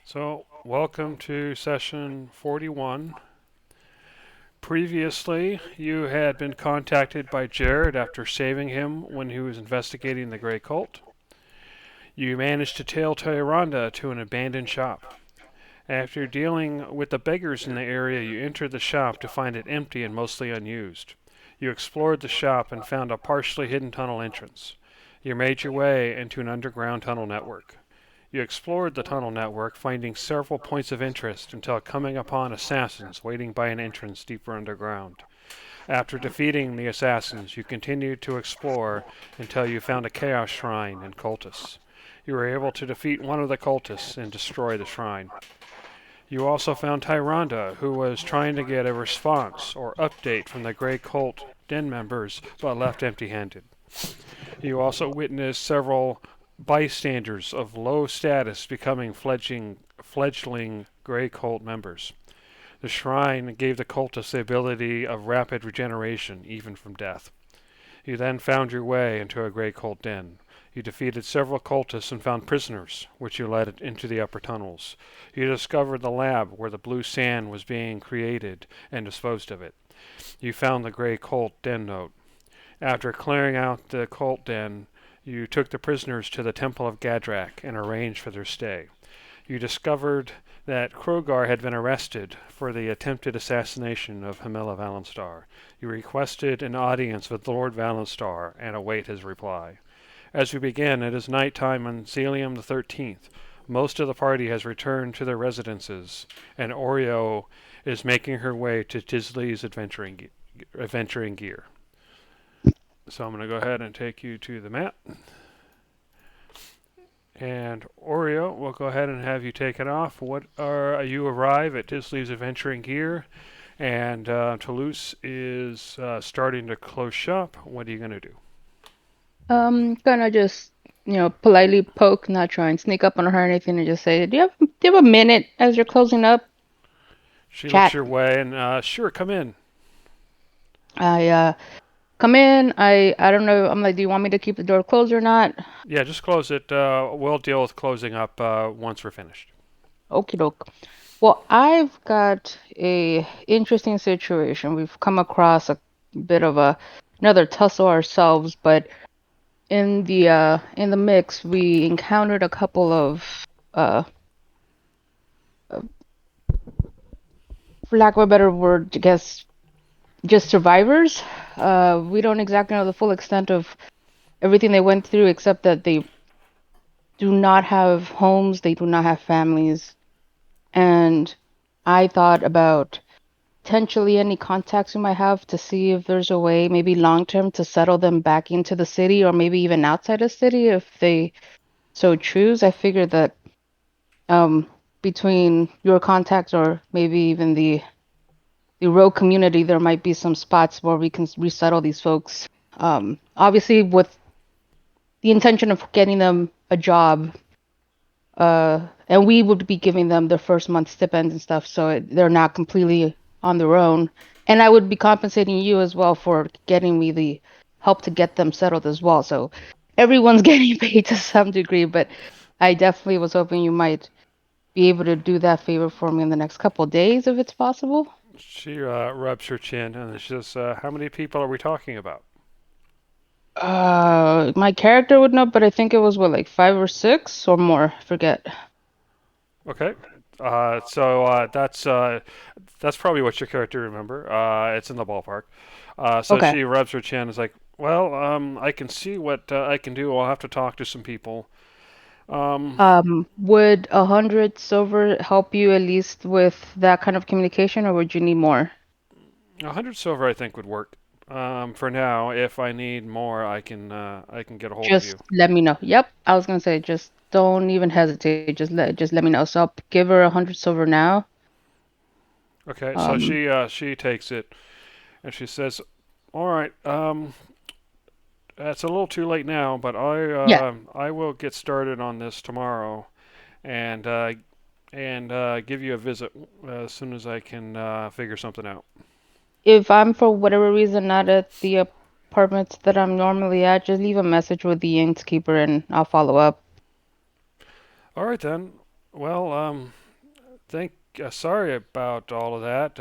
So, welcome to session 41. Previously, you had been contacted by Jared after saving him when he was investigating the Grey Cult. You managed to tail Tyrande to an abandoned shop. After dealing with the beggars in the area, you entered the shop to find it empty and mostly unused. You explored the shop and found a partially hidden tunnel entrance. You made your way into an underground tunnel network. You explored the tunnel network, finding several points of interest until coming upon assassins waiting by an entrance deeper underground. After defeating the assassins, you continued to explore until you found a chaos shrine and cultists. You were able to defeat one of the cultists and destroy the shrine. You also found Tyrande, who was trying to get a response or update from the Grey Cult Den members, but left empty handed. You also witnessed several bystanders of low status becoming fledgling Grey Cult members. The shrine gave the cultists the ability of rapid regeneration, even from death. You then found your way into a Grey Cult den. You defeated several cultists and found prisoners, which you led into the upper tunnels. You discovered the lab where the blue sand was being created and disposed of it. You found the Grey Cult den note. After clearing out the cult den, you took the prisoners to the Temple of Gadrak and arranged for their stay. You discovered that Krogar had been arrested for the attempted assassination of Hamilla Valenstar. You requested an audience with Lord Valenstar and await his reply. As we begin, it is night time on Celium the 13th. Most of the party has returned to their residences, and Oreo is making her way to Tisley's adventuring gear. So I'm going to go ahead and take you to the map. And Oreo, we'll go ahead and have you take it off. You arrive at Tisley's Adventuring Gear, and Toulouse is starting to close shop. What are you going to do? Gonna just, politely poke, not try and sneak up on her or anything, and just say, do you have a minute as you're closing up? She looks Chat. your way, and sure, come in. I come in. I don't know. I'm like, do you want me to keep the door closed or not? Yeah, just close it. We'll deal with closing up once we're finished. Okie doke. Well, I've got a interesting situation. We've come across a bit of another tussle ourselves, but in the mix, we encountered a couple of uh, for lack of a better word, I guess just survivors. We don't exactly know the full extent of everything they went through, except that they do not have homes, they do not have families. And I thought about potentially any contacts we might have to see if there's a way, maybe long term, to settle them back into the city or maybe even outside the city if they so choose. I figured that um, between your contacts or maybe even the rogue community, there might be some spots where we can resettle these folks. Obviously, with the intention of getting them a job, and we would be giving them their first month stipends and stuff, so they're not completely on their own. And I would be compensating you as well for getting me the help to get them settled as well. So everyone's getting paid to some degree, but I definitely was hoping you might be able to do that favor for me in the next couple of days if it's possible. She rubs her chin, and she says, "How many people are we talking about?" My character would know, but I think it was what, like five or six or more. I forget. Okay. So that's probably what your character remember. It's in the ballpark. So Okay. she rubs her chin. And is like, well, I can see what I can do. I'll have to talk to some people. Um, Would 100 silver help you at least with that kind of communication, or would you need more? 100 silver, I think, would work. For now, if I need more, I can get a hold of Just you. let me know. Yep, I was gonna say, just don't even hesitate. Just let me know. So I'll give her 100 silver now. Okay. So Um, she takes it and she says, "All right. It's a little too late now, but yeah. I will get started on this tomorrow, and give you a visit as soon as I can figure something out." If I'm for whatever reason not at the apartments that I'm normally at, just leave a message with the innkeeper and I'll follow up. All right then. Well, thank. Sorry about all of that.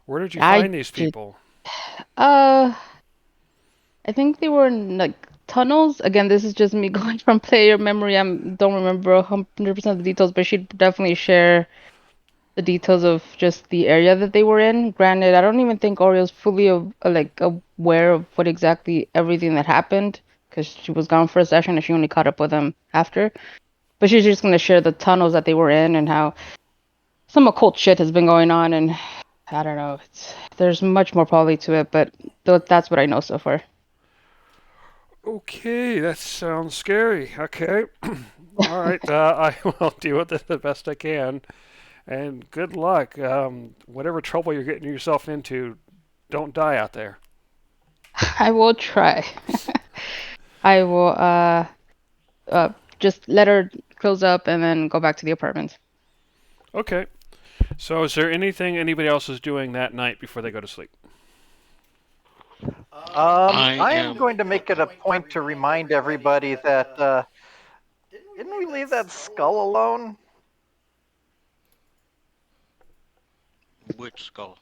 Where did you I find these just people? uh I think they were in like tunnels. Again, this is just me going from player memory. I don't remember 100% of the details, but she'd definitely share the details of just the area that they were in. Granted, I don't even think Oreo's fully like aware of what exactly everything that happened because she was gone for a session and she only caught up with them after. But she's just gonna share the tunnels that they were in and how some occult shit has been going on and I don't know. There's much more probably to it, but that's what I know so far. Okay, that sounds scary. Okay. All right. I will deal with it the best I can. And good luck. Whatever trouble you're getting yourself into, don't die out there. I will try. I will uh just let her close up and then go back to the apartment. Okay. So, is there anything anybody else is doing that night before they go to sleep? I I am am. going to make it a point to remind everybody that didn't we leave that skull alone? Which skull?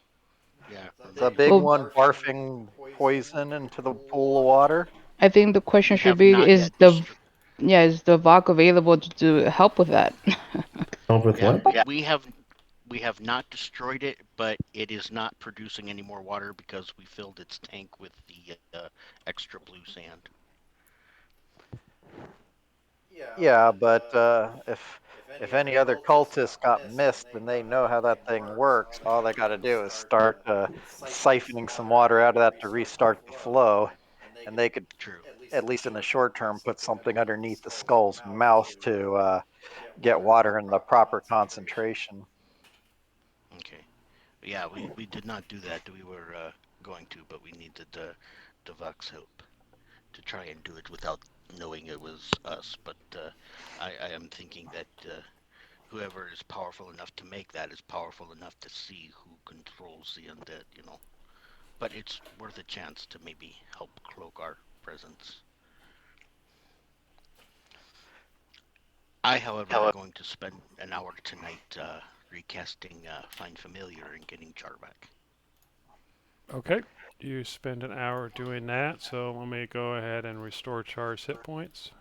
Yeah, The remember. big Well, one barfing poison into the pool of water. I think the question We should have be not is yet the destroyed. yeah, is the VOC available to help with that? Help with Yeah, what? we have not destroyed it, but it is not producing any more water because we filled its tank with the extra blue sand. Yeah, but if any other cultists got missed and they know how that thing works, all they got to do is start siphoning some water out of that to restart the flow, and they could, True. at least in the short term, put something underneath the skull's mouth to get water in the proper concentration. Okay. Yeah, we did not do that. We were going to, but we needed Devak's help to try and do it without knowing it was us. But I am thinking that whoever is powerful enough to make that is powerful enough to see who controls the undead. But it's worth a chance to maybe help cloak our presence. I, however, am going to spend an hour tonight recasting Find Familiar and getting Char back. Okay. You spend an hour doing that, so let me go ahead and restore Char's hit points.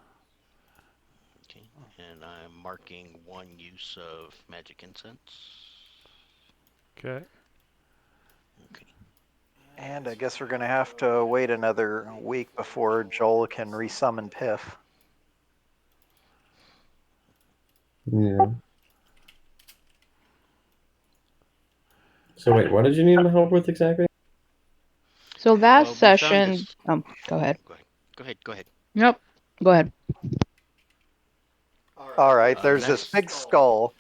Okay, and I'm marking one use of magic incense. Okay. Okay. And I guess we're going to have to wait another week before Joel can resummon Piff. Yeah. So wait, what did you need my help with exactly? So last We found session, this. go ahead. Go ahead. Go ahead. Go ahead. Nope, go ahead. All right, there's this Last. big skull.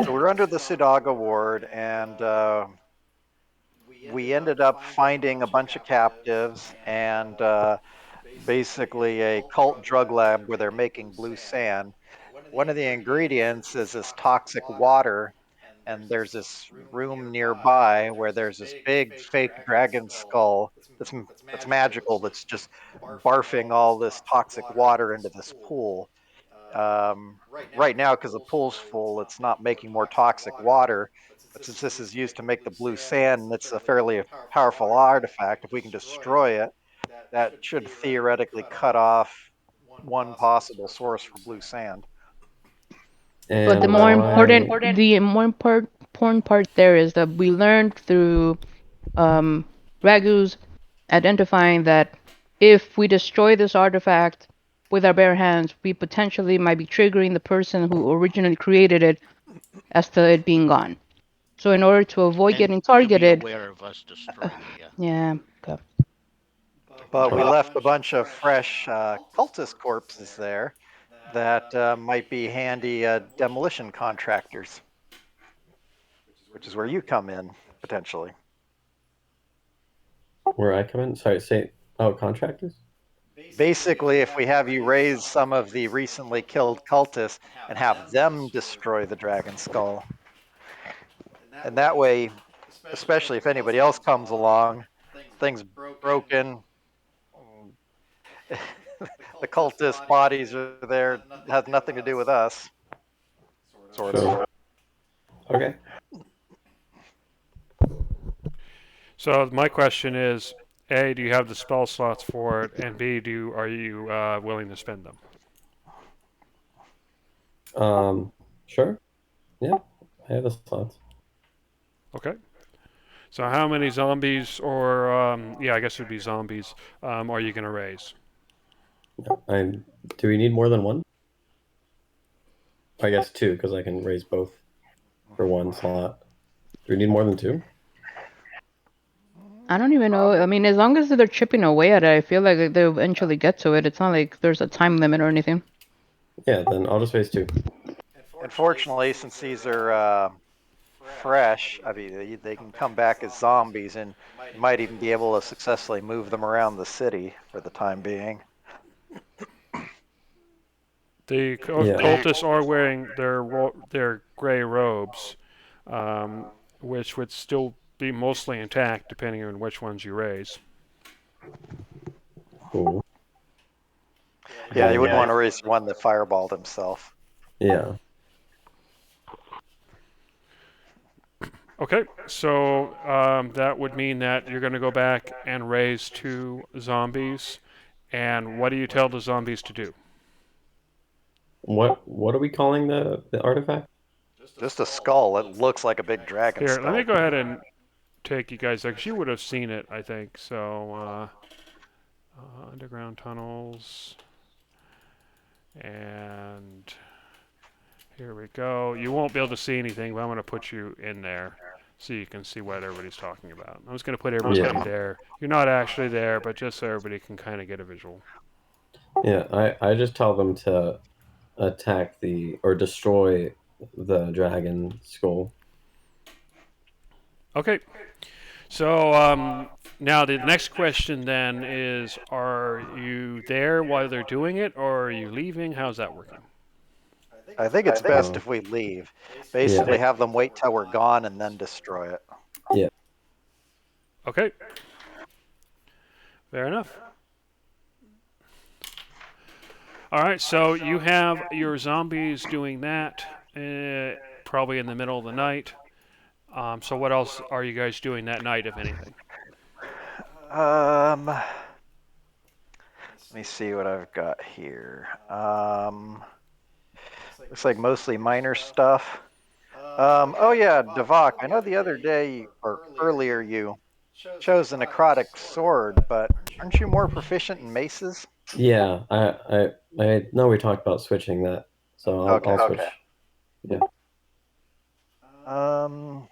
So we're under the Sudaga ward, and we ended up finding a bunch of captives and basically a cult drug lab where they're making blue sand. One of the ingredients is this toxic water, and there's this room nearby where there's this big fake dragon skull that's magical, that's just barfing all this toxic water into this pool. Right now, because the pool's full, it's not making more toxic water. But since this is used to make the blue sand, and it's a fairly powerful artifact, if we can destroy it, that should theoretically cut off one possible source for blue sand. But the And more why? important part there is that we learned through um, Ragu's identifying that if we destroy this artifact with our bare hands, we potentially might be triggering the person who originally created it as to it being gone. So in order to avoid And getting he'll be targeted, aware of us uh, destroying it, yeah. yeah, okay. But we Oh, left a bunch of fresh cultist corpses there that might be handy demolition contractors, which is where you come in potentially. where I come in? Sorry, say. Oh, contractors. Basically, if we have you raise some of the recently killed cultists and have them destroy the dragon skull, and that way, especially if anybody else comes along, things broken, the cultist bodies are there, has nothing to do with us. sort of. Sure. Okay. So my question is, A, do you have the spell slots for it? And B, are you willing to spend them? Sure. Yeah, I have the slots. Okay. So how many zombies, or yeah, I guess it would be zombies, are you going to raise? I Do we need more than one? I guess two, because I can raise both for one slot. Do we need more than two? I don't even know. I mean, as long as they're chipping away at it, I feel like they'll eventually get to it. It's not like there's a time limit or anything. Yeah, then I'll just raise two. Unfortunately, since these are fresh, I mean, they can come back as zombies, and you might even be able to successfully move them around the city for the time being. The Yeah. cultists are wearing their gray robes, um, which would still be mostly intact depending on which ones you raise. Cool. Yeah, you wouldn't want to raise one that fireballed himself. Yeah. Okay, so that would mean that you're going to go back and raise two zombies. And what do you tell the zombies to do? What are we calling the artifact? Just a skull. It looks like a big dragon Here, let me skull. go ahead and take you guys there, 'cause you would have seen it, I think. So, underground tunnels. And here we go. You won't be able to see anything, but I'm going to put you in there so you can see what everybody's talking about. I'm just going to put everybody Yeah. there. You're not actually there, but just so everybody can kind of get a visual. Yeah, I just tell them to attack or destroy the dragon skull. Okay. So now the next question then is: are you there while they're doing it, or are you leaving? How's that working? I think it's best if we leave. Basically, Yeah. have them wait till we're gone and then destroy it. Yeah. Okay. Fair enough. All right. So you have your zombies doing that, probably in the middle of the night. So what else are you guys doing that night, if anything? Let me see what I've got here. Looks like mostly minor stuff. Oh yeah, Devok, I know the other day or earlier you chose a necrotic sword, but aren't you more proficient in maces? Yeah, I know we talked about switching that, so I'll switch. Yeah.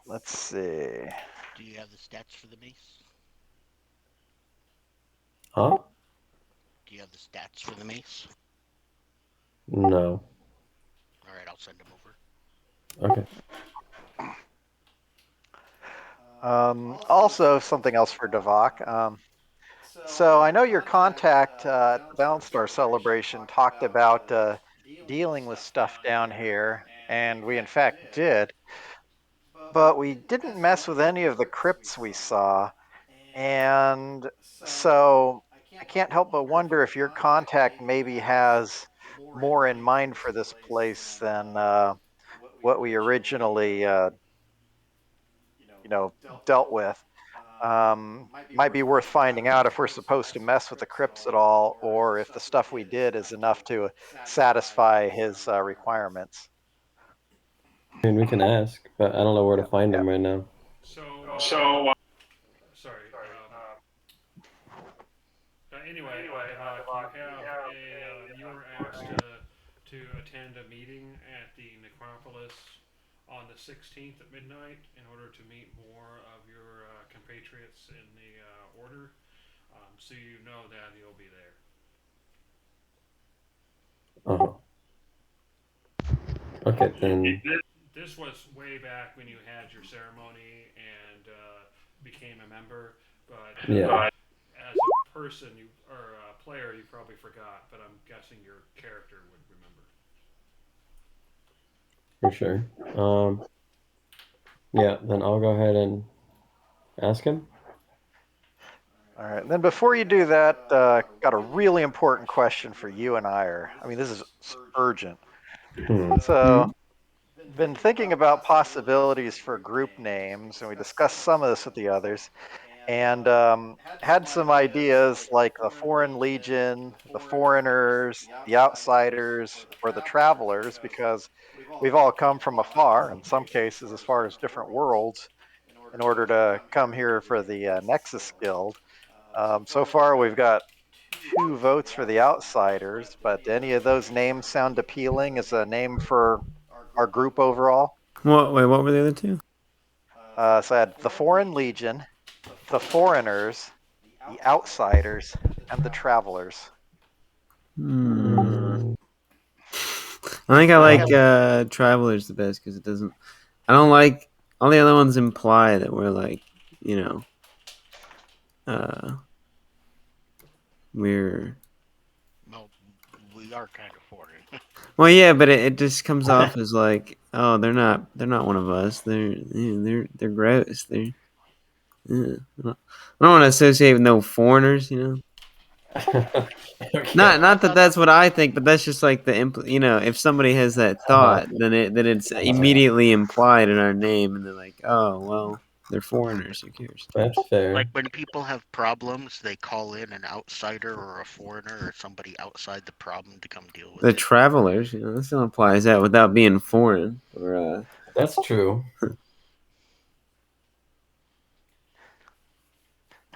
Let's see. Do you have the stats for the mace? Huh? Do you have the stats for the mace? No. All right, I'll send them over. Okay. Also, something else for Devok. So I know your contact at the Valenstar celebration talked about dealing with stuff down here, and we in fact did, but we didn't mess with any of the crypts we saw. And so I can't help but wonder if your contact maybe has more in mind for this place than what we originally, dealt with. Might be worth finding out if we're supposed to mess with the crypts at all, or if the stuff we did is enough to satisfy his requirements. I mean, we can ask, but I don't know where to find Yeah. them right now. So, sorry. Anyway, you were asked to attend a meeting at the Necropolis on the 16th at midnight in order to meet more of your compatriots in the order. So you know that he'll be there. Uh-huh. Okay, then. This was way back when you had your ceremony and became a member, but Yeah, as a person or a player, you probably forgot. But I'm guessing your character would remember. for sure. Yeah, then I'll go ahead and ask him. All right. And then before you do that, got a really important question for you and I. I mean, this is urgent. Hmm. So, been thinking about possibilities for group names, and we discussed some of this with the others, and had some ideas like the Foreign Legion, the Foreigners, the Outsiders, or the Travelers, because we've all come from afar, in some cases, as far as different worlds, in order to come here for the Nexus Guild. So far, we've got 2 votes for the Outsiders, but do any of those names sound appealing as a name for our group overall? Wait, what were the other two? So I had the Foreign Legion, the Foreigners, the Outsiders, and the Travelers. I think I like Travelers the best because it doesn't. I don't like all the other ones imply that we're like, you know, we're. Well, we are kind of foreign. Well, yeah, but it just comes off as like, oh, they're not one of us. They're gross. They're. Yeah. I don't want to associate with no foreigners, you know. Okay. Not that that's what I think, but that's just like if somebody has that thought, then it's immediately implied in our name, and they're like, oh well, they're foreigners. Who cares? That's fair. Like when people have problems, they call in an outsider or a foreigner or somebody outside the problem to come deal with The it. travelers, that still implies that without being foreign or. That's true.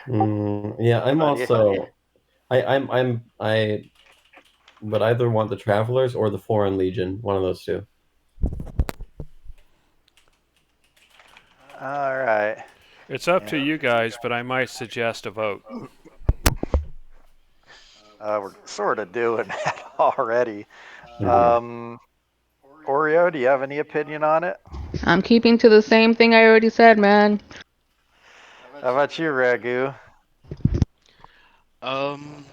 Yeah, I'm also. I would either want the Travelers or the Foreign Legion. One of those two. All right. It's up to you guys, but I might suggest a vote. We're sort of doing that already. Mhm. Oreo, do you have any opinion on it? I'm keeping to the same thing I already said, man. How about you, Ragu? Um,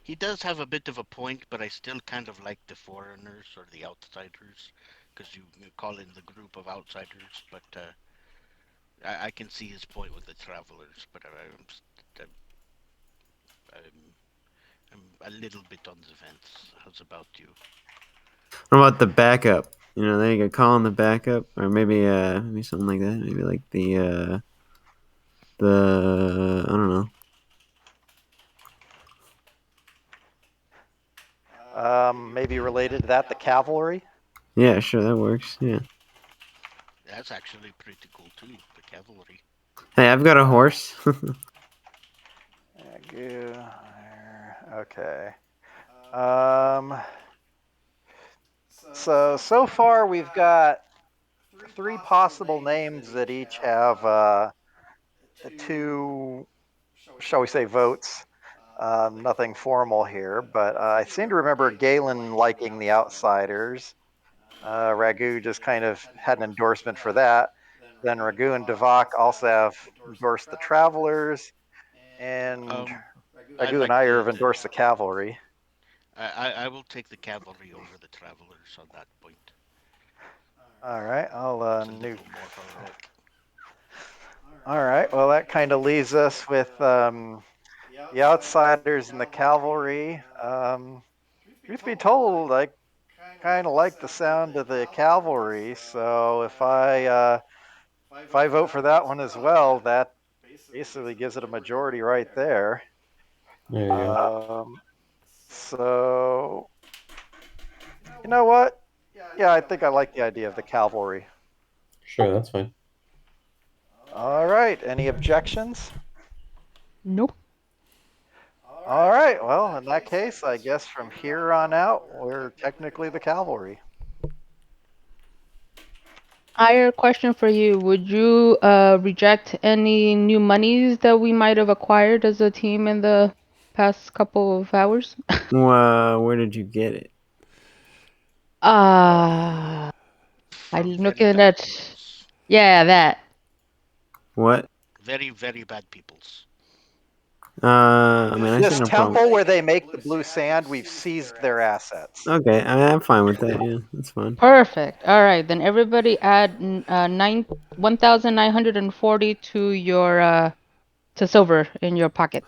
he does have a bit of a point, but I still kind of like the foreigners or the outsiders, because you call in the group of outsiders. But I can see his point with the travelers, but I'm a little bit on the fence. How's about you? What about the backup? They could call in the backup, or maybe something like that. Maybe like the I don't know. Maybe related to that, the Cavalry? Yeah, sure, that works. Yeah. That's actually pretty cool too. The cavalry. Hey, I've got a horse. Ragu. Okay. So far we've got 3 possible names that each have 2, shall we say, votes. Nothing formal here, but I seem to remember Galen liking the Outsiders. Ragu just kind of had an endorsement for that. Then Ragu and Devak also have endorsed the Travelers, and Ragu and I have endorsed the Cavalry. I will take the cavalry over the travelers on that point. All right, I'll It's a nuke. little more heroic. All right, well, that kind of leaves us with the Outsiders and the Cavalry. Truth be told, I kind of like the sound of the Cavalry, so if I vote for that one as well, that basically gives it a majority right there. There you go. So, you know what? Yeah, I think I like the idea of the Cavalry. Sure, that's fine. All right, any objections? Nope. All right, well, in that case, I guess from here on out, we're technically the Cavalry. Higher question for you. Would you reject any new monies that we might have acquired as a team in the past couple of hours? Where did you get it? I'm From very looking bad at, peoples. yeah, that. What? Very, very bad peoples. I see This no problem. temple where they make the blue sand, we've seized their assets. Okay, I'm fine with that. Yeah, that's fine. Perfect. All right, then everybody add 1,940 to your to silver in your pocket.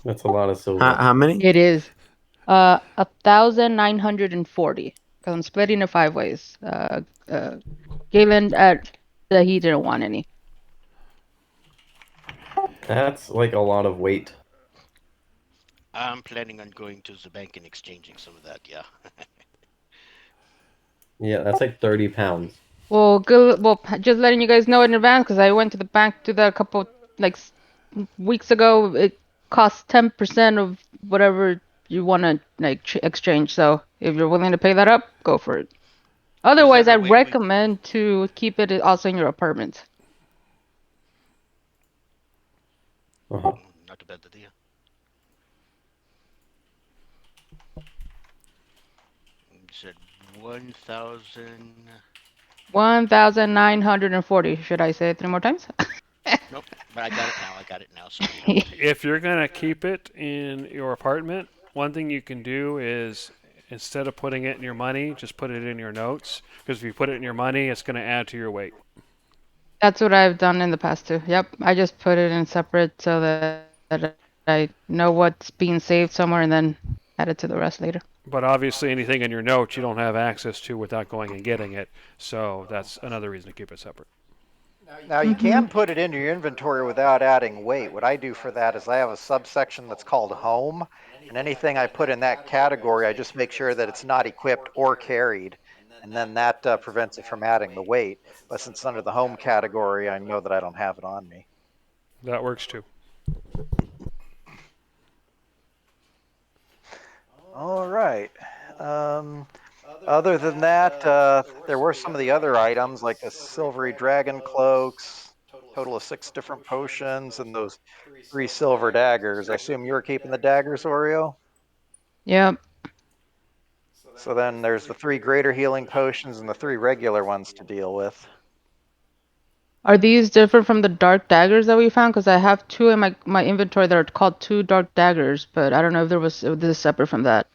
That's a lot of silver. How many? It is 1,940. because I'm splitting it 5 ways. Galen, he didn't want any. That's like a lot of weight. I'm planning on going to the bank and exchanging some of that. Yeah. Yeah, that's like 30 pounds. Well, good. Well, just letting you guys know in advance because I went to the bank to that a couple like weeks ago. It costs 10% of whatever you want to like exchange. So if you're willing to pay that up, go for it. Is Otherwise, there I a way we? recommend to keep it also in your apartment. Uh-huh. Not a bad idea. You said 1,000. 1,940. Should I say it 3 more times? Nope, but I got it now. I got it now. Sorry. Nope. If you're gonna keep it in your apartment, one thing you can do is instead of putting it in your money, just put it in your notes. Because if you put it in your money, it's gonna add to your weight. That's what I've done in the past too. Yep, I just put it in separate so that I know what's being saved somewhere and then add it to the rest later. But obviously, anything in your notes you don't have access to without going and getting it. So that's another reason to keep it separate. Now you Mm-hmm. can put it into your inventory without adding weight. What I do for that is I have a subsection that's called home, and anything I put in that category, I just make sure that it's not equipped or carried, and then that prevents it from adding the weight. But since it's under the home category, I know that I don't have it on me. That works too. All right. Um, Other than that, there were some of the other items like the silvery dragon cloaks, total of 6 different potions, and those 3 silver daggers. I assume you were keeping the daggers, Oreo? Yep. So then there's the 3 greater healing potions and the 3 regular ones to deal with. Are these different from the dark daggers that we found? Because I have two in my inventory that are called two dark daggers, but I don't know if this is separate from that.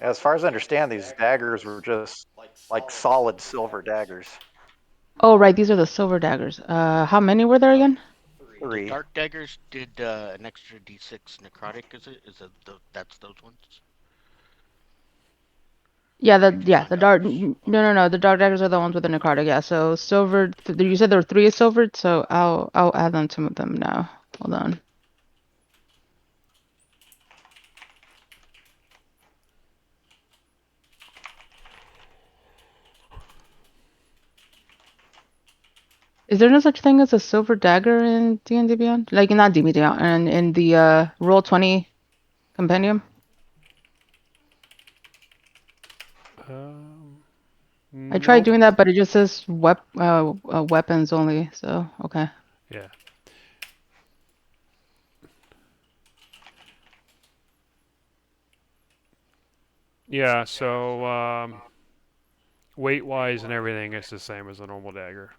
As far as I understand, these daggers were just like solid silver daggers. Oh, right, these are the silver daggers. How many were there again? The 3. dark daggers did an extra d6 necrotic. Is it? Is it? That's those ones. Yeah, I can find the out. dark. No. The dark daggers are the ones with the necrotic. Yeah. So silver. You said there were three silvered, so I'll add them to them now. Hold on. Is there no such thing as a silver dagger in D&D Beyond? Like not D&D Beyond, and in the Roll20 compendium? Um, I tried nope. doing that, but it just says weapons only. So okay. Yeah. Yeah. So weight wise and everything, it's the same as a normal dagger.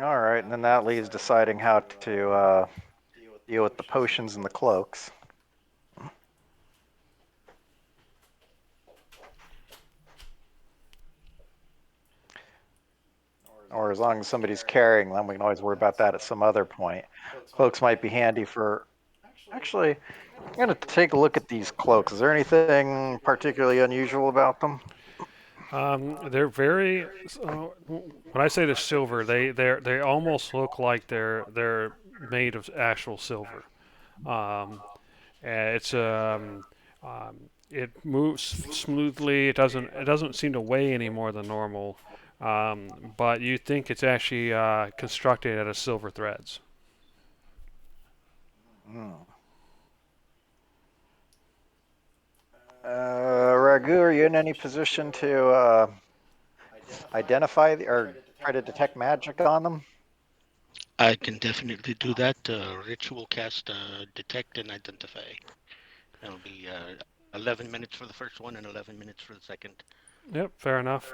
All right, and then that leaves deciding how to deal with the potions and the cloaks. Or as long as somebody's carrying them, we can always worry about that at some other point. Cloaks might be handy for. Actually, I'm going to take a look at these cloaks. Is there anything particularly unusual about them? They're very. When I say they're silver, they almost look like they're made of actual silver. Um, it's it moves smoothly. It doesn't seem to weigh any more than normal. But you think it's actually constructed out of silver threads. Hmm. Ragu, are you in any position to identify or try to detect magic on them? I can definitely do that. Ritual cast, detect and identify. That'll be 11 minutes for the first one and 11 minutes for the second. Yep, fair enough.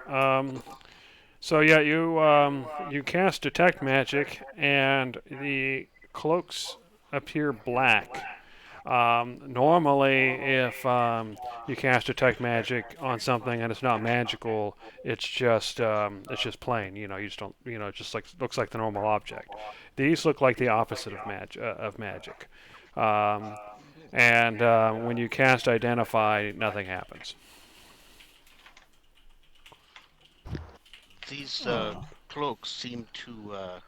So yeah, you cast detect magic, and the cloaks appear black. Normally, if you cast detect magic on something and it's not magical, it's just plain. You just don't it just like looks like the normal object. These look like the opposite of magic. Um, and when you cast identify, nothing happens. These Hmm. cloaks seem to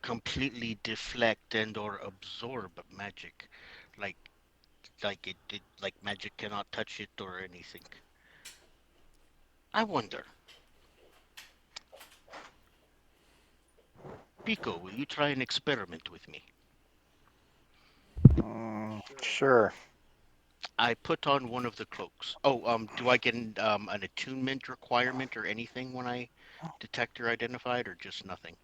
completely deflect and or absorb magic, like like magic cannot touch it or anything. I wonder, Pico, will you try an experiment with me? Sure. I put on one of the cloaks. Oh, do I get an attunement requirement or anything when I detect or identify it, or just nothing?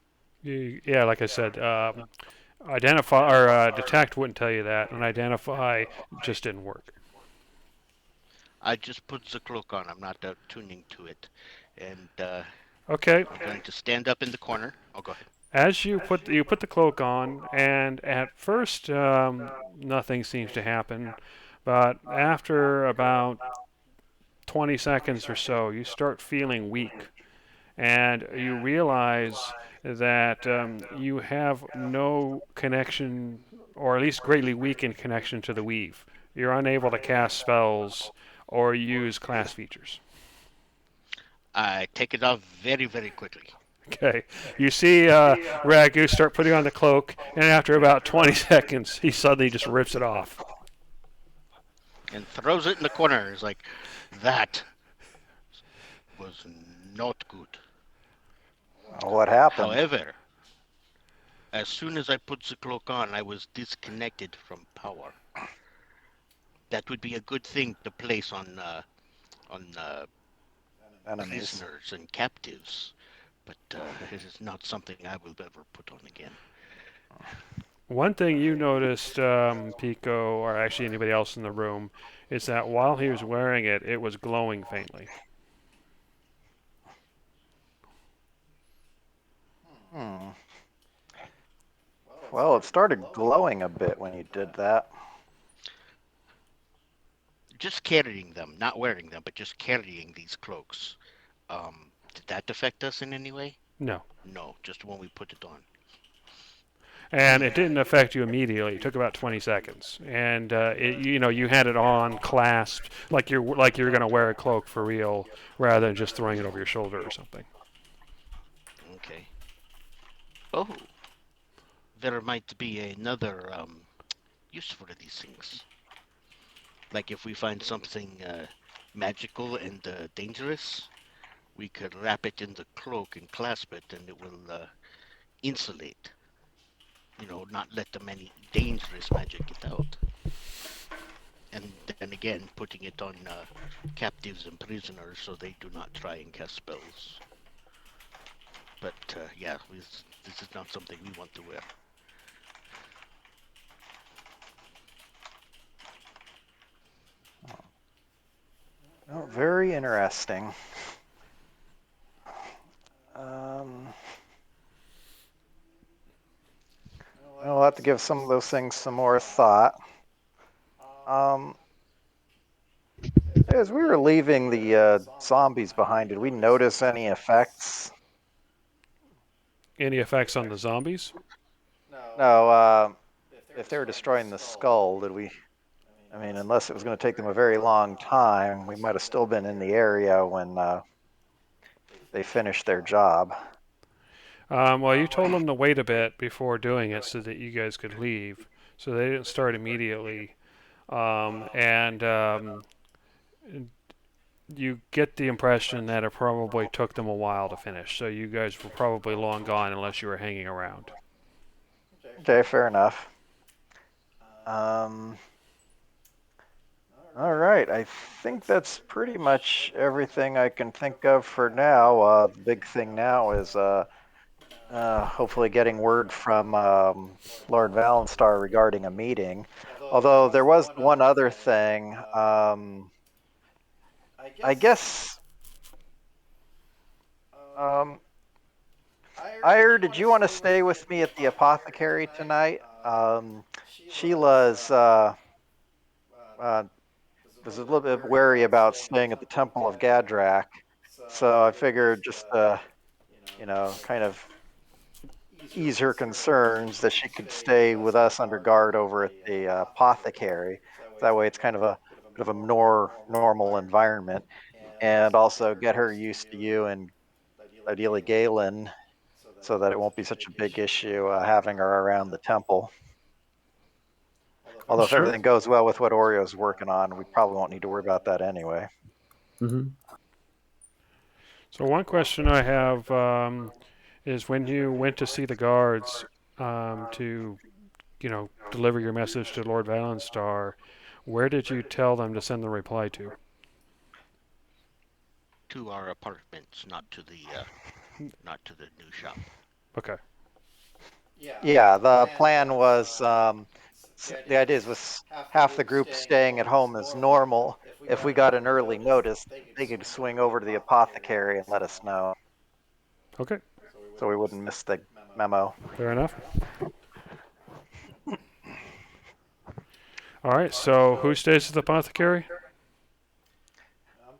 Yeah, like I said, identify or detect wouldn't tell you that, and identify just didn't work. I just put the cloak on. I'm not tuning to it, and Okay, I'm going to stand up in the corner. Oh, go ahead. as you put the cloak on, and at first nothing seems to happen, but after about 20 seconds or so, you start feeling weak, and you realize that you have no connection, or at least greatly weakened connection to the weave. You're unable to cast spells or use class features. I take it off very, very quickly Okay, you see Ragu start putting on the cloak, and after about 20 seconds, he suddenly just rips it off. and throws it in the corner. It's like, that was not good. What happened? However, as soon as I put the cloak on, I was disconnected from power. That would be a good thing to place on Enemies. prisoners and captives, but it is not something I will ever put on again. One thing you noticed, Pico, or actually anybody else in the room, is that while he was wearing it, it was glowing faintly. Hmm. Well, it started glowing a bit when you did that. Just carrying them, not wearing them, but just carrying these cloaks. Did that affect us in any way? No. No, just when we put it on. And it didn't affect you immediately. It took about 20 seconds, and you had it on, clasped, like you're going to wear a cloak for real, rather than just throwing it over your shoulder or something. Okay. Oh, there might be another use for these things. Like if we find something magical and dangerous, we could wrap it in the cloak and clasp it, and it will insulate. Not let the many dangerous magic get out. And then again, putting it on captives and prisoners so they do not try and cast spells. But yeah, this is not something we want to wear. Oh, very interesting. Um, I'll have to give some of those things some more thought. Um, as we were leaving the zombies behind, did we notice any effects? Any effects on the zombies? No, if they were destroying the skull, did we? I mean, unless it was going to take them a very long time, we might have still been in the area when they finished their job. Well, you told them to wait a bit before doing it so that you guys could leave, so they didn't start immediately. And you get the impression that it probably took them a while to finish, so you guys were probably long gone unless you were hanging around. Okay, fair enough. Um, all right, I think that's pretty much everything I can think of for now. The big thing now is hopefully getting word from Lord Valenstar regarding a meeting. Although there was one other thing. I guess. Um, Ire, did you want to stay with me at the apothecary tonight? Sheila's uh, was a little bit wary about staying at the Temple of Gadrak, so I figured just kind of ease her concerns that she could stay with us under guard over at the apothecary. That way, it's kind of a bit of a more normal environment, and also get her used to you and ideally Galen, so that it won't be such a big issue having her around the temple. Although if Sure. everything goes well with what Oreo's working on, we probably won't need to worry about that anyway. Hmm. So one question I have is when you went to see the guards to, deliver your message to Lord Valenstar, where did you tell them to send the reply to? To our apartments, not to the new shop. Okay. Yeah, the plan was the idea was half the group staying at home as normal. If we got an early notice, they could swing over to the apothecary and let us know, Okay. so we wouldn't miss the memo. Fair enough. All right. So who stays at the apothecary?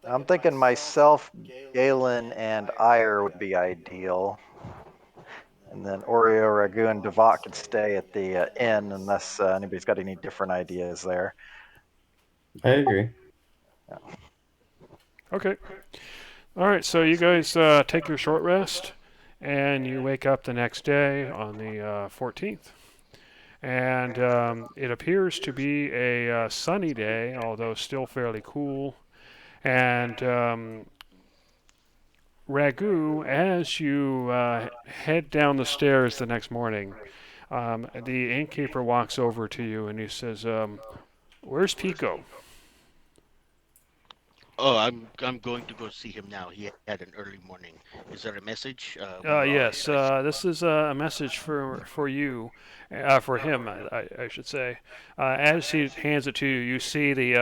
I'm thinking myself, Galen, and Ire would be ideal. And then Oreo, Ragu, and Devot could stay at the inn unless anybody's got any different ideas there. I agree. Okay. All right. So you guys take your short rest, and you wake up the next day on the 14th. And it appears to be a sunny day, although still fairly cool. And Ragu, as you head down the stairs the next morning, the innkeeper walks over to you and he says, "Where's Pico?" Oh, I'm going to go see him now. He had an early morning. Is there a message? Yes, this is a message for you, for him, I should say. As he hands it to you, you see the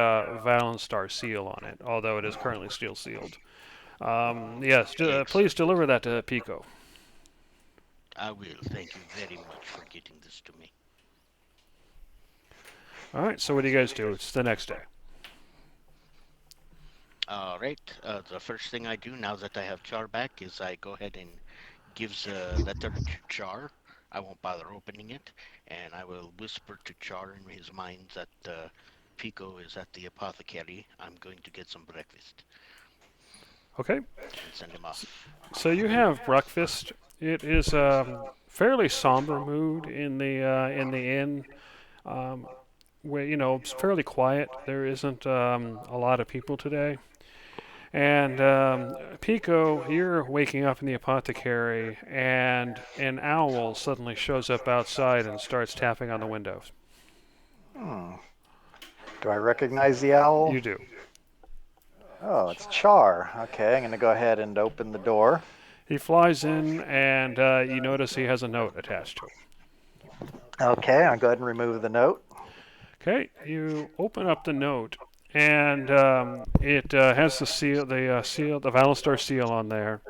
Valenstar seal on it, although it is currently still sealed. Yes, please Excellent. deliver that to Pico. I will. Thank you very much for getting this to me. All right, so what do you guys do? It's the next day. All right. The first thing I do now that I have Char back is I go ahead and gives a letter to Char. I won't bother opening it, and I will whisper to Char in his mind that Pico is at the apothecary. I'm going to get some breakfast Okay, and send him off. so you have breakfast. It is a fairly somber mood in the inn. Um, where it's fairly quiet. There isn't a lot of people today. And Pico, you're waking up in the apothecary, and an owl suddenly shows up outside and starts tapping on the windows. Hmm. Do I recognize the owl? You do. Oh, it's Char. Okay, I'm going to go ahead and open the door. He flies in, and you notice he has a note attached to it. Okay, I'll go ahead and remove the note. Okay, you open up the note, and it has the seal, the Valenstar seal on there,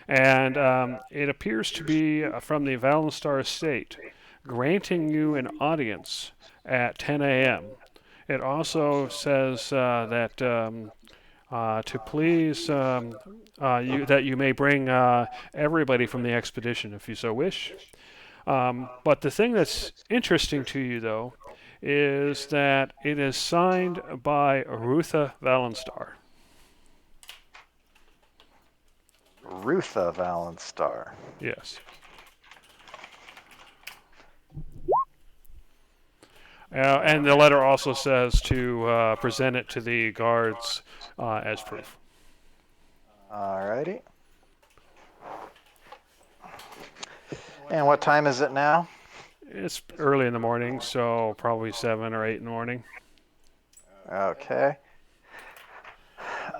and it appears to be from the Valenstar estate, granting you an audience at 10 a.m. It also says that to please that you may bring everybody from the expedition if you so wish. But the thing that's interesting to you, though, is that it is signed by Rutha Valenstar. Rutha Valenstar. Yes. And the letter also says to present it to the guards as proof. Alrighty. And what time is it now? It's early in the morning, so probably 7 or 8 in the morning. Okay.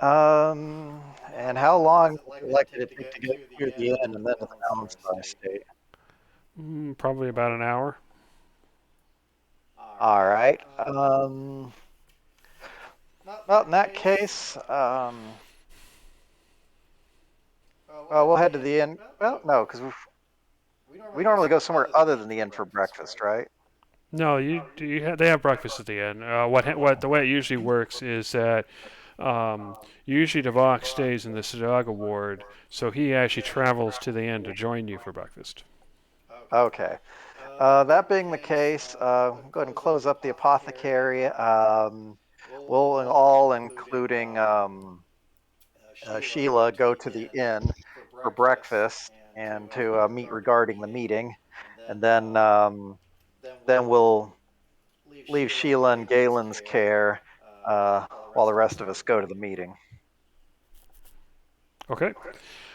And how long is it likely to take to get through the inn and then to the Valenstar estate? Probably about an hour. All right. Well, in that case, well, we'll head to the inn. Well, no, because we normally go somewhere other than the inn for breakfast, right? No, they have breakfast at the end. What the way it usually works is that usually Devok stays in the Sadaga ward, so he actually travels to the inn to join you for breakfast. Okay. That being the case, go ahead and close up the apothecary. We'll all, including Sheila, go to the inn for breakfast and to meet regarding the meeting, and then we'll leave Sheila in Galen's care while the rest of us go to the meeting. Okay.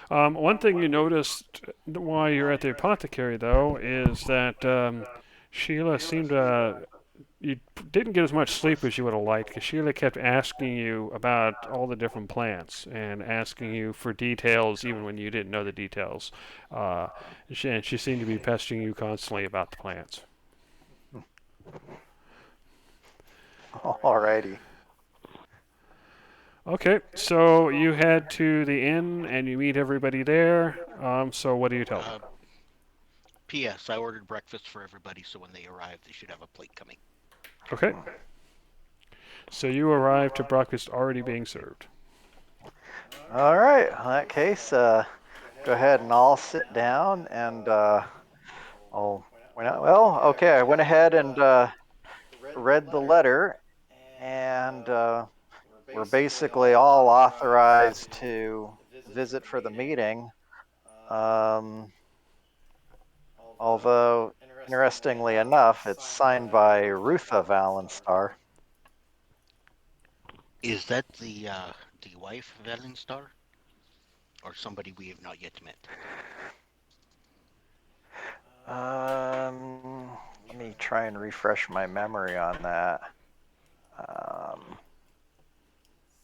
One thing you noticed while you're at the apothecary, though, is that Sheila seemed you didn't get as much sleep as you would have liked because Sheila kept asking you about all the different plants and asking you for details even when you didn't know the details. Uh, and she seemed to be pestering you constantly about the plants. Alrighty. Okay, so you head to the inn and you meet everybody there. So what do you tell them? P.S. I ordered breakfast for everybody, so when they arrive, they should have a plate coming. Okay. So you arrive to breakfast already being served. All right. In that case, go ahead and I'll sit down and I'll point out. Well, okay. I went ahead and read the letter, and we're basically all authorized to visit for the meeting. Um, Although, interestingly enough, it's signed by Rutha Valenstar. Is that the wife, Valenstar? Or somebody we have not yet met? Let me try and refresh my memory on that.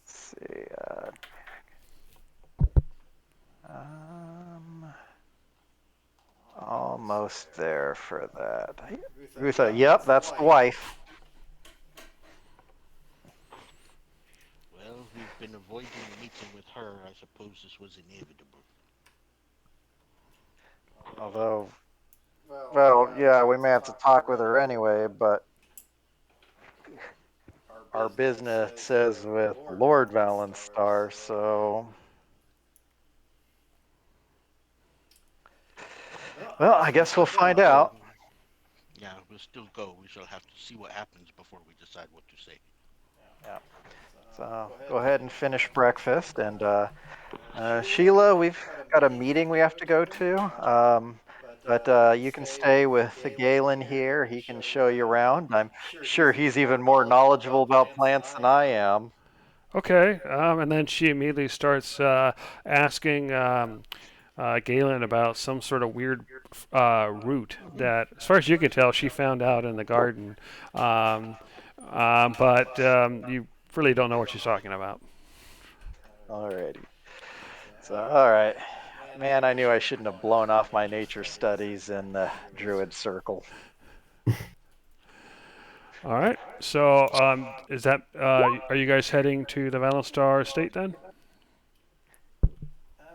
Let's see. Almost there for that. Rutha, yep, that's the wife. Well, we've been avoiding a meeting with her. I suppose this was inevitable. Although, well, yeah, we may have to talk with her anyway, but our business is with Lord Valenstar, so. Well, I guess we'll find out. Yeah, we'll still go. We shall have to see what happens before we decide what to say. Yeah. So go ahead and finish breakfast. And Sheila, we've got a meeting we have to go to. But you can stay with Galen here. He can show you around. I'm sure he's even more knowledgeable about plants than I am. Okay, and then she immediately starts asking Galen about some sort of weird root that, as far as you can tell, she found out in the garden. But you really don't know what she's talking about. Alrighty. So, all right. Man, I knew I shouldn't have blown off my nature studies in the Druid Circle. All right. So, is that are you guys heading to the Valenstar estate then?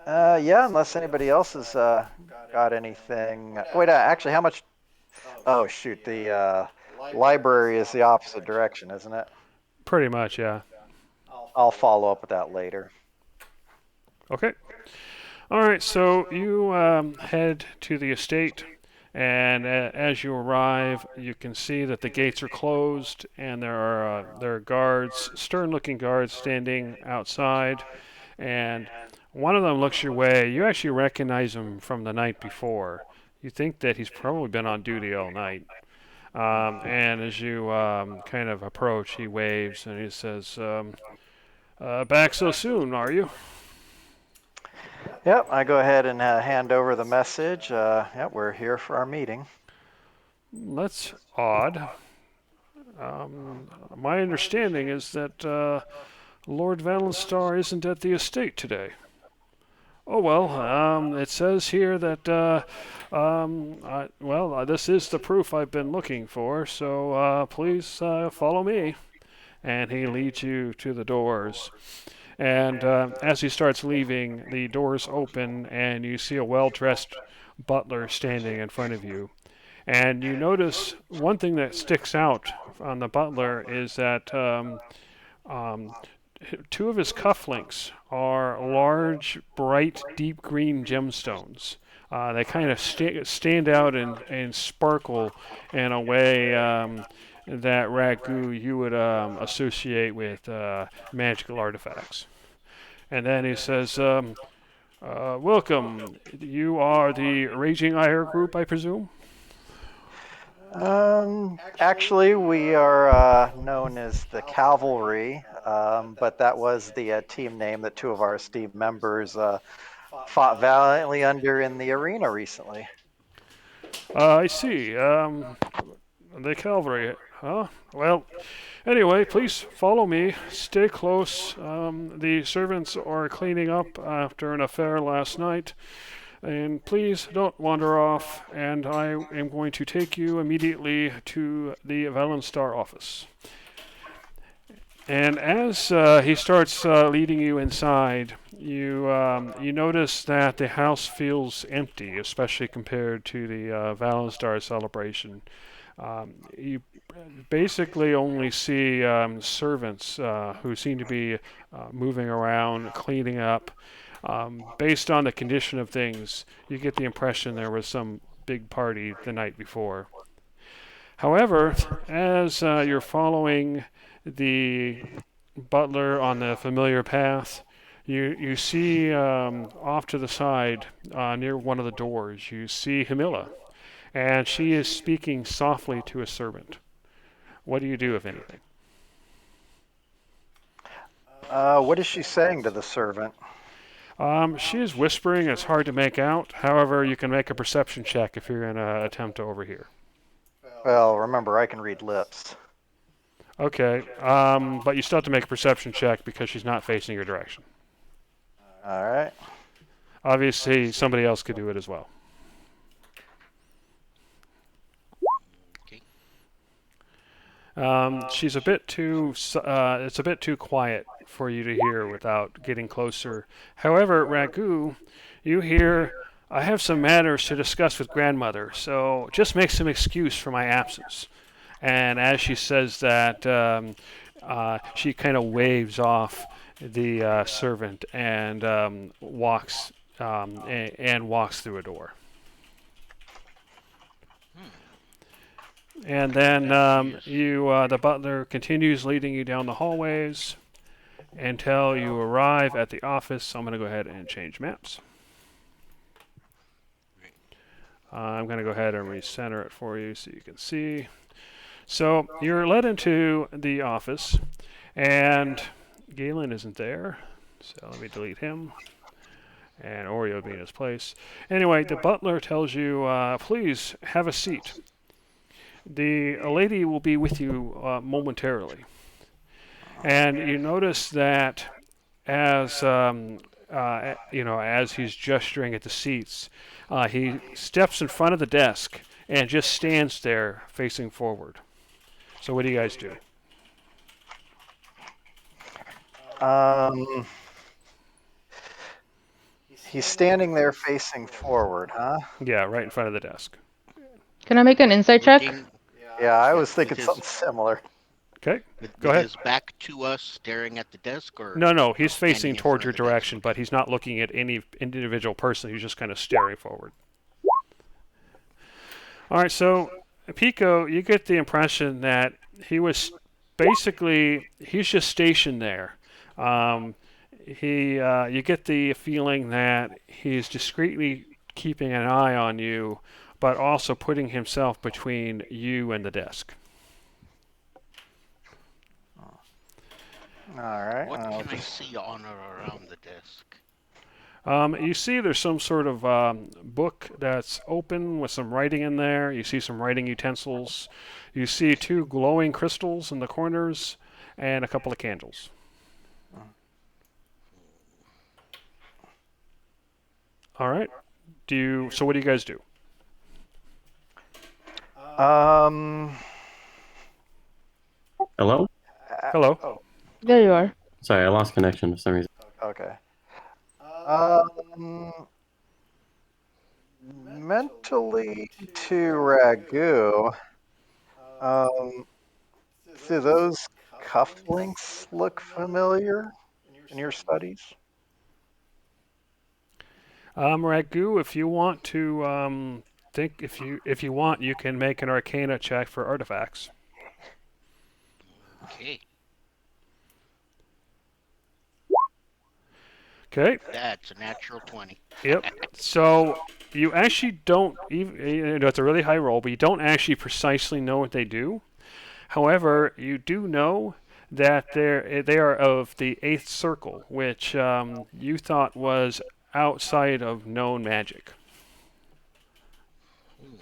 Yeah, unless anybody else has got anything. Wait, actually, how much? Oh, shoot. The library is the opposite direction, isn't it? Pretty much, yeah. I'll follow up with that later. Okay. All right. So you head to the estate, and as you arrive, you can see that the gates are closed, and there are guards, stern-looking guards, standing outside, and one of them looks your way. You actually recognize him from the night before. You think that he's probably been on duty all night. And as you kind of approach, he waves and he says, "Back so soon, are you?" Yep, I go ahead and hand over the message. Yep, we're here for our meeting. That's odd. My understanding is that Lord Valenstar isn't at the estate today. Oh well, it says here that this is the proof I've been looking for. So please follow me. And he leads you to the doors. And as he starts leaving, the doors open, and you see a well-dressed butler standing in front of you. And you notice one thing that sticks out on the butler is that um, two of his cufflinks are large, bright, deep green gemstones. They kind of stand out and sparkle in a way that Ragu you would associate with magical artifacts. And then he says, "Welcome. You are the Raging Ire group, I presume." Actually, we are known as the Cavalry, but that was the team name that two of our esteemed members fought valiantly under in the arena recently. I see. The cavalry, huh? Well, anyway, please follow me. Stay close. The servants are cleaning up after an affair last night. And please don't wander off, and I am going to take you immediately to the Valenstar office. And as he starts leading you inside, you notice that the house feels empty, especially compared to the Valenstar celebration. You basically only see servants who seem to be moving around, cleaning up. Based on the condition of things, you get the impression there was some big party the night before. However, as you're following the butler on the familiar path, you see off to the side, near one of the doors, you see Hamilla, and she is speaking softly to a servant. What do you do, if anything? What is she saying to the servant? She is whispering. It's hard to make out. However, you can make a perception check if you're going to attempt to overhear. Well, remember, I can read lips. Okay, but you still have to make a perception check because she's not facing your direction. All right. Obviously, somebody else could do it as well. Okay. She's a bit too. It's a bit too quiet for you to hear without getting closer. However, Ragu, you hear. I have some matters to discuss with grandmother, so just make some excuse for my absence. And as she says that, she kind of waves off the servant and walks through a door. And then the butler continues leading you down the hallways until you arrive at the office. So I'm going to go ahead and change maps. I'm going to go ahead and recenter it for you so you can see. So you're led into the office, and Galen isn't there. So let me delete him. And Oreo will be in his place. Anyway, the butler tells you, please have a seat. A lady will be with you momentarily. And you notice that as as he's gesturing at the seats, he steps in front of the desk and just stands there facing forward. So what do you guys do? He's standing there facing forward, huh? Yeah, right in front of the desk. Can I make an insight check? Yeah, I was thinking something similar. Okay, With go ahead. his back to us, staring at the desk, or No, he's facing standing in towards front your of the desk? direction, but he's not looking at any individual person. He's just kind of staring forward. All right, so Pico, you get the impression that he's just stationed there. You get the feeling that he's discreetly keeping an eye on you, but also putting himself between you and the desk. All right. What can I see on or around the desk? You see there's some sort of book that's open with some writing in there. You see some writing utensils. You see two glowing crystals in the corners and a couple of candles. All right. So what do you guys do? Hello? Hello. Oh, There you are. Sorry, I lost connection for some reason. okay. mentally to Ragu. Um, do those cufflinks look familiar in your studies? Ragu, if you want to think, if you want, you can make an Arcana check for artifacts. Okay, Okay. that's a natural 20. Yep. So you actually don't even. It's a really high roll, but you don't actually precisely know what they do. However, you do know that they are of the eighth circle, which you thought was outside of known magic. Hmm.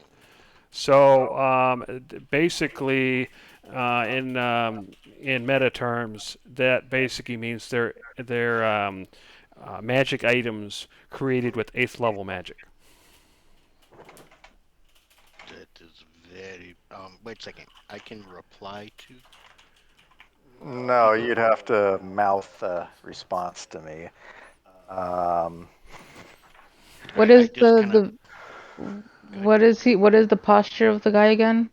So basically, in meta terms, that basically means they're magic items created with eighth level magic. That is very. Wait a second. I can reply to No, people. you'd have to mouth a response to me. What I is just kind of. Go ahead. what is he? What is the posture of the guy again?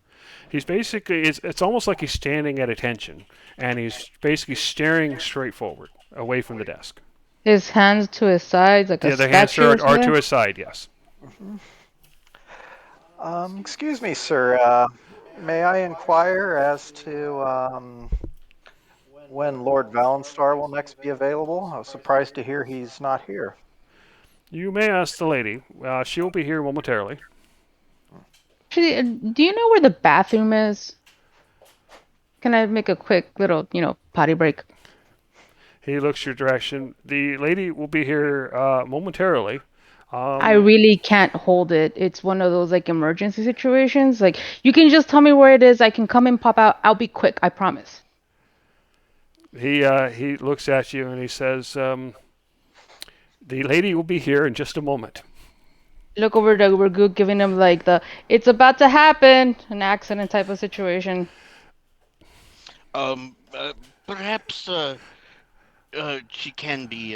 He's basically it's almost like he's standing at attention, and he's basically staring straight forward, away from the desk. His hands to his sides, like a The other hands statue or are to something. his side. Yes. Mhm. Excuse me, sir. May I inquire as to when Lord Valenstar will next be available? I was surprised to hear he's not here. You may ask the lady. She will be here momentarily. Actually, do you know where the bathroom is? Can I make a quick little, potty break? He looks your direction. The lady will be here momentarily. I Um, really can't hold it. It's one of those like emergency situations. Like you can just tell me where it is. I can come and pop out. I'll be quick. I promise. he looks at you and he says, "The lady will be here in just a moment." Look over to Ragu, giving him like the "it's about to happen" an accident type of situation. Um, uh, Perhaps she can be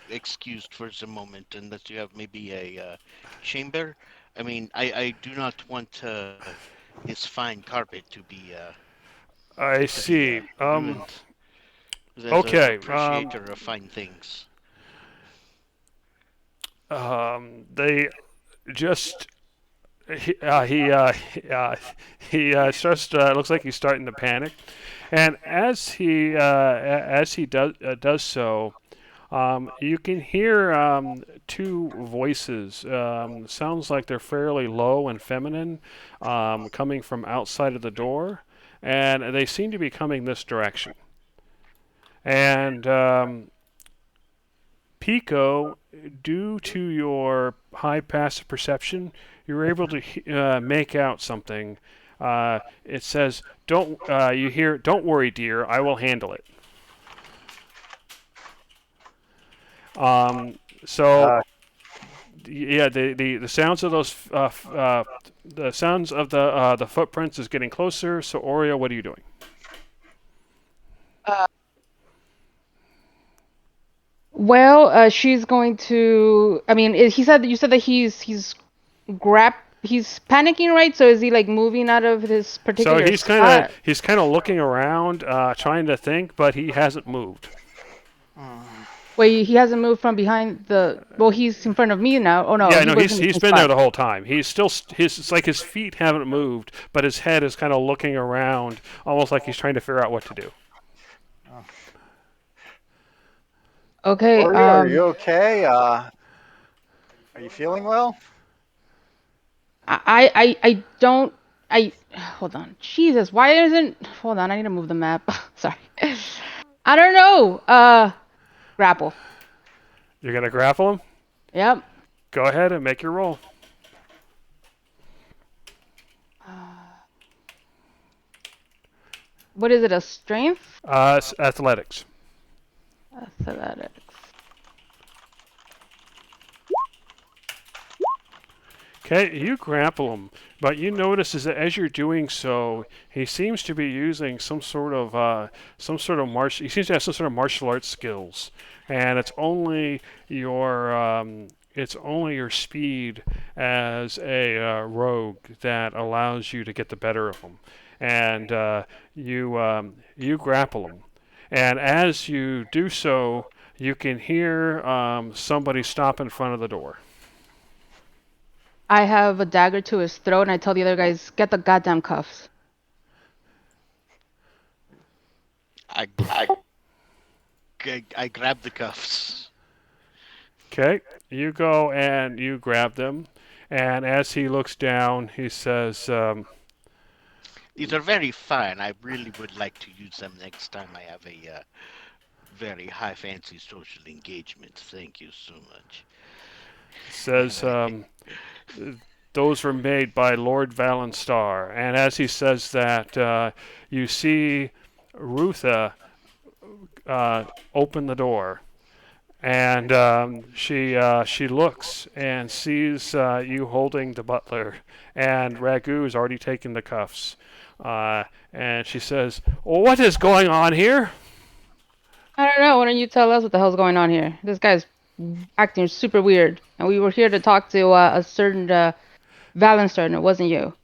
excused for the moment, unless you have maybe a chamber. I mean, I do not want his fine carpet I to be see. ruined. As an Okay. appreciator of fine things. They just he starts. Looks like he's starting to panic, and as he does so, you can hear two voices. Sounds like they're fairly low and feminine, coming from outside of the door, and they seem to be coming this direction. And Pico, due to your high passive perception, you're able to make out something. It says, "Don't." You hear, "Don't worry, dear. I will handle it." So Uh, yeah, the sounds of those the sounds of the footprints is getting closer. So Oreo, what are you doing? Well, she's going to. I mean, he said you said that grab he's panicking, right? So is he like moving out of this So particular spot? he's kind of looking around, trying to think, but he hasn't moved. mm, Wait, he hasn't moved from behind the. Well, he's in front of me now. Oh no, Yeah, he no, was in the he's same been there spot. the whole time. He's still his it's like his feet haven't moved, but his head is kind of looking around, almost like he's trying to figure out what to do. uh, Okay. Oreo, are you okay? Are you feeling well? I don't. I hold on. Jesus, why isn't? Hold on. I need to move the map. Sorry. I don't know. Grapple. You're gonna grapple him. Yep. Go ahead and make your roll. What is it? A strength? Athletics. Athletics. Okay, you grapple him, but you notice is that as you're doing so, he seems to be using he seems to have some sort of martial arts skills, and it's only your speed as a rogue that allows you to get the better of him, and you grapple him, and as you do so, you can hear somebody stop in front of the door. I have a dagger to his throat, and I tell the other guys, get the goddamn cuffs. I, I grab the cuffs. Okay, you go and you grab them, and as he looks down, he says, These are very fine. I really would like to use them next time I have a very high fancy social engagement. Thank you so much. says those were made by Lord Valenstar. And as he says that, you see Rutha open the door, and she looks and sees you holding the butler, and Ragu has already taken the cuffs. And she says, well, "What is going on here?" I don't know. Why don't you tell us what the hell's going on here? This guy's acting super weird, and we were here to talk to a certain Valenstar, and it wasn't you.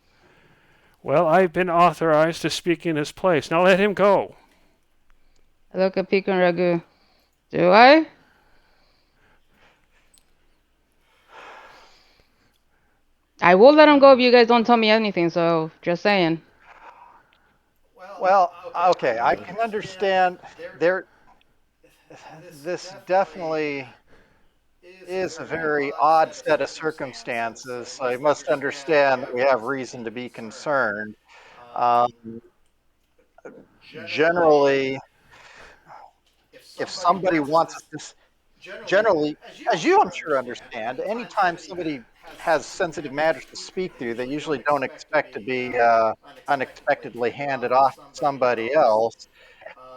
Well, I've been authorized to speak in his place. Now let him go. I look at Pico and Ragu. Do I? I will let him go if you guys don't tell me anything, so just saying. Well, okay, I can understand there. This definitely is a very odd set of circumstances. So you must understand that we have reason to be concerned. Um, Generally, if somebody wants us to, generally, as you I'm sure understand, anytime somebody has sensitive matters to speak through, they usually don't expect to be unexpectedly handed off to somebody else.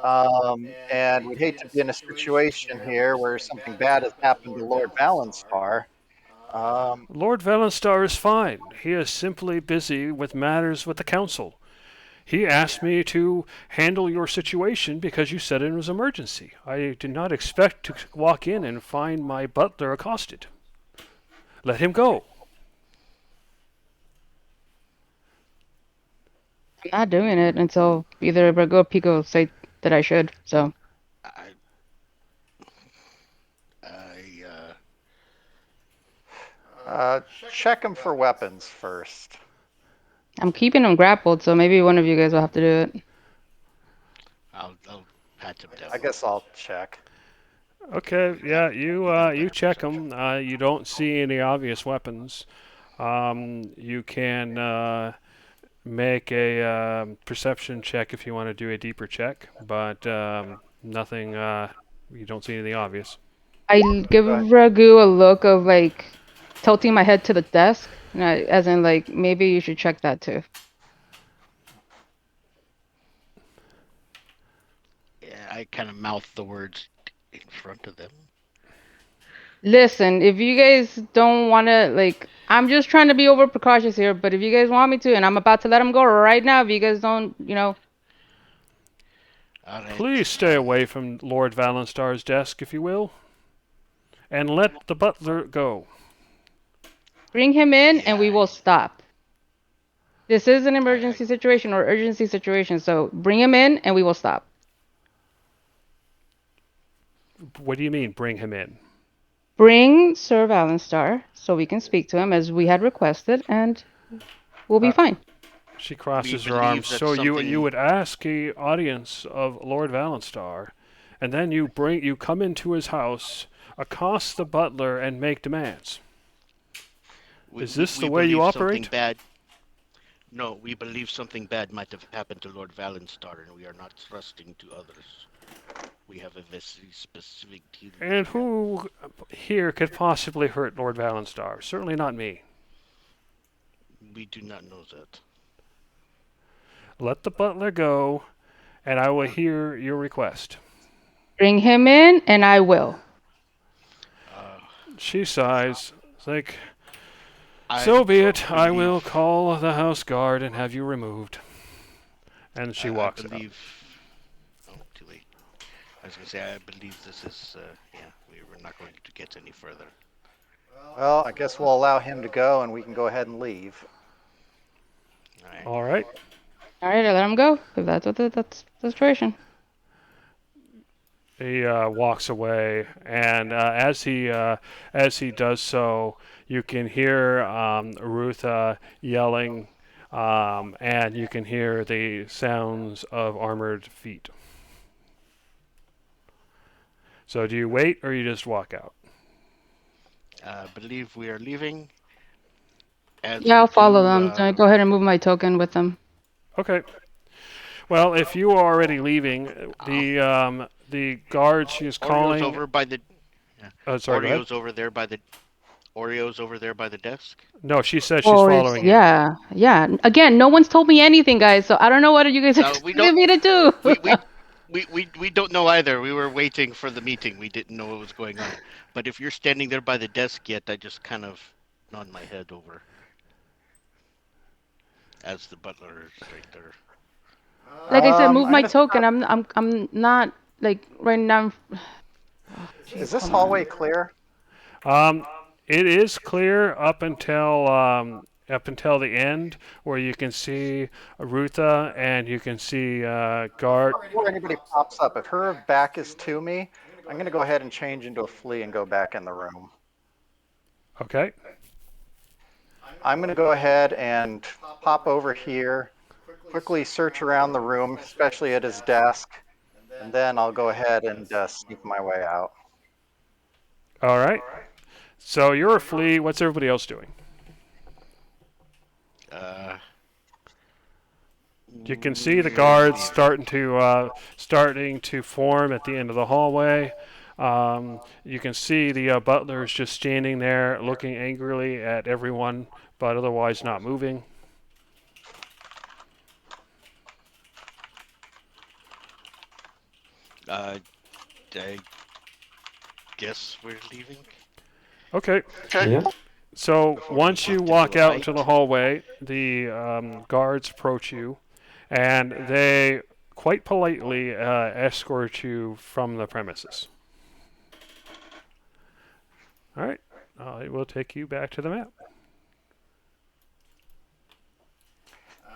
And we'd hate to be in a situation here where something bad has happened to Lord Valenstar. Um, Lord Valenstar is fine. He is simply busy with matters with the council. He asked me to handle your situation because you said it was an emergency. I did not expect to walk in and find my butler accosted. Let him go. I'm not doing it until either Ragu or Pico say that I should. So I, I, check them for weapons first. I'm keeping him grappled, so maybe one of you guys will have to do it. I'll pat him down. I guess I'll check. Okay, yeah, you check them. You don't see any obvious weapons. You can make a perception check if you want to do a deeper check, but nothing. You don't see anything obvious. I give Right. Ragu a look of like tilting my head to the desk, as in like maybe you should check that too. Yeah, I kind of mouth the words in front of them. Listen, if you guys don't want to, like, I'm just trying to be over precautious here, but if you guys want me to, and I'm about to let him go right now, if you guys don't, All right. Please stay away from Lord Valenstar's desk, if you will, and let the butler go. bring him in and we Yeah, will stop. This is an emergency situation or urgency situation, so bring him in and we will stop. What do you mean, bring him in? Bring Sir Valenstar so we can speak to him as we had requested, and we'll be Uh, fine. She crosses her believe arms. that So you something- would ask the audience of Lord Valenstar, and then you come into his house, accost the butler, and make demands. Is this the way you believe operate? something bad. No, we believe something bad might have happened to Lord Valenstar, and we are not trusting to others. We have a very specific deal. And who here could possibly hurt Lord Valenstar? Certainly not me. We do not know that. Let the butler go, and I will hear your request. Bring him in and I will. She sighs. It's like, I So be it. I will believe. call the house guard and have you removed. And she I walks out. believe. Oh, too late. I was gonna say I believe this is. Yeah, we were not going to get any further. Well, I guess we'll allow him to go and we can go ahead and leave. All right. All right. All right, I let him go. If that's that's the situation. He walks away, and as he does so, you can hear Rutha yelling, and you can hear the sounds of armored feet. So do you wait or you just walk out? I believe we are leaving. As Yeah, we I'll follow do, them. So I go ahead and move my token with them. Okay. Well, if you are already leaving, um, the guard she is Oreo's calling. over by the. Yeah, Oh, sorry. Go ahead. Oreo's over there by the. Oreo's over there by the desk. No, she says she's Or is following you. yeah, yeah. Again, no one's told me anything, guys. So I don't know what you guys We expected don't. me to do. We we. We don't know either. We were waiting for the meeting. We didn't know what was going on. But if you're standing there by the desk yet, I just kind of nod my head over as the butler is right there. Like I said, move I'm my gonna token. stop. I'm not like right now. Oh, Is jeez, this hold hallway on. clear? Um, it is clear up until the end, where you can see Rutha and you can see guard. Before anybody pops up, if her back is to me, I'm gonna go ahead and change into a flea and go back in the room. Okay. I'm gonna go ahead and pop over here, quickly search around the room, especially at his desk, and then I'll go ahead and sneak my way out. All right. So you're a flea. What's everybody else doing? Uh, You can see the we're guards leaving. starting to form at the end of the hallway. You can see the butlers just standing there, looking angrily at everyone, but otherwise not moving. Uh, I guess we're leaving. Okay. Yeah. So Before we once you walked into walk a out into fight. the hallway, the guards approach you, and they quite politely escort you from the premises. All right. It will take you back to the map.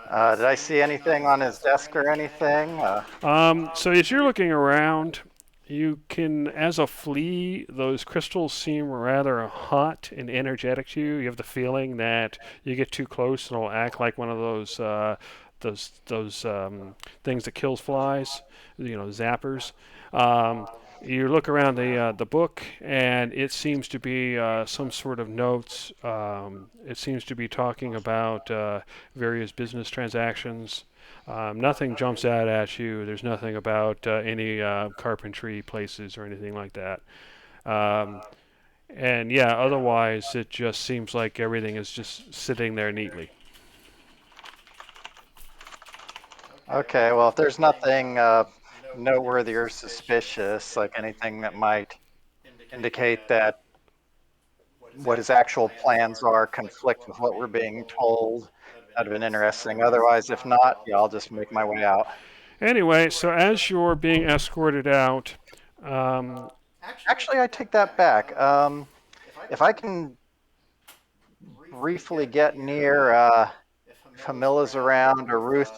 Did I see anything on his desk or anything? So as you're looking around, you can, as a flea, those crystals seem rather hot and energetic to you. You have the feeling that you get too close and it'll act like one of those things that kills flies, zappers. Um, you look around the book, and it seems to be some sort of notes. It seems to be talking about various business transactions. Nothing jumps out at you. There's nothing about any carpentry places or anything like that. Um, and yeah, otherwise it just seems like everything is just sitting there neatly. Okay, well, if there's nothing noteworthy or suspicious, like anything that might indicate that what his actual plans are conflict with what we're being told, that'd have been interesting. Otherwise, if not, yeah, I'll just make my way out. Anyway, so as you're being escorted out, um, Actually, I take that back. If I can briefly get near if Hamilla's around or Ruth,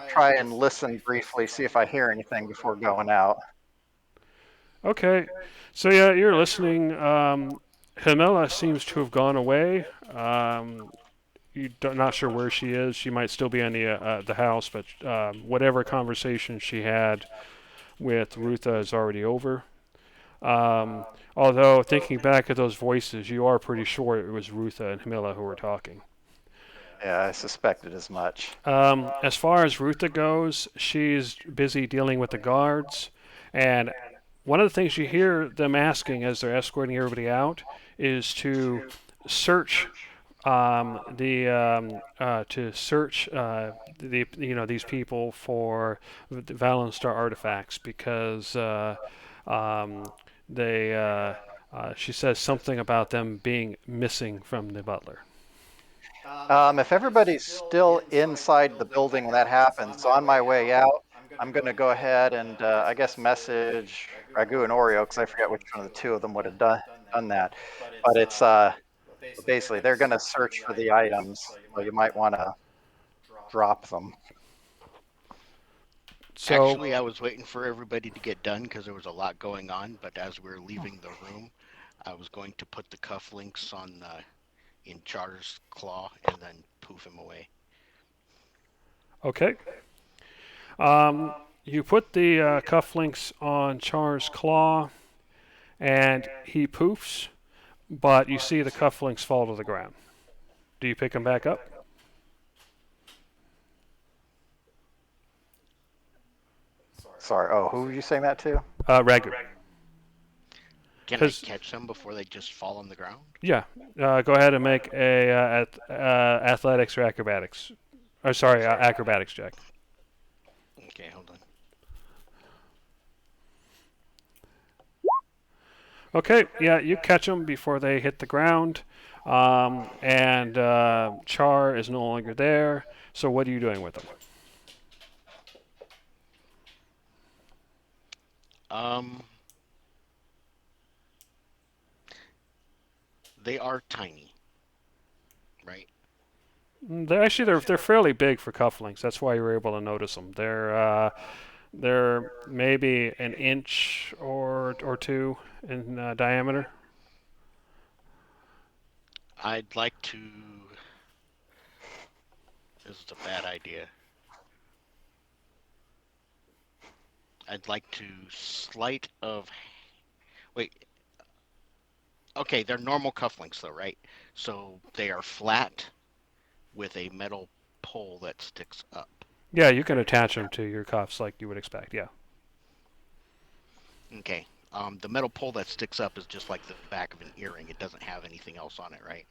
try and listen briefly, see if I hear anything before going out. okay, so yeah, you're listening. Hamilla seems to have gone away. Not sure where she is. She might still be in the house, but whatever conversation she had with Rutha is already over. Although thinking back at those voices, you are pretty sure it was Rutha and Hamilla who were talking. Yeah, I suspected as much. As far as Rutha goes, she's busy dealing with the guards, and one of the things you hear them asking as they're escorting everybody out is search to search these people for the Valenstar artifacts because um, they she says something about them being missing from the butler. If everybody's still inside the building when that happens, so on my way out, I'm going to go ahead and I guess message Ragu and Oreo because I forget which one of the two of them would have done that. But it's basically they're going to search for the items, so you might want to drop them. So, Actually, I was waiting for everybody to get done because there was a lot going on. But as we were leaving the room, I was going to put the cufflinks on in Char's claw and then poof him away. okay. You put the cufflinks on Char's claw, and he poofs, but you see the cufflinks fall to the ground. Do you pick him back up? Sorry. Oh, who were you saying that to? Ragu. Can I catch them before they just fall on the ground? Yeah. Go ahead and make a athletics or acrobatics. Or sorry, acrobatics check. Okay, hold on. Okay, yeah, you catch them before they hit the ground, and Char is no longer there. So what are you doing with them? They are tiny, right? They're fairly big for cufflinks. That's why you were able to notice them. They're maybe an inch or two in diameter. I'd like to. This is a bad idea. I'd like to sleight of. Wait. Okay, they're normal cufflinks though, right? So they are flat with a metal pole that sticks up. Yeah, you can attach them to your cuffs like you would expect. Yeah. Okay. The metal pole that sticks up is just like the back of an earring. It doesn't have anything else on it, right?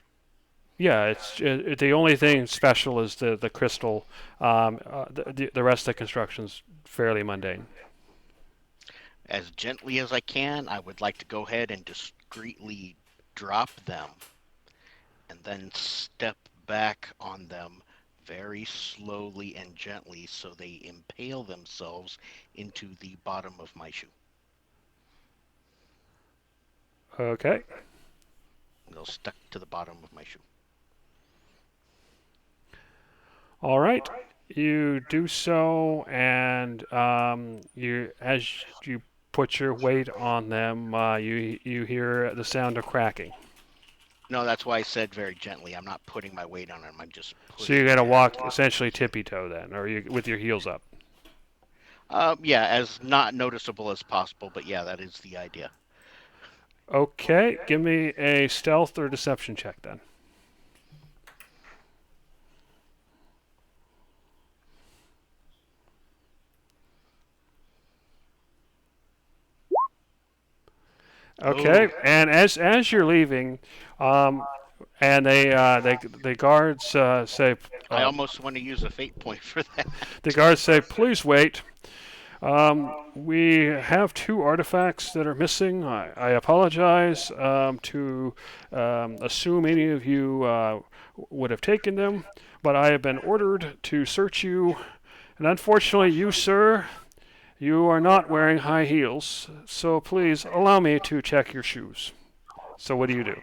Yeah, the only thing special is the crystal. The rest of the construction's fairly mundane. As gently as I can, I would like to go ahead and discreetly drop them and then step back on them very slowly and gently so they impale themselves into the bottom of my shoe. Okay. They'll stuck to the bottom of my shoe. All right. You do so, and as you put your weight on them, you hear the sound of cracking. No, that's why I said very gently. I'm not putting my weight on them. I'm just pushing. So you're gonna walk essentially tippy toe then, or you with your heels up. Yeah, as not noticeable as possible, but yeah, that is the idea. Okay, give me a stealth or deception check then. Okay, and as you're leaving, and the guards say, I almost want to use a fate point for that. the guards say, please wait. We have two artifacts that are missing. I apologize to assume any of you would have taken them, but I have been ordered to search you, and unfortunately, you, sir, you are not wearing high heels, so please allow me to check your shoes. So what do you do?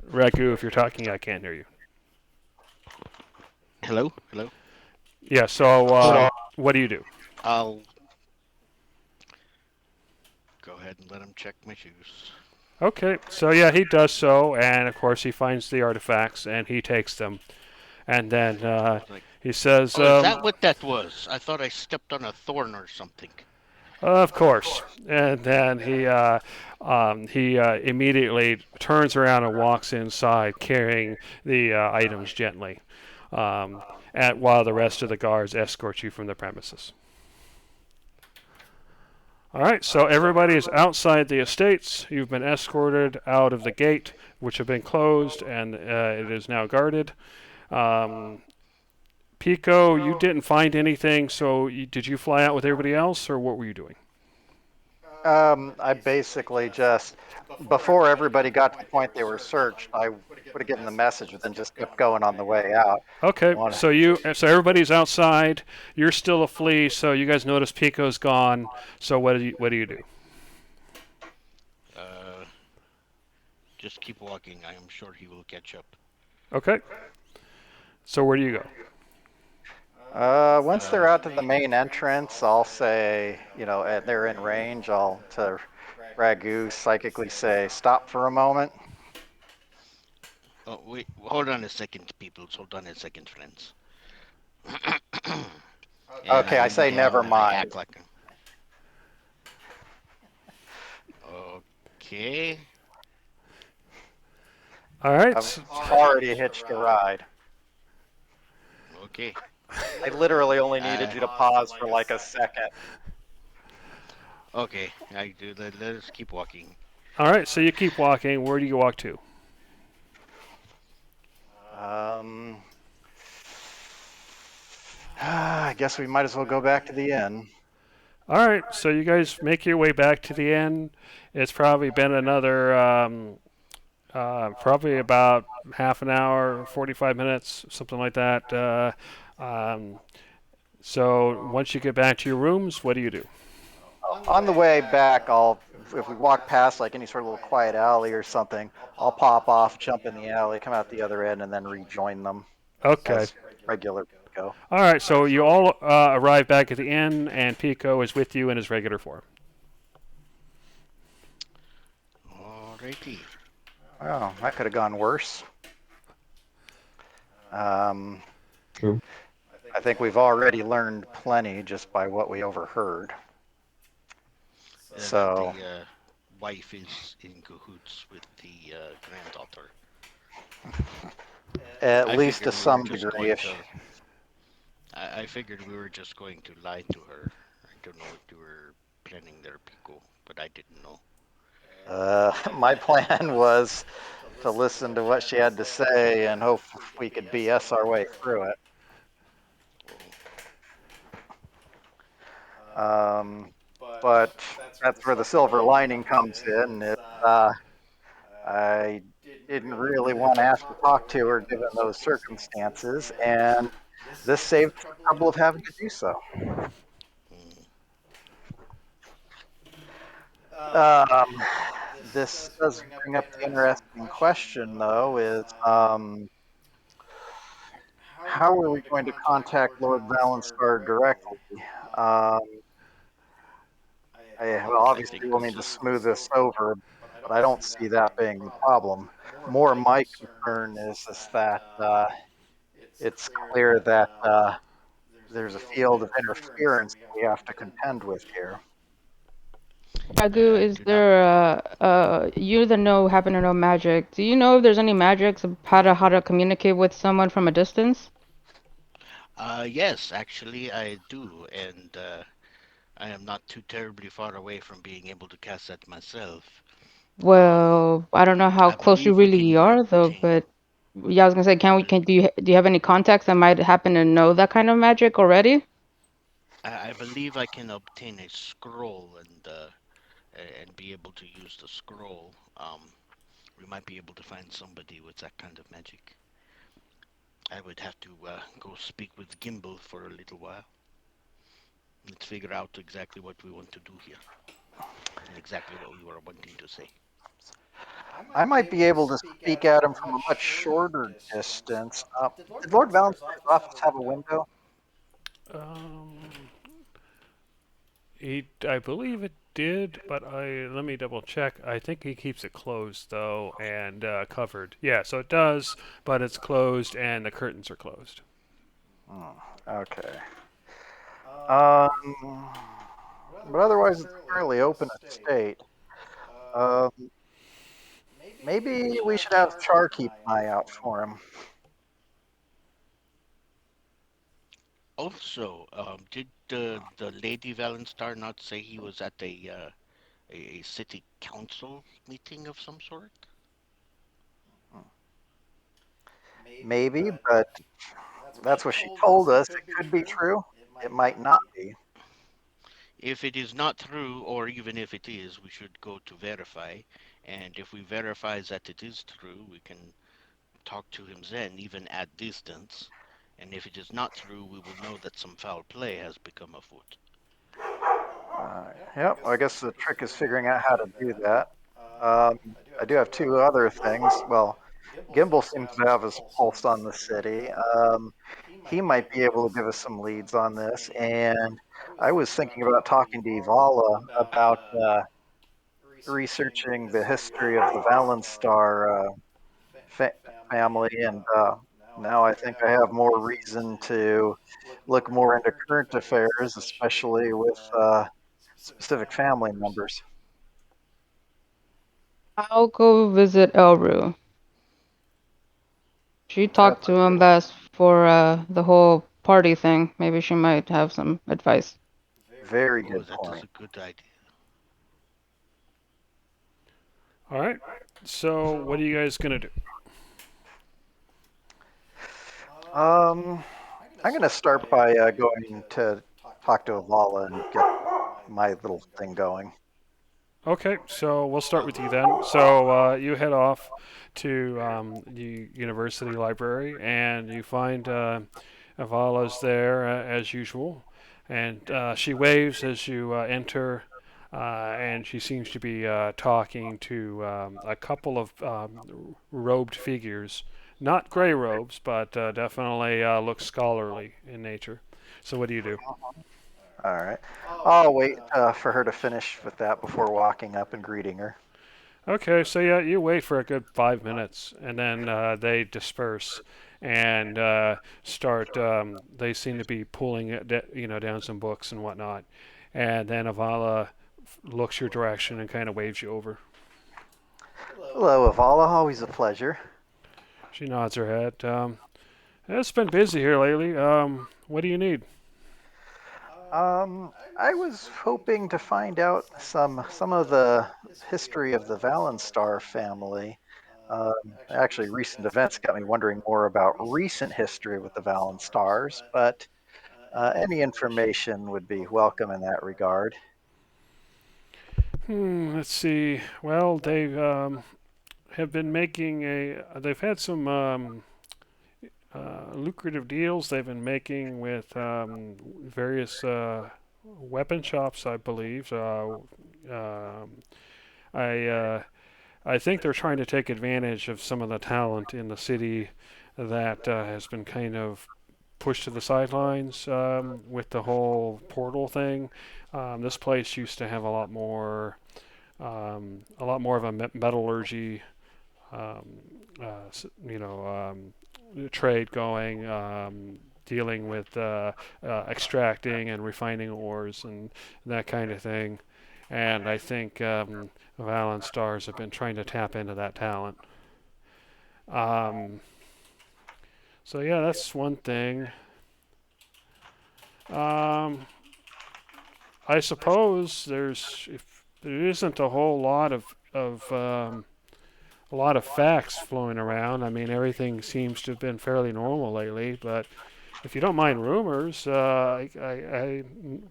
Ragu, if you're talking, I can't hear you. Hello? Hello? Yeah, so what do you do? I'll go ahead and let him check my shoes. Okay, so yeah, he does so, and of course he finds the artifacts and he takes them, and then he says, "Oh, is that what that was? I thought I stepped on a thorn or something." Of course, and then he immediately turns around and walks inside, carrying the items gently, while the rest of the guards escort you from the premises. All right, so everybody is outside the estates. You've been escorted out of the gate, which have been closed, and it is now guarded. Pico, you didn't find anything, so did you fly out with everybody else, or what were you doing? I basically just, before everybody got to the point they were searched, I would have given the message, but then just kept going on the way out. Okay, Want so everybody's outside. You're still a flea, so you guys notice Pico's gone. So what do you do? Uh, just keep walking. I am sure he will catch up. Okay. So where do you go? Once they're Uh, out to the main entrance, I'll say, they're in range. I'll to Ragu psychically say, "Stop for a moment." oh wait, hold on a second, people. Hold on a second, friends. And Okay, I I say, begin. "Never I mind." act like okay. All right. I've already hitched a ride. Okay. I literally only Uh, needed you to pause for like a second. okay. I do. Let us keep walking. All right. So you keep walking. Where do you walk to? Um, I guess we might as well go back to the inn. All right. So you guys make your way back to the end. It's probably been another probably about half an hour, 45 minutes, something like that. Um, so once you get back to your rooms, what do you do? On the way back, if we walk past like any sort of little quiet alley or something, I'll pop off, jump in the alley, come out the other end, and then rejoin them Okay. as regular go. All right. So you all arrive back at the inn, and Pico is with you in his regular form. Alrighty. Oh, that could have gone worse. Um, True. I think we've already learned plenty just by what we overheard. That So, the wife is in cahoots with the granddaughter. at I least to figured we were some just degree, going if to. I figured we were just going to lie to her. I don't know what you were planning there, Pico, but I didn't know. my plan was to listen to what she had to say and hope we could BS our way through it. Um, but that's where the silver lining comes in. I didn't really want to have to talk to her given those circumstances, and this saved the trouble of having to do so. Mm. Um, this does bring up the interesting question, though, is how are we going to contact Lord Valenstar directly? Um, well, I obviously, think we'll need to smooth this over, but I don't see that being the problem. More my concern is that it's clear that there's a field of interference that we have to contend with here. Ragu, I is do not. there you that know happen to know magic? Do you know if there's any magics of how to communicate with someone from a distance? Yes, actually, I do, and I am not too terribly far away from being able to cast that myself. Well, I don't know how I close you believe we really can are though, obtain. but yeah, I was gonna say, I, can we bel can do you have any contacts that might happen to know that kind of magic already? I believe I can obtain a scroll and be able to use the scroll. We might be able to find somebody with that kind of magic. I would have to go speak with Gimbal for a little while. Let's figure out exactly what we want to do here and exactly what we were wanting to say. I might be able to speak at him from a much shorter distance. Did Lord Valentine's office have a window? Um, I believe it did, but let me double check. I think he keeps it closed though and covered. Yeah, so it does, but it's closed and the curtains are closed. Hmm, okay. Um, but otherwise, it's a fairly open estate. Um, maybe we should have Char keep an eye out for him. Also, did the Lady Valenstar not say he was at a city council meeting of some sort? Maybe, but that's what she told us. It could be true. It might not be. If it is not true, or even if it is, we should go to verify. And if we verify that it is true, we can talk to him then, even at distance. And if it is not true, we will know that some foul play has become afoot. Yep, I guess the trick is figuring out how to do that. Um, I do have two other things. Well, Gimbal seems to have his pulse on the city. He might be able to give us some leads on this. And I was thinking about talking to Ivala about researching the history of the Valenstar fa- family. And now I think I have more reason to look more into current affairs, especially with specific family members. I'll go visit Elru. She That talked to him best for the whole party thing. Maybe she might have some advice. very Oh, good that is point. a good idea. All right. So, what are you guys gonna do? Um, I'm going to start by going to talk to Avala and get my little thing going. Okay, so we'll start with you then. So you head off to the university library, and you find Avala's there as usual, and she waves as you enter, and she seems to be talking to a couple of robed figures, not gray robes, but definitely look scholarly in nature. So what do you do? All right. I'll wait for her to finish with that before walking up and greeting her. Okay, so yeah, you wait for a good 5 minutes, and then they disperse and start. They seem to be pulling down some books and whatnot, and then Avala looks your direction and kind of waves you over. Hello, Avala. Always a pleasure. She nods her head. It's been busy here lately. What do you need? I was hoping to find out some of the history of the Valenstar family. Actually, recent events got me wondering more about recent history with the Valenstars, but any information would be welcome in that regard. Let's see. Well, they have been making a. They've had some lucrative deals they've been making with various weapon shops, I believe. Um, I I think they're trying to take advantage of some of the talent in the city that has been kind of pushed to the sidelines with the whole portal thing. This place used to have a lot more of a metallurgy um, trade going, dealing with extracting and refining ores and that kind of thing. And I think Valenstars have been trying to tap into that talent. Um, so yeah, that's one thing. Um, I suppose there's if there isn't a whole lot of a lot of facts flowing around. I mean, everything seems to have been fairly normal lately, but if you don't mind rumors, I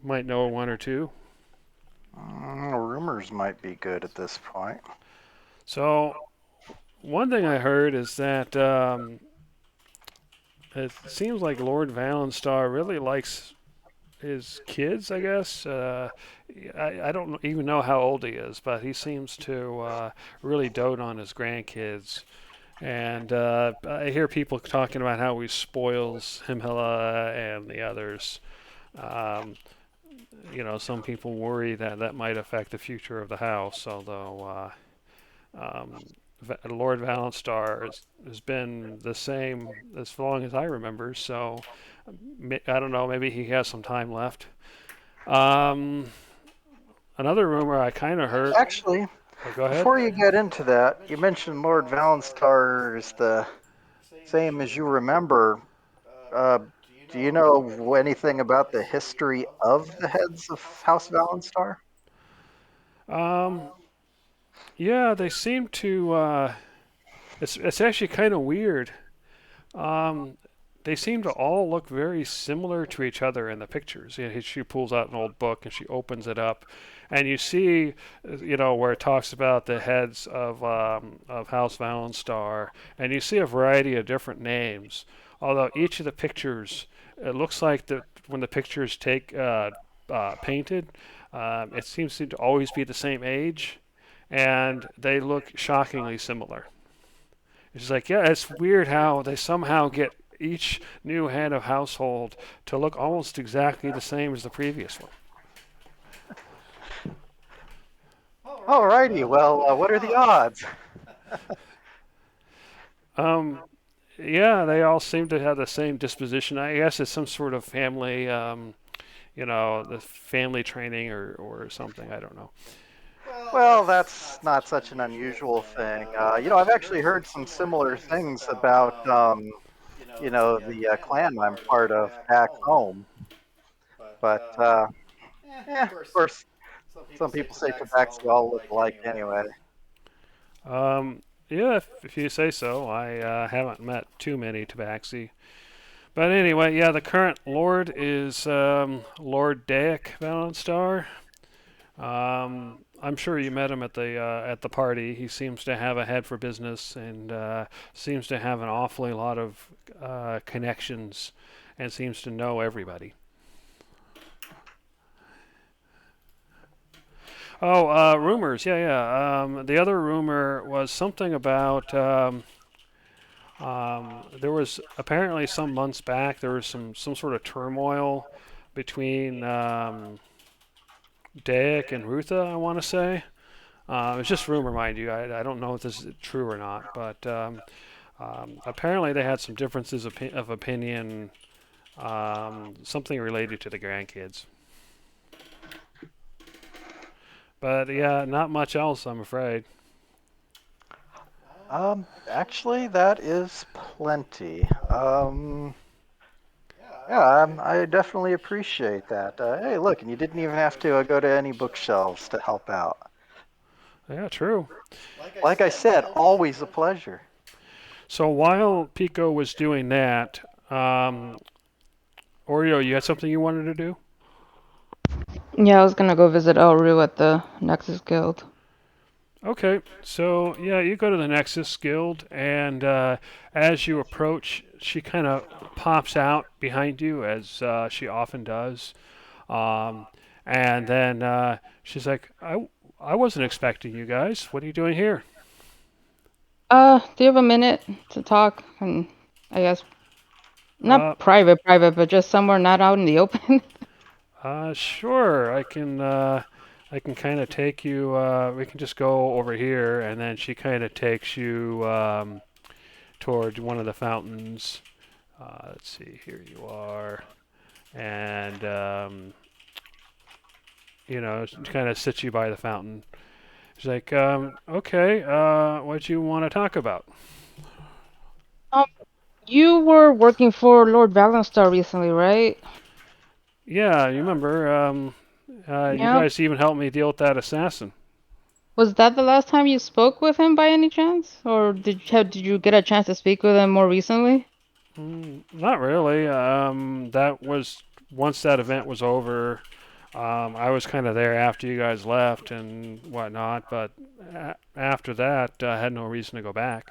might know one or two. Rumors might be good at this point. So, one thing I heard is that it seems like Lord Valenstar really likes his kids, I guess. I don't even know how old he is, but he seems to really dote on his grandkids. And I hear people talking about how he spoils Hamilla and the others. Um, some people worry that that might affect the future of the house, although Lord Valenstar has been the same as long as I remember, so I don't know, maybe he has some time left. Um, Another rumor I kind of heard. Actually, Oh, go ahead. before you get into that, you mentioned Lord Valenstar is the same as you remember. Uh, do you know anything about the history of the heads of House Valenstar? Um, yeah, they seem to. It's actually kind of weird. Um, they seem to all look very similar to each other in the pictures. She pulls out an old book and she opens it up, and you see, where it talks about the heads of House Valenstar, and you see a variety of different names. Although each of the pictures, it looks like that when the pictures take painted, it seems to always be the same age, and they look shockingly similar. It's like, yeah, it's weird how they somehow get each new head of household to look almost exactly the same as the previous one. Alrighty, well, what are the odds? Um, yeah, they all seem to have the same disposition. I guess it's some sort of family, the family training or something. I don't know. Well, that's not such an unusual thing. I've actually heard some similar things about, the clan I'm part of back home. But, of course, some people say tabaxi all look alike anyway. Yeah, if you say so. I haven't met too many Tabaxi. But anyway, yeah, the current Lord is Lord Daek Valenstar. I'm sure you met him at the party. He seems to have a head for business and seems to have an awfully lot of connections and seems to know everybody. Oh, rumors. Yeah, yeah. The other rumor was something about there was apparently some months back there was some sort of turmoil between Dayak and Rutha, I want to say. It's just rumor, mind you. I don't know if this is true or not, but apparently they had some differences of opinion, something related to the grandkids. But yeah, not much else, I'm afraid. Actually, that is plenty. Yeah, I definitely appreciate that. Hey, look, and you didn't even have to go to any bookshelves to help out. Yeah, true. Like I said, always a pleasure. So while Pico was doing that, Oreo, you had something you wanted to do? Yeah, I was gonna go visit Elru at the Nexus Guild. Okay, so yeah, you go to the Nexus Guild, and as you approach, she kind of pops out behind you, as she often does. Um, and then she's like, I wasn't expecting you guys. What are you doing here? Do you have a minute to talk? And I guess Uh, not private, but just somewhere not out in the open. sure, I can kind of take you. We can just go over here, and then she kind of takes you toward one of the fountains. Let's see, here you are, and kind of sits you by the fountain. She's like, okay, what do you want to talk about? um, you were working for Lord Valenstar recently, right? Yeah, you remember, you Yeah. guys even helped me deal with that assassin. Was that the last time you spoke with him by any chance? Or did you get a chance to speak with him more recently? Not really. That was once that event was over. I was kind of there after you guys left and whatnot, but after that, I had no reason to go back.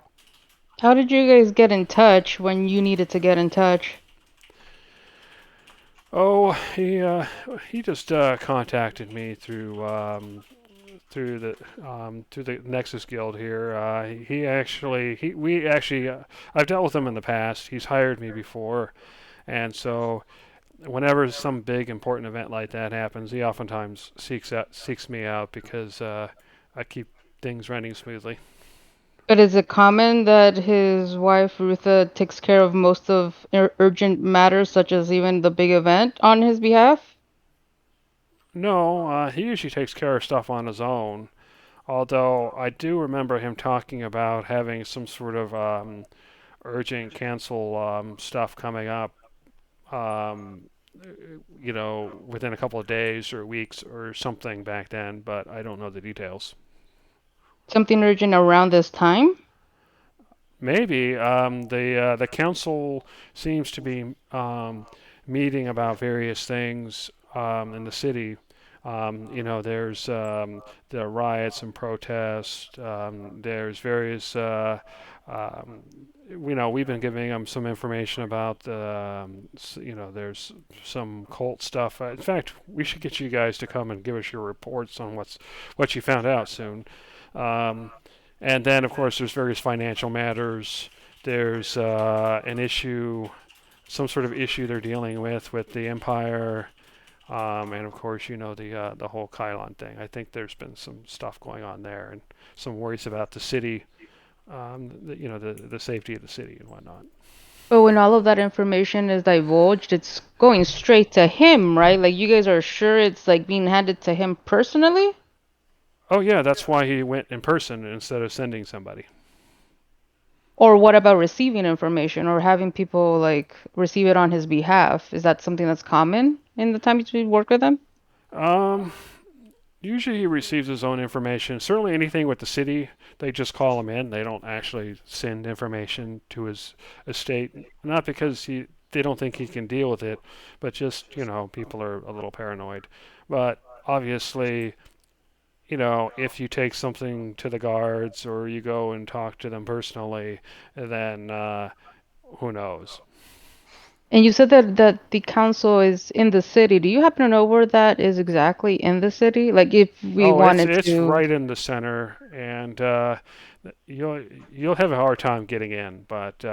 How did you guys get in touch when you needed to get in touch? Oh, he just contacted me through the Nexus Guild here. He actually he we actually I've dealt with him in the past. He's hired me before, and so whenever some big important event like that happens, he oftentimes seeks me out because I keep things running smoothly. But is it common that his wife Rutha takes care of most of urgent matters, such as even the big event, on his behalf? No, he usually takes care of stuff on his own. Although I do remember him talking about having some sort of urgent cancel stuff coming up, um, within a couple of days or weeks or something back then, but I don't know the details. Something urgent around this time? Maybe the council seems to be meeting about various things in the city. There's the riots and protests. There's various. We've been giving them some information about there's some cult stuff. In fact, we should get you guys to come and give us your reports on what you found out soon. Um, and then, of course, there's various financial matters. There's an issue, some sort of issue they're dealing with the Empire, and of course, the whole Kylon thing. I think there's been some stuff going on there, and some worries about the city, the safety of the city and whatnot. But when all of that information is divulged, it's going straight to him, right? Like you guys are sure it's like being handed to him personally? Oh yeah, that's why he went in person instead of sending somebody. Or what about receiving information or having people like receive it on his behalf? Is that something that's common in the times we work with him? Um, Usually he receives his own information. Certainly anything with the city, they just call him in. They don't actually send information to his estate, not because they don't think he can deal with it, but just, people are a little paranoid. But obviously, if you take something to the guards or you go and talk to them personally, then who knows? And you said that the council is in the city. Do you happen to know where that is exactly in the city? Like if we Oh, it's wanted it's to. right in the center, and you'll have a hard time getting in. But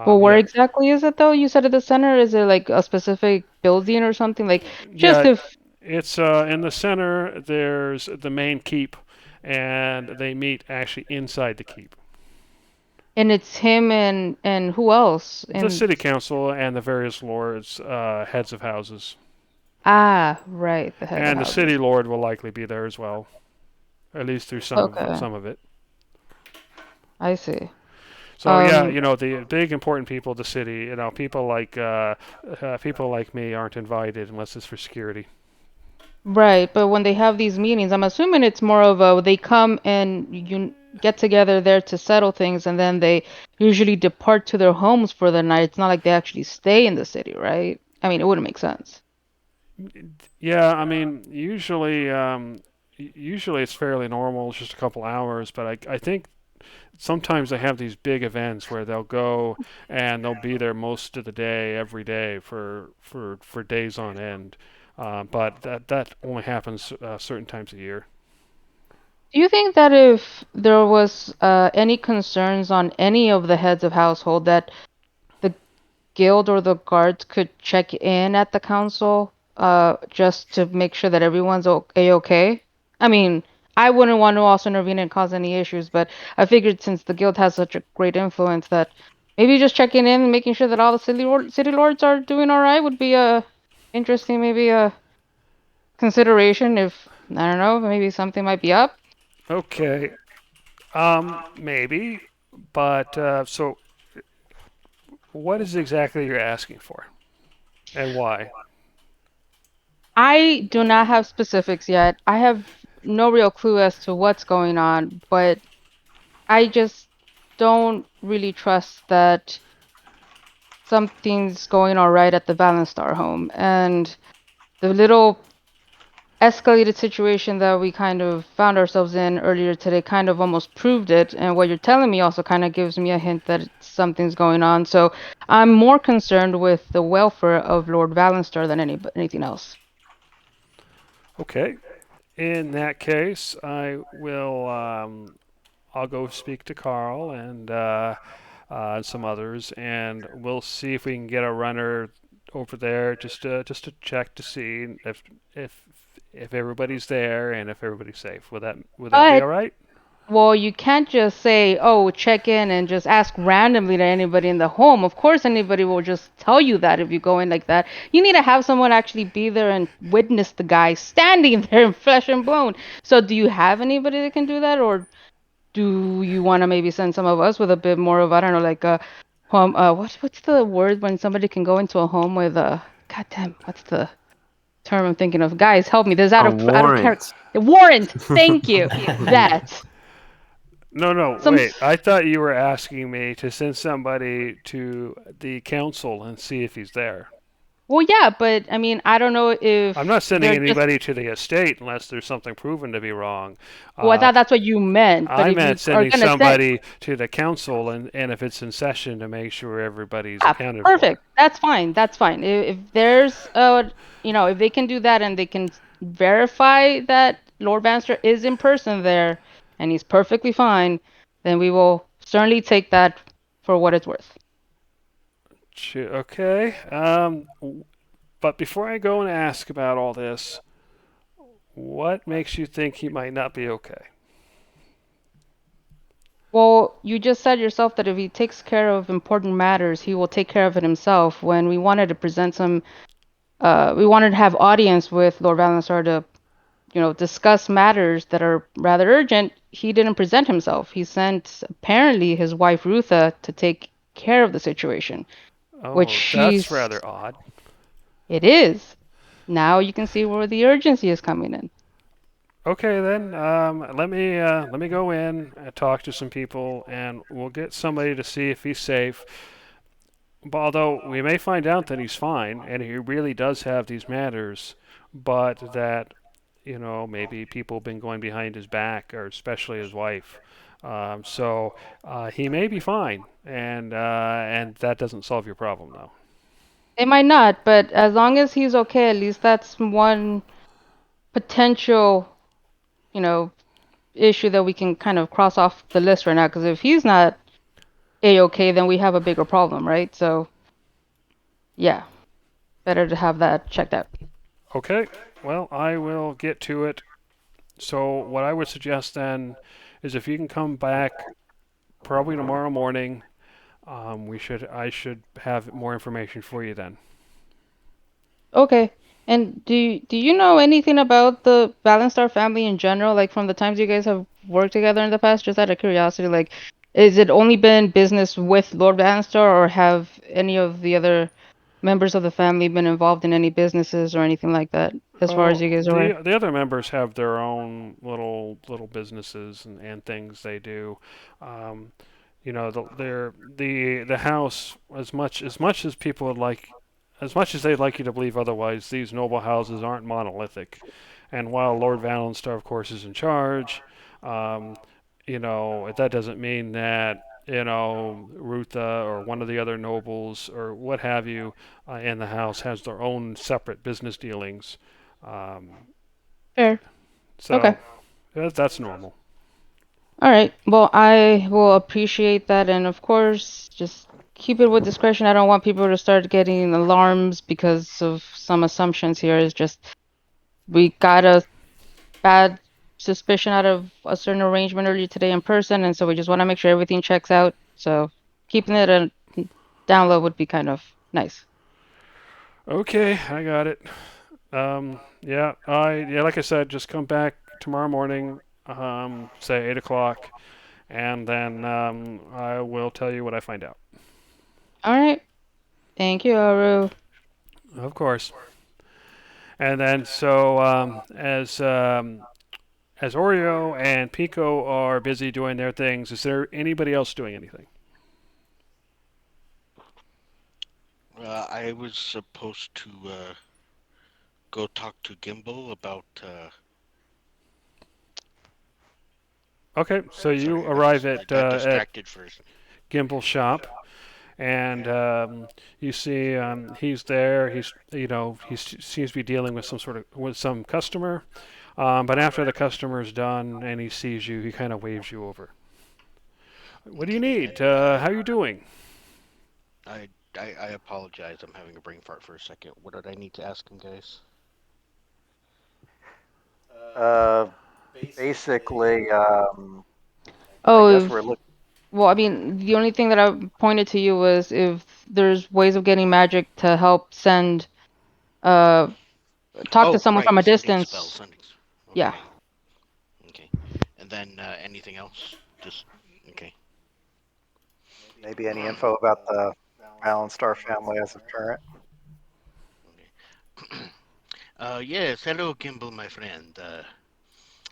Well, where yeah, exactly is it though? You said at the center. Is it like a specific building or something? Like just yeah, if. it's in the center. There's the main keep, and they meet actually inside the keep. And it's him and who else? The And city council and the various lords, heads of houses, right, the head of and the houses. city lord will likely be there as well, at least through some of Okay, some of it. I see. So yeah, Um, the big important people of the city, people like me aren't invited unless it's for security. right, but when they have these meetings, I'm assuming it's more of a they come and you get together there to settle things, and then they usually depart to their homes for the night. It's not like they actually stay in the city, right? I mean, it wouldn't make sense. Yeah, I mean, usually it's fairly normal, it's just a couple hours. But I think sometimes they have these big events where they'll go and they'll be there most of the day, every day for days on end. But that only happens certain times a year. Do you think that if there was any concerns on any of the heads of household that the guild or the guards could check in at the council just to make sure that everyone's okay? I mean, I wouldn't want to also intervene and cause any issues, but I figured since the guild has such a great influence that maybe just checking in and making sure that all the city lords are doing all right would be a interesting maybe a consideration if I don't know, maybe something might be up. Okay, maybe, but so what is exactly you're asking for and why? I do not have specifics yet. I have no real clue as to what's going on, but I just don't really trust that something's going all right at the Valenstar home. And the little escalated situation that we kind of found ourselves in earlier today kind of almost proved it. And what you're telling me also kind of gives me a hint that something's going on. So I'm more concerned with the welfare of Lord Valenstar than anything else. Okay, in that case, I'll go speak to Carl and some others, and we'll see if we can get a runner over there just to check to see if if everybody's there and if everybody's safe. Would that be But all right? well, you can't just say, "Oh, check in," and just ask randomly to anybody in the home. Of course, anybody will just tell you that if you go in like that. You need to have someone actually be there and witness the guy standing there in flesh and bone. So, do you have anybody that can do that, or do you want to maybe send some of us with a bit more of, I don't know, like a home? What's the word when somebody can go into a home with a, goddamn, what's the term I'm thinking of? Guys, help me. This is A out of character. warrant. Warrant. Thank you. That. No, no, Some wait. I thought you were asking me to send somebody to the council and see if he's there. Well, yeah, but I mean, I don't know I'm if not sending they're just. anybody to the estate unless there's something proven to be wrong. Well, I Uh, thought that's what you meant. But I if meant you are sending gonna send, somebody to the council and if it's in session to make sure everybody's ah, accounted for. perfect. That's fine. That's fine. If there's if they can do that and they can verify that Lord Bannister is in person there and he's perfectly fine, then we will certainly take that for what it's worth. Okay. But before I go and ask about all this, what makes you think he might not be okay? Well, you just said yourself that if he takes care of important matters, he will take care of it himself. When we wanted to present some, we wanted to have audience with Lord Valenstar to, discuss matters that are rather urgent. He didn't present himself. He sent apparently his wife Rutha to take care of the situation, which Oh, that's she's. rather odd. It is. Now you can see where the urgency is coming in. Okay, then let me go in and talk to some people, and we'll get somebody to see if he's safe. But although we may find out that he's fine and he really does have these matters, but that maybe people have been going behind his back, or especially his wife. So he may be fine, and that doesn't solve your problem, though. It might not, but as long as he's okay, at least that's one potential, you know, issue that we can kind of cross off the list right now. Because if he's not a-okay, then we have a bigger problem, right? So yeah, better to have that checked out. Okay, well, I will get to it. So what I would suggest then is if you can come back probably tomorrow morning, I should have more information for you then. Okay. And do you know anything about the Valenstar family in general? Like from the times you guys have worked together in the past, just out of curiosity, like is it only been business with Lord Valenstar, or have any of the other members of the family been involved in any businesses or anything like that, as far as Oh, you guys are aware? the other members have their own little businesses and things they do. Um, the house, as much as people would like, as much as they'd like you to believe otherwise, these noble houses aren't monolithic. And while Lord Valenstar, of course, is in charge, um, that doesn't mean that Rutha or one of the other nobles or what have you in the house has their own separate business dealings. Um, Fair. Okay. so that's normal. All right. Well, I will appreciate that, and of course, just keep it with discretion. I don't want people to start getting alarms because of some assumptions here. It's just we got a bad suspicion out of a certain arrangement earlier today in person, and so we just want to make sure everything checks out. So keeping it a down low would be kind of nice. Okay, I got it. Yeah, like I said, just come back tomorrow morning, say 8 o'clock, and then I will tell you what I find out. All right. Thank you, Aru. Of course. And then as Oreo and Pico are busy doing their things, is there anybody else doing anything? I was supposed to go talk to Gimbal about. Okay, so you Sorry, arrive I at got distracted first. Gimbal shop, and you see he's there. He seems to be dealing with some customer. But after the customer's done and he sees you, he kind of waves you over. What do you Okay, need? and How you doing? I apologize. I'm having a brain fart for a second. What did I need to ask him, guys? Uh, basically, I Oh, guess we're if, looking. well, I mean, the only thing that I pointed to you was if there's ways of getting magic to help send, uh, talk to Oh, someone right, from a sending spells, distance. sending. Yeah. Okay, okay. And then anything else? Just okay. Maybe any info about the Valenstar family as of current? Okay. Yes, hello, Gimbal, my friend.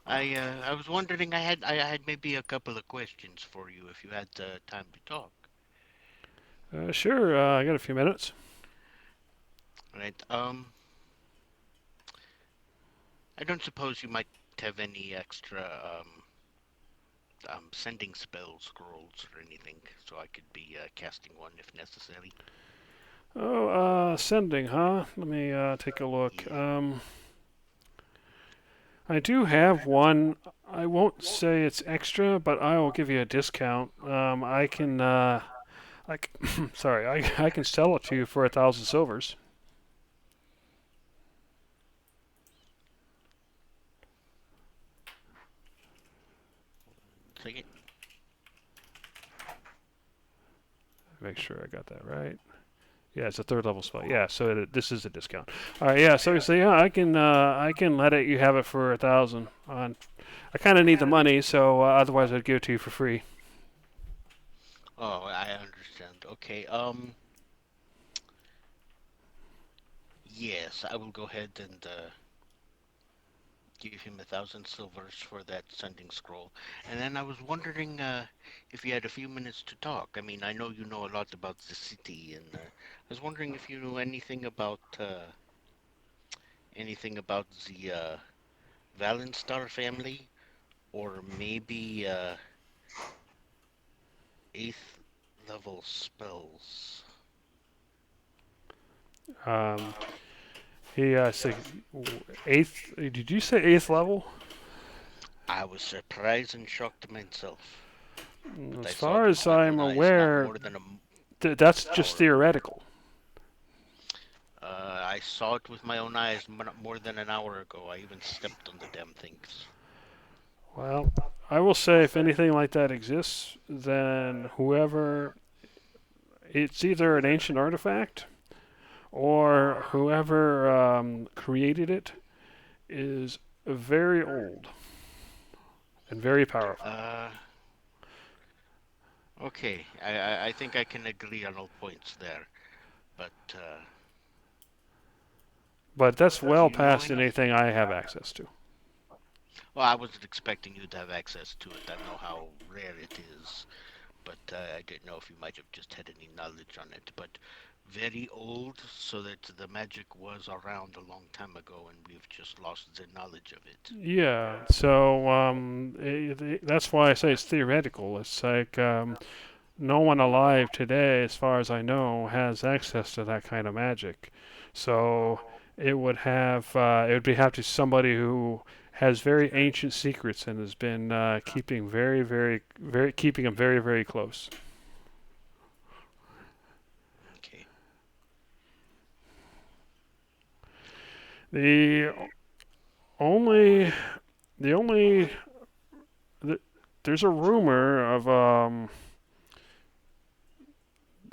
I was wondering. I had maybe a couple of questions for you if you had time to talk. Sure, I got a few minutes. Right. I don't suppose you might have any extra sending spell scrolls or anything, so I could be casting one if necessary. Oh, sending, huh? Let me take a look. Yeah. I do have one. I won't say it's extra, but I will give you a discount. I can, sorry, I can sell it to you for 1,000 silvers. Second. Make sure I got that right. Yeah, it's a third level spell. Yeah, so this is a discount. All right, yeah. So yeah, I can let it. You have it for 1,000. I kind of need the money, so otherwise I'd give it to you for free. Oh, I understand. Okay. Yes, I will go ahead and give him 1,000 silvers for that sending scroll. And then I was wondering if you had a few minutes to talk. I mean, I know you know a lot about the city, and I was wondering if you knew anything about the Valenstar family, or maybe eighth level spells. Um, he said eighth. Did you say eighth level? I was surprised and shocked myself, but I As saw far it with as my I'm own eyes not aware, more than that's just hour ago. theoretical. I saw it with my own eyes more than an hour ago. I even stepped on the damn things. Well, I will say if anything like that exists, then whoever it's either an ancient artifact or whoever created it is very old and very powerful. Uh, okay. I think I can agree on all points there. But But that's do well you know past any? anything I have access to. Well, I wasn't expecting you to have access to it. I know how rare it is, but I didn't know if you might have just had any knowledge on it. But very old, so that the magic was around a long time ago, and we've just lost the knowledge of it. Yeah, so that's why I say it's theoretical. It's like no one alive today, as far as I know, has access to that kind of magic. So it would be have to somebody who has very ancient secrets and has been keeping keeping them very, very close. Okay. The only the only th- there's a rumor of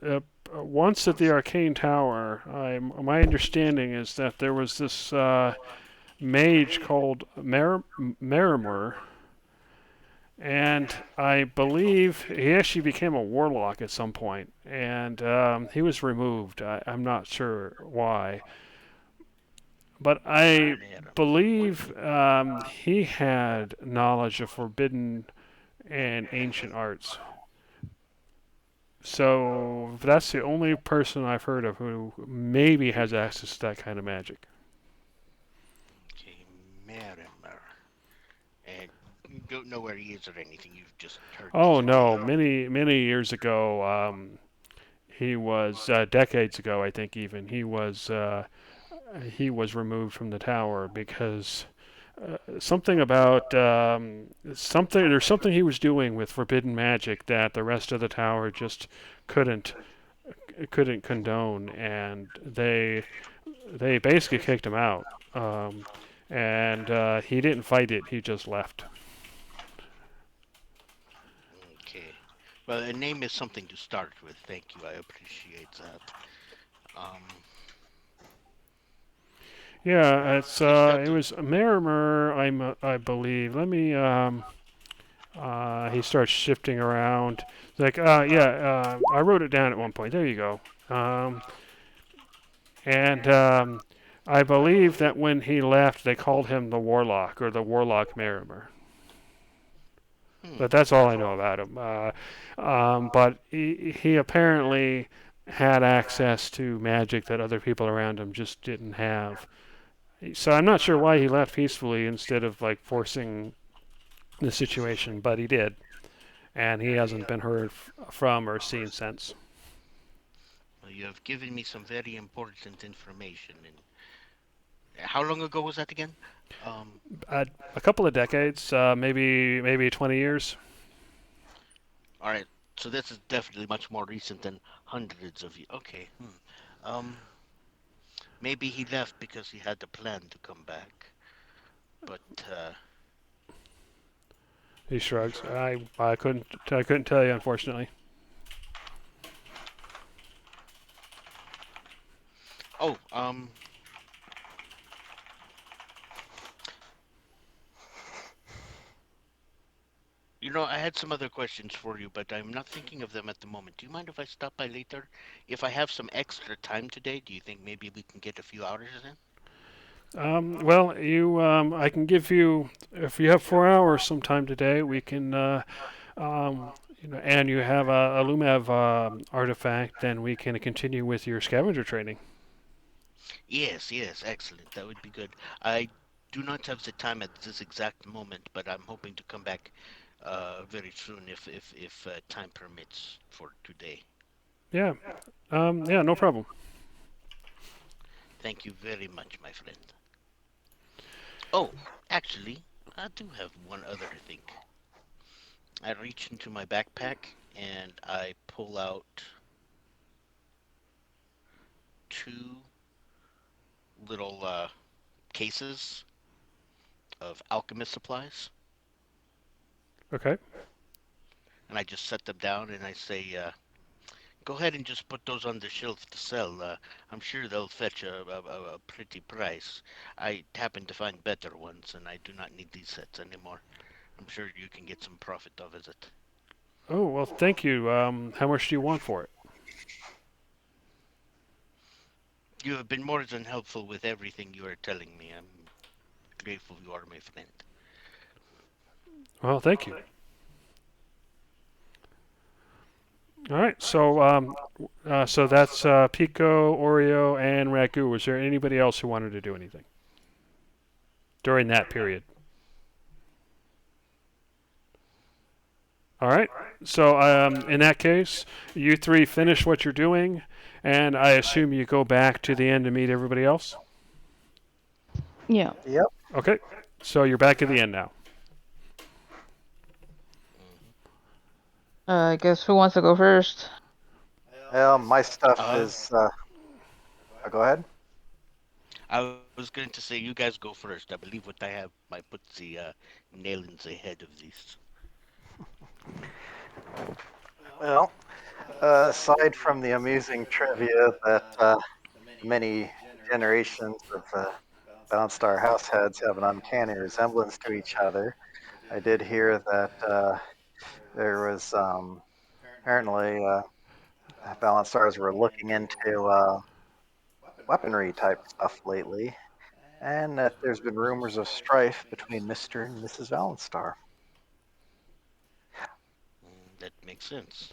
uh, once at the Arcane Tower. My understanding is that there was this mage called Marimur, and I believe he actually became a warlock at some point, and he was removed. I'm not sure why, but I believe he had knowledge of forbidden and ancient arts. So that's the only person I've heard of who maybe has access to that kind of magic. Okay, Marimer. And you don't know where he is or anything. You've just heard Oh his no, name. many years ago, he was decades ago, I think even he was removed from the tower because something about something there's something he was doing with forbidden magic that the rest of the tower just couldn't couldn't condone, and they basically kicked him out. And he didn't fight it; he just left. Okay. Well, a name is something to start with. Thank you. I appreciate that. Um, Yeah, I just have it to. was Marimer, I believe. Let me he starts shifting around. It's like, yeah, I wrote it down at one point. There you go. And I believe that when he left, they called him the Warlock or the Warlock Mariner. Hmm. But that's all I know about him. But he apparently had access to magic that other people around him just didn't have. So I'm not sure why he left peacefully instead of like forcing the situation, but he did, and he hasn't been heard from or seen since. Well, you have given me some very important information. And how long ago was that again? Um. A couple of decades, maybe 20 years. All right. So this is definitely much more recent than hundreds of years. Okay. Hmm. Maybe he left because he had a plan to come back. But He shrugs. I couldn't tell you, unfortunately. oh, I had some other questions for you, but I'm not thinking of them at the moment. Do you mind if I stop by later? If I have some extra time today, do you think maybe we can get a few hours in? Well, I can give you, if you have 4 hours sometime today, we can, and you have a Lumev artifact, then we can continue with your scavenger training. Yes, yes, excellent. That would be good. I do not have the time at this exact moment, but I'm hoping to come back very soon if time permits for today. Yeah, yeah, no problem. Thank you very much, my friend. Oh, actually, I do have one other thing. I reach into my backpack and I pull out two little cases of alchemist supplies, Okay. and I just set them down and I say, "Go ahead and just put those on the shelf to sell. I'm sure they'll fetch a pretty price. I happen to find better ones, and I do not need these sets anymore. I'm sure you can get some profit off of it." Oh, well, thank you. How much do you want for it? You have been more than helpful with everything you are telling me. I'm grateful you are my friend. Well, thank you. All right. So that's Pico, Oreo, and Ragu. Was there anybody else who wanted to do anything during that period? All right. So in that case, you three finish what you're doing, and I assume you go back to the end to meet everybody else. Yeah. Yep. Okay. So you're back at the end now. Mhm. I guess who wants to go first? Well, my stuff Uh, is. Go ahead. I was going to say you guys go first. I believe what I have might put the nailings ahead of these. Well, aside from the amusing trivia that many generations of Valenstar house heads have an uncanny resemblance to each other, I did hear that there was apparently Valenstars were looking into weaponry type stuff lately, and that there's been rumors of strife between Mr. and Mrs. Valenstar. That makes sense.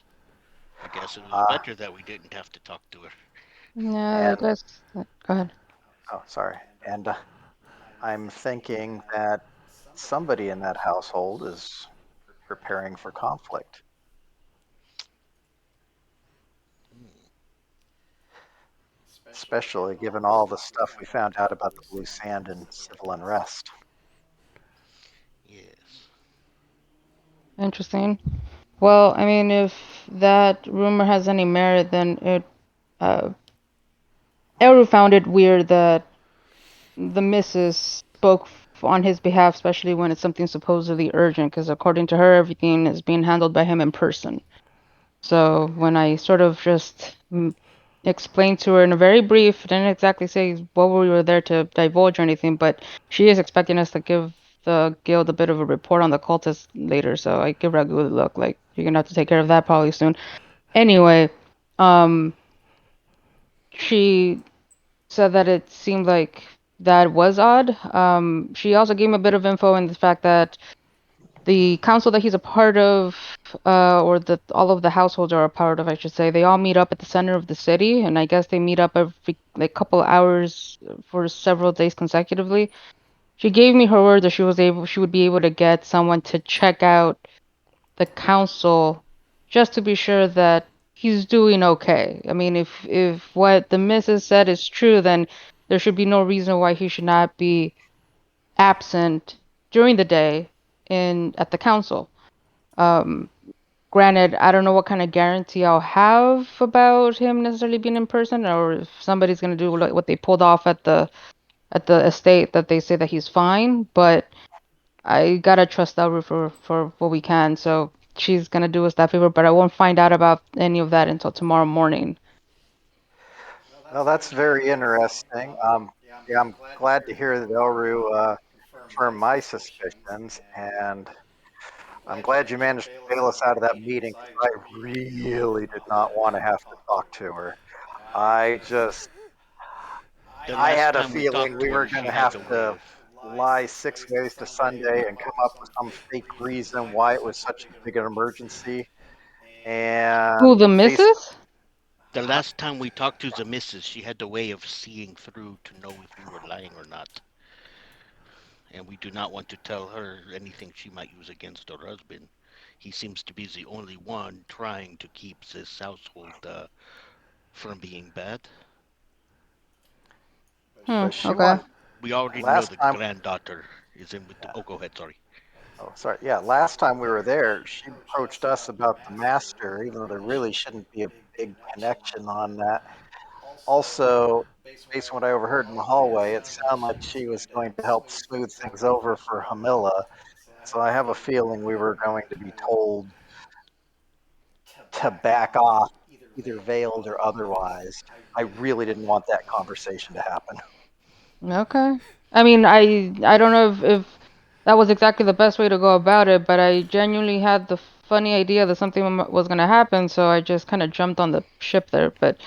I guess it was Uh, better that we didn't have to talk to her. Yeah, I and guess. Go ahead. oh, sorry. And I'm thinking that somebody in that household is preparing for conflict, Hmm. especially given all the stuff we found out about the blue sand and civil unrest. Yes. Interesting. Well, I mean, if that rumor has any merit, then uh, Eru found it weird that the missus spoke on his behalf, especially when it's something supposedly urgent, because according to her, everything is being handled by him in person. So when I sort of just explained to her in a very brief, didn't exactly say what we were there to divulge or anything, but she is expecting us to give the guild a bit of a report on the cultists later. So I give her a good look, like you're gonna have to take care of that probably soon. Anyway, um, she said that it seemed like that was odd. She also gave me a bit of info in the fact that the council that he's a part of, or that all of the households are a part of, I should say, they all meet up at the center of the city, and I guess they meet up every like couple hours for several days consecutively. She gave me her word that she would be able to get someone to check out the council just to be sure that he's doing okay. I mean, if what the missus said is true, then there should be no reason why he should not be absent during the day in at the council. Um, Granted, I don't know what kind of guarantee I'll have about him necessarily being in person, or if somebody's gonna do like what they pulled off at the estate that they say that he's fine, but I gotta trust Elru for what we can. So she's gonna do us that favor, but I won't find out about any of that until tomorrow morning. Well, that's very interesting. Yeah, I'm glad to hear that Elru confirmed my suspicions, and I'm glad you managed to bail us out of that meeting because I really did not want to have to talk to her. I just, The I last had a time we feeling talked we to her, were going she to had have a way to of. lie 6 ways to Sunday and come up with some fake reason why it was such a big an emergency. Who, And the based, missus? The last time we talked to the missus, she had a way of seeing through to know if we were lying or not. And we do not want to tell her anything she might use against her husband. He seems to be the only one trying to keep this household from being bad. Hmm, but she okay. wanted We already know last the time. granddaughter is in with the. Yeah. Oh, go ahead, sorry. Oh, sorry. Yeah, last time we were there, she approached us about the master, even though there really shouldn't be a big connection on that. Also, based on what I overheard in the hallway, it sounded like she was going to help smooth things over for Hamilla. So I have a feeling we were going to be told to back off, either veiled or otherwise. I really didn't want that conversation to happen. Okay. I mean, I don't know if that was exactly the best way to go about it, but I genuinely had the funny idea that something was gonna happen, so I just kind of jumped on the ship there. But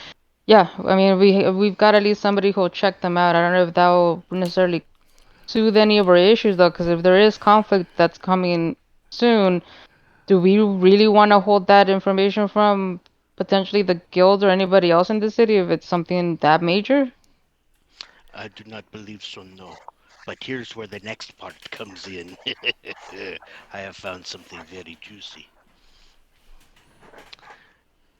yeah, I mean, we've got at least somebody who'll check them out. I don't know if that will necessarily soothe any of our issues though, because if there is conflict that's coming soon, do we really want to hold that information from potentially the guild or anybody else in the city if it's something that major? I do not believe so, no. But here's where the next part comes in. I have found something very juicy.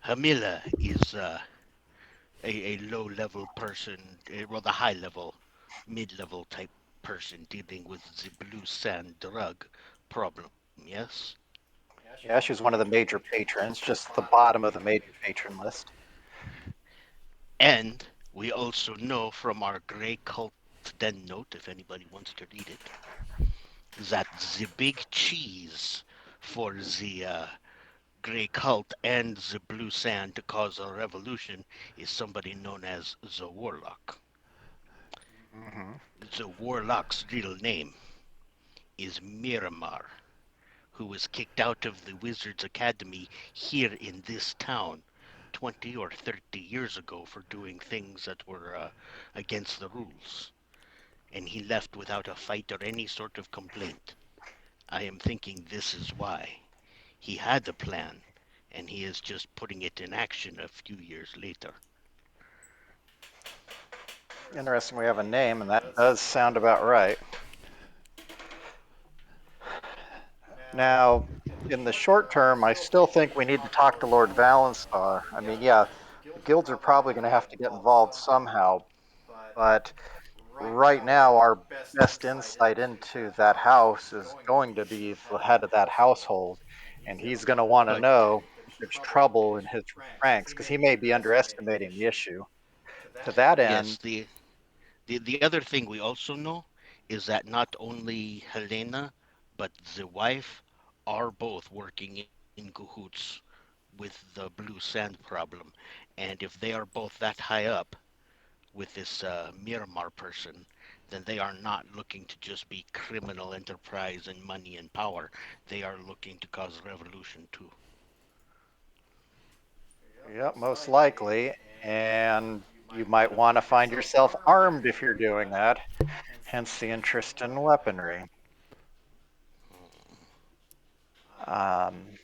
Hamilla is a low level person, well, the high level, mid level type person dealing with the blue sand drug problem, yes? Yeah, she was one of the major patrons, just the bottom of the major patron list. And we also know from our Grey Cult Den note, if anybody wants to read it, that the big cheese for the Grey Cult and the Blue Sand to cause a revolution is somebody known as the Warlock. Hmm. The Warlock's real name is Miramar, who was kicked out of the Wizards Academy here in this town 20 or 30 years ago for doing things that were against the rules. And he left without a fight or any sort of complaint. I am thinking this is why. He had a plan, and he is just putting it in action a few years later. Interesting, we have a name, and that does sound about right. Now, in the short term, I still think we need to talk to Lord Valenstar. I mean, yeah, the guilds are probably going to have to get involved somehow, but right now, our best insight into that house is going to be the head of that household, and he's going to want to But know if there's trouble in his ranks because he may be underestimating the issue. To that yes, end, the other thing we also know is that not only Helena, but the wife are both working in cahoots with the blue sand problem. And if they are both that high up with this Miramar person, then they are not looking to just be criminal enterprise and money and power. They are looking to cause revolution too. yeah, most likely. And You might want to find yourself armed if you're doing that, hence the interest in weaponry. Um,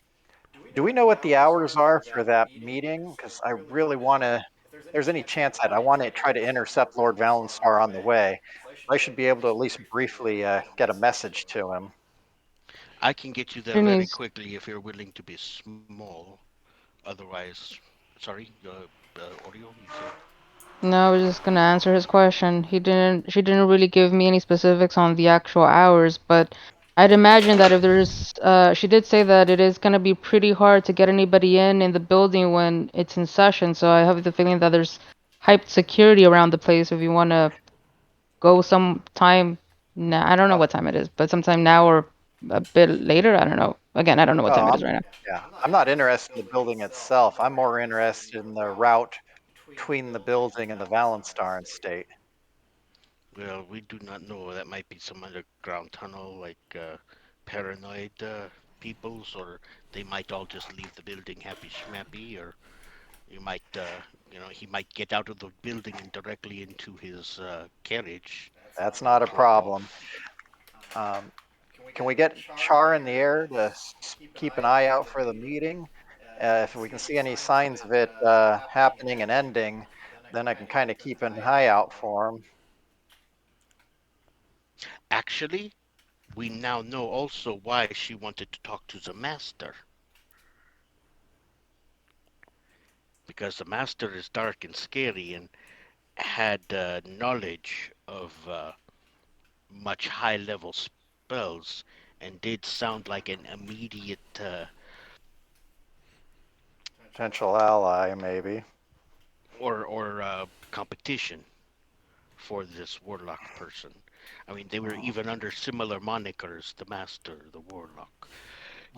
do we know what the hours are for that meeting? Because I really want to, if there's any chance that I want to try to intercept Lord Valenstar on the way, I should be able to at least briefly get a message to him. I can get you there He very needs. quickly if you're willing to be small. Otherwise, sorry, audio, you said? No, I was just gonna answer his question. She didn't really give me any specifics on the actual hours, but I'd imagine that if there's, she did say that it is gonna be pretty hard to get anybody in the building when it's in session. So I have the feeling that there's hyped security around the place if you wanna go sometime now. I don't know Oh, what time it is, but sometime now or a bit later. I don't know. Again, I don't know what time oh, it is I'm right now. yeah. I'm not interested in the building itself. I'm more interested in the route between the building and the Valenstar estate. Well, we do not know. That might be some underground tunnel, like paranoid peoples, or they might all just leave the building happy schmappy, or you might, he might get out of the building and directly into his carriage That's and not a drive problem. off. Um, can we get Char in the air to keep an eye out for the meeting? If we can see any signs of it happening and ending, then I can kind of keep an eye out for him. Actually, we now know also why she wanted to talk to the master. Because the master is dark and scary and had knowledge of much high level spells and did sound like an immediate Potential ally, maybe. or competition for this warlock person. I mean, they were even under similar monikers, the master, the warlock.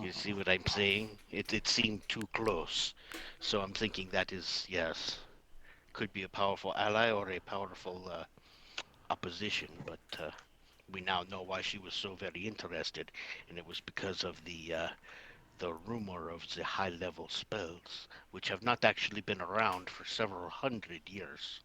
You see what I'm saying? It seemed too close. So I'm thinking that is, yes, could be a powerful ally or a powerful opposition, but we now know why she was so very interested, and it was because of the rumor of the high level spells, which have not actually been around for several hundred years.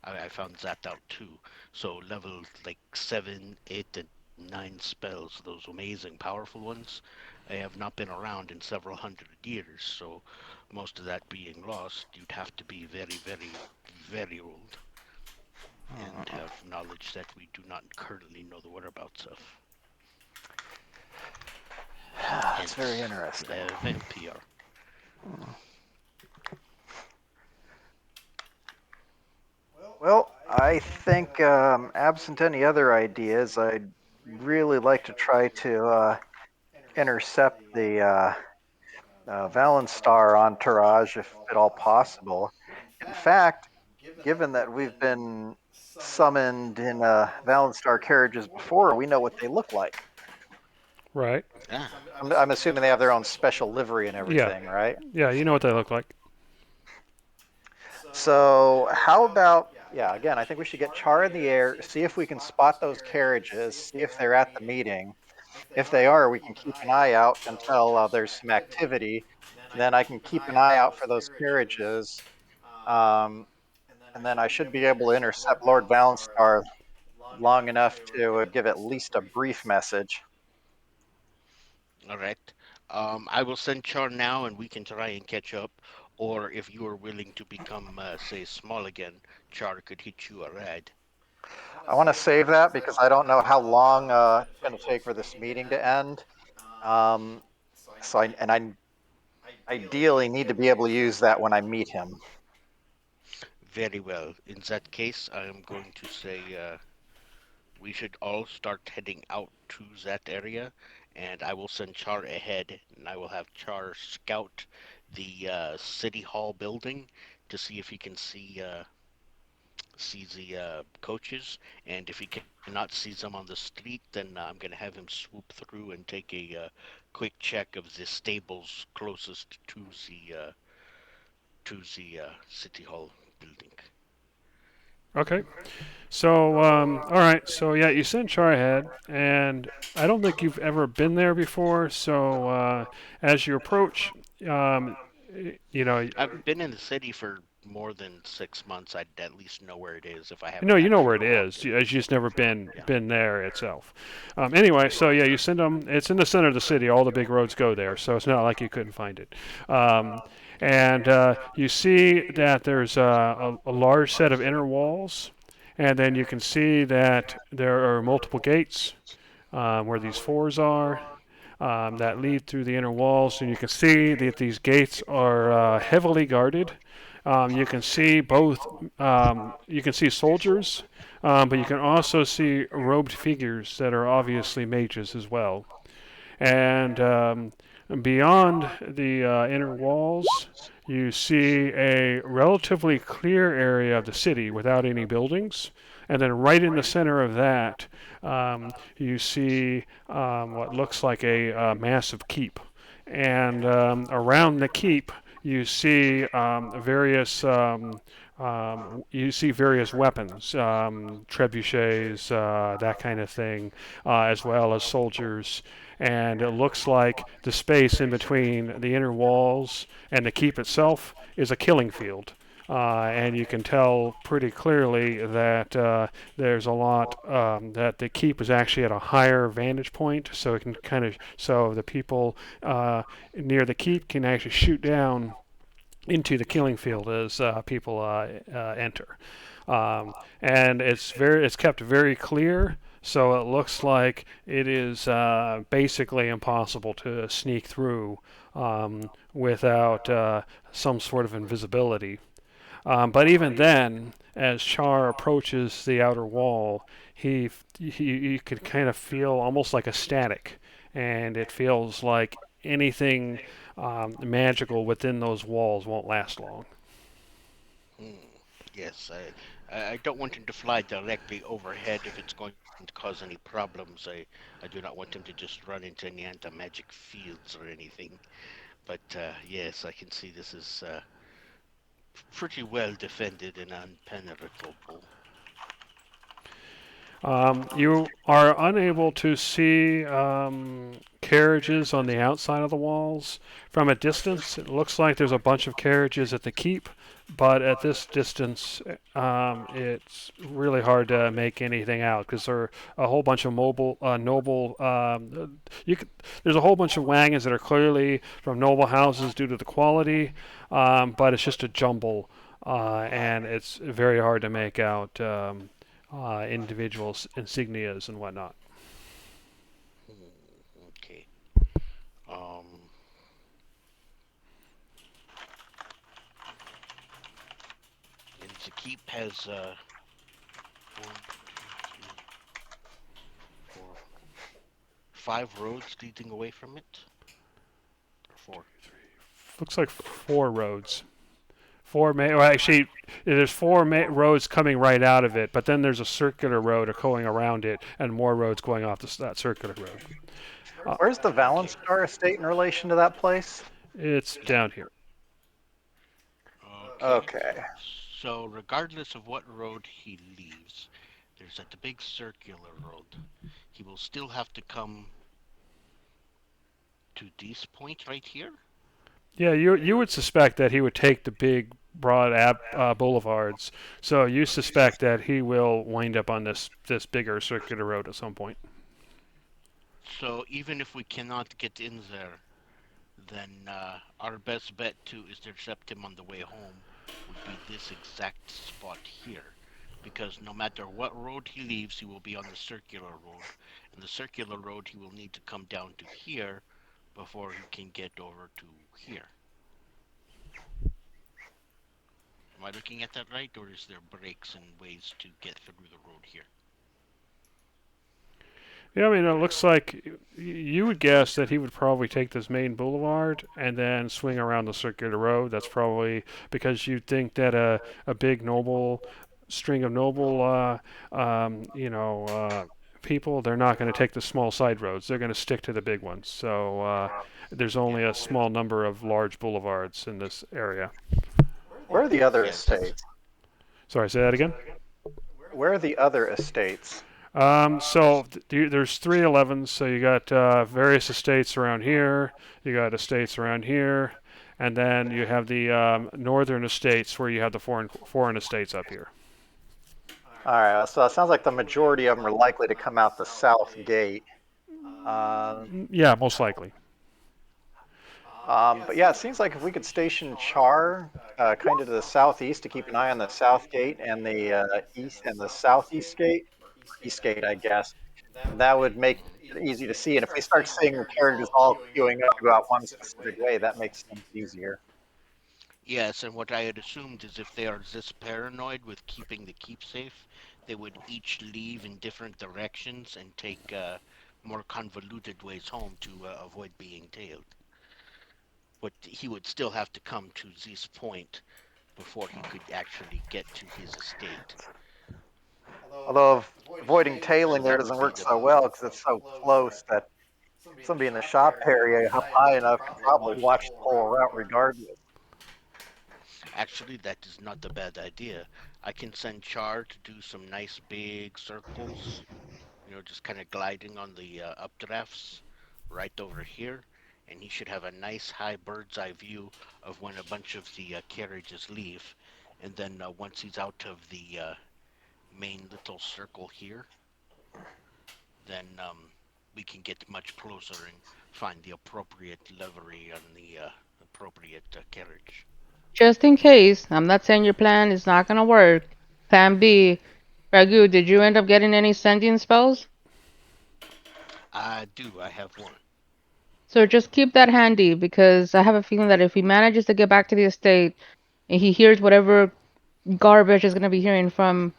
I found that out too. So level like 7, 8, and 9 spells, those amazing powerful ones, they have not been around in several hundred years. So most of that being lost, you'd have to be very, very, very old and have knowledge that we do not currently know the whereabouts of. It's very Hence, interesting. the vampire. Well, I think, absent any other ideas, I'd really like to try to intercept the Valenstar entourage if at all possible. In fact, given that we've been summoned in Valenstar carriages before, we know what they look like. Right. Ah, I'm assuming they have their own special livery and Yeah. everything, right? Yeah, you know what they look like. So, how about, yeah, again, I think we should get Char in the air, see if we can spot those carriages, see if they're at the meeting. If they are, we can keep an eye out until there's some activity. And then I can keep an eye out for those carriages. Um, and then I should be able to intercept Lord Valenstar long enough to give at least a brief message. all right. I will send Char now, and we can try and catch up. Or if you are willing to become, say, small again, Char could hit you a ride. I want to save that because I don't know how long it's going to take for this meeting to end. Um, I ideally need to be able to use that when I meet him. Very well. In that case, I am going to say we should all start heading out to that area, and I will send Char ahead, and I will have Char scout the city hall building to see if he can see the coaches, and if he cannot see them on the street, then I'm gonna have him swoop through and take a quick check of the stables closest to the city hall building. Okay. So, all right. So, yeah, you sent Char ahead, and I don't think you've ever been there before. So, as you approach, um, you know, I've been in the city for more than 6 months, I'd at least know where it is if I No, haven't you know actually where it walked is. in. You just never been Yeah. been there itself. Anyway, so yeah, you send them. It's in the center of the city. All the big roads go there, so it's not like you couldn't find it. Um, and you see that there's a large set of inner walls, and then you can see that there are multiple gates where these fours are. That lead through the inner walls, and you can see that these gates are heavily guarded. You can see both. You can see soldiers, but you can also see robed figures that are obviously mages as well. And beyond the inner walls, you see a relatively clear area of the city without any buildings. And then right in the center of that, you see what looks like a massive keep. And around the keep, you see various weapons, trebuchets, that kind of thing, as well as soldiers. And it looks like the space in between the inner walls and the keep itself is a killing field. And you can tell pretty clearly that there's a lot that the keep is actually at a higher vantage point, so it can so the people near the keep can actually shoot down into the killing field as people enter. And it's kept very clear, so it looks like it is basically impossible to sneak through without some sort of invisibility. But even then, as Char approaches the outer wall, you could kind of feel almost like a static, and it feels like anything magical within those walls won't last long. Hmm. Yes, I don't want him to fly directly overhead if it's going to cause any problems. I do not want him to just run into any anti-magic fields or anything. But yes, I can see this is pretty well defended and unpenetrable. You are unable to see carriages on the outside of the walls. From a distance, it looks like there's a bunch of carriages at the keep, but at this distance, it's really hard to make anything out because there are a whole bunch of noble. There's a whole bunch of wagons that are clearly from noble houses due to the quality, but it's just a jumble, and it's very hard to make out. Individuals' insignias and whatnot. Okay. Um, and the keep has one, two, three, four, 5 roads leading away from it. Or four. Looks like 4 roads. Well, actually, there's 4 roads coming right out of it, but then there's a circular road going around it, and more roads going off that circular road. Where's the Okay. Valenstar estate in relation to that place? It's down here. Okay. Okay. So regardless of what road he leaves, there's at the big circular road. He will still have to come to this point right here. Yeah, you would suspect that he would take the big, broad boulevards. So you suspect that he will wind up on this bigger circular road at some point. So even if we cannot get in there, then our best bet to is to intercept him on the way home would be this exact spot here. Because no matter what road he leaves, he will be on the circular road. And the circular road, he will need to come down to here before he can get over to here. Am I looking at that right, or is there breaks and ways to get through the road here? Yeah, I mean, it looks like you would guess that he would probably take this main boulevard and then swing around the circular road. That's probably because you think that a big noble string of noble, people, they're not going to take the small side roads. They're going to stick to the big ones. So there's only a small number of large boulevards in this area. Where are the other Yes. estates? Sorry, say that again. Where are the other estates? There's 311s. So you got various estates around here. You got estates around here, and then you have the northern estates where you have the foreign estates up here. All right, so it sounds like the majority of them are likely to come out the south gate. Um, Yeah, most likely. but yeah, it seems like if we could station Char kind of to the southeast to keep an eye on the south gate and the east and the southeast gate, or east gate, I guess, that would make it easy to see. And if we start seeing the carriages all queuing up to go out one specific way, that makes things easier. Yes, and what I had assumed is if they are this paranoid with keeping the keep safe, they would each leave in different directions and take more convoluted ways home to avoid being tailed. But he would still have to come to this point before he could actually get to his estate. Although avoiding tailing So there that would doesn't be work the. so well because it's so close that somebody in the shop area up high enough could probably watch the whole route regardless. Actually, that is not a bad idea. I can send Char to do some nice big circles, just kind of gliding on the updrafts right over here. And he should have a nice high bird's eye view of when a bunch of the carriages leave. And then once he's out of the main little circle here, then we can get much closer and find the appropriate livery on the appropriate carriage. Just in case, I'm not saying your plan is not gonna work. Plan B. Ragu, did you end up getting any sending spells? I do. I have one. So just keep that handy because I have a feeling that if he manages to get back to the estate and he hears whatever garbage is gonna be hearing from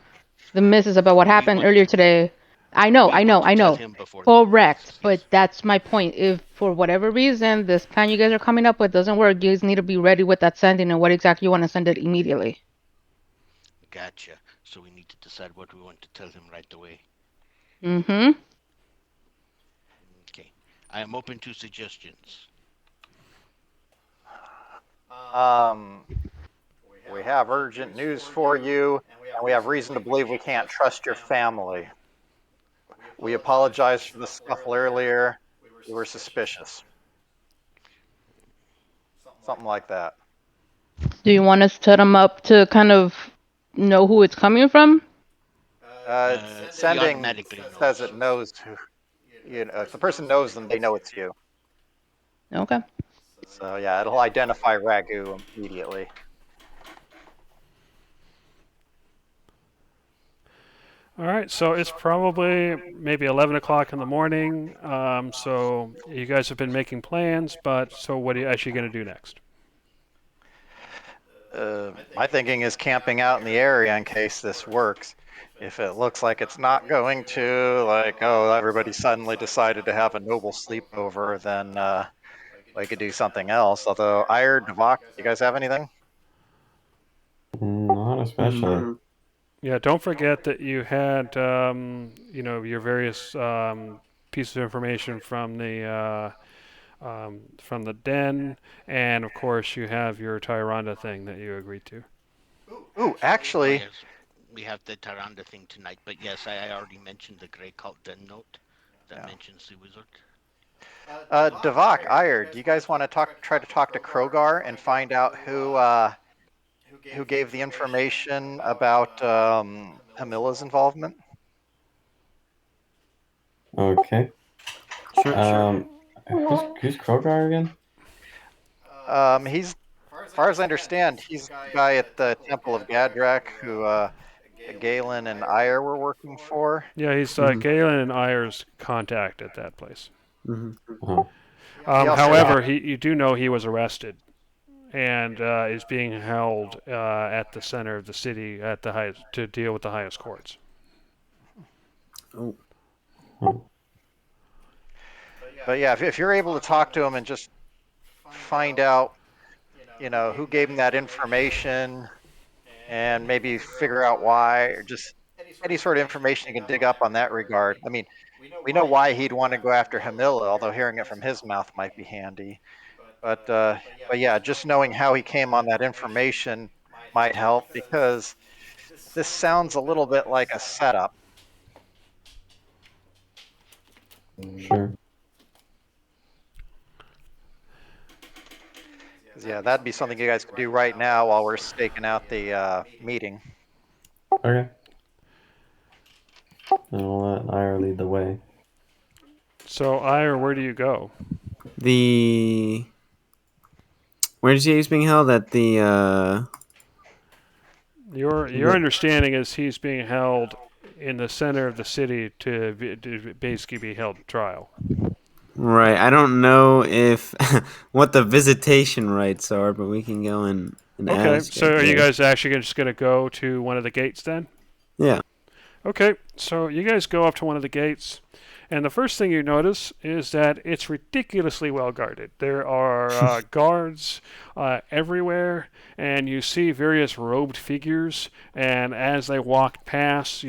the missus about what We happened want earlier today. I know, we I want know, to I tell know. him before. Correct, but Yes. that's my point. If for whatever reason this plan you guys are coming up with doesn't work, you guys need to be ready with that sending and what exactly you want to send it immediately. Gotcha. So we need to decide what we want to tell him right away. Mm-hmm. Okay. I am open to suggestions. Um, we have urgent news for you, and we have reason to believe we can't trust your family. We apologize for the scuffle earlier. We were suspicious. Something like that. Do you want us to set them up to kind of know who it's coming from? He Sending automatically says it knows. knows who, if the person knows them, they know it's you. Okay. So yeah, it'll identify Ragu immediately. All right, so it's probably maybe 11 o'clock in the morning. So you guys have been making plans, but so what are you actually going to do next? My thinking is camping out in the area in case this works. If it looks like it's not going to, like, oh, everybody suddenly decided to have a noble sleepover, then we could do something else. Although, Ire, Devok, you guys have anything? Not especially. Yeah, don't forget that you had, your various pieces of information from the den, and of course you have your Tyrande thing that you agreed to. Ooh, Oh actually, yes, we have the Tyrande thing tonight. But yes, I already mentioned the Grey Cult Den note that yeah. mentions the wizard. Devok, Ire, do you guys want to try to talk to Krogar and find out who gave the information about Hamilla's involvement? Okay. Sure. Who's Krogar again? He's, as far as I understand, he's the guy at the Temple of Gadrak who Galen and Ire were working for. Yeah, he's Mhm. Galen and Ayer's contact at that place. Mhm. Oh, He also However, you do know he was arrested and is being held at the center of the city at the highest to deal with the highest courts. Oh. oh. But yeah, if you're able to talk to him and just find out, who gave him that information and maybe figure out why, or just any sort of information you can dig up on that regard. I mean, we know why he'd want to go after Hamilla, although hearing it from his mouth might be handy. But yeah, just knowing how he came on that information might help because this sounds a little bit like a setup. Sure. Yeah, that'd be something you guys could do right now while we're staking out the meeting. Okay. And we'll let Ira lead the way. So, Ire, where do you go? Where did you say he's being held? At the Your understanding is he's being held in the center of the city to basically be held trial. Right. I don't know if what the visitation rights are, but we can go and Okay, ask. so I are you guess. guys actually just going to go to one of the gates then? Yeah. Okay, so you guys go up to one of the gates, and the first thing you notice is that it's ridiculously well guarded. There are guards everywhere, and you see various robed figures, and as they walk past,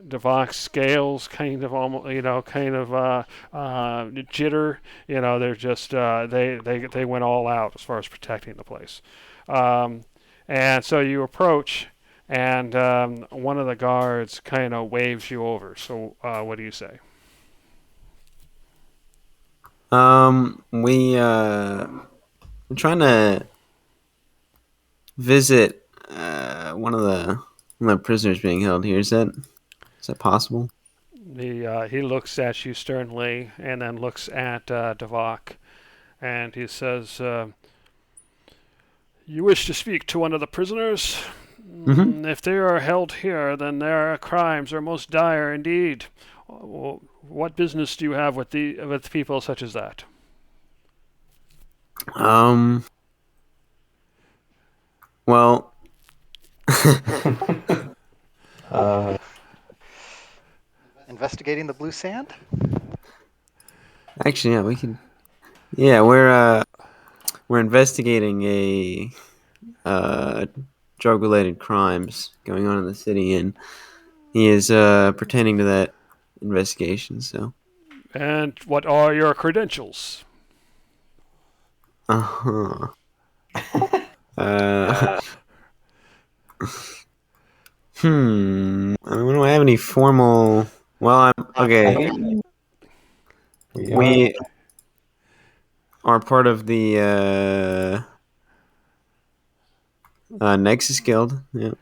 Devok's scales kind of almost, jitter. They're just they went all out as far as protecting the place. And so you approach, and one of the guards kind of waves you over. So what do you say? We're trying to visit one of the prisoners being held here. Is that possible? He looks at you sternly, and then looks at Devok, and he says, "You wish to speak to one of the prisoners? Mm-hmm. If they are held here, then their crimes are most dire indeed. What business do you have with people such as that?" Well. Investigating the blue sand? Actually, yeah, we can. Yeah, we're investigating a drug-related crimes going on in the city, and he is pertaining to that investigation. So. And what are your credentials? Uh-huh. I mean, we don't have any formal. Well, I'm okay. We are part of the Nexus Guild. Yeah.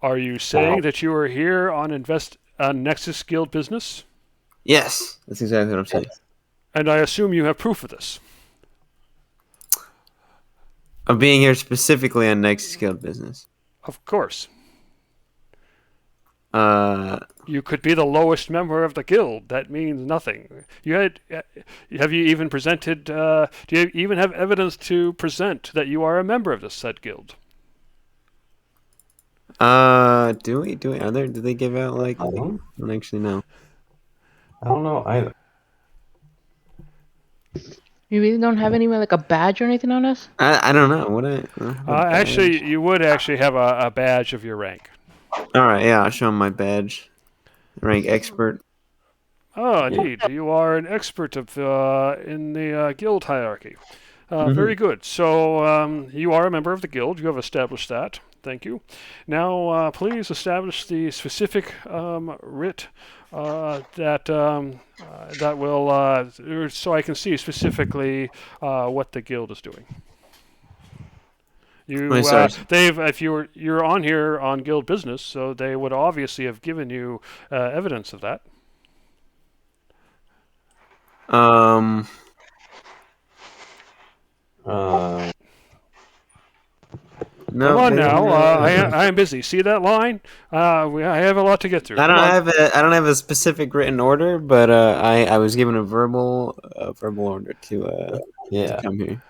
Are you saying that you are here on Nexus Guild business? Yes, that's exactly what I'm saying. And I assume you have proof of this. Of being here specifically on Nexus Guild business. Of course. You could be the lowest member of the guild. That means nothing. Have you even presented? Do you even have evidence to present that you are a member of this said guild? Do we? Are there? Do they give out like? I don't actually know. I don't know either. You really don't have anywhere like a badge or anything on us? I don't know. Actually, you would actually have a badge of your rank. All right, yeah, I'll show him my badge. Rank expert. Oh, indeed. You are an expert in the guild hierarchy. Very good. So you are a member of the guild. You have established that. Thank you. Now, please establish the specific writ that will, so I can see specifically what the guild is doing. You're on here on guild business, so they would obviously have given you evidence of that. No, come on now. I am busy. See that line? I have a lot to get through. I don't have a specific written order, but I was given a verbal order to come here.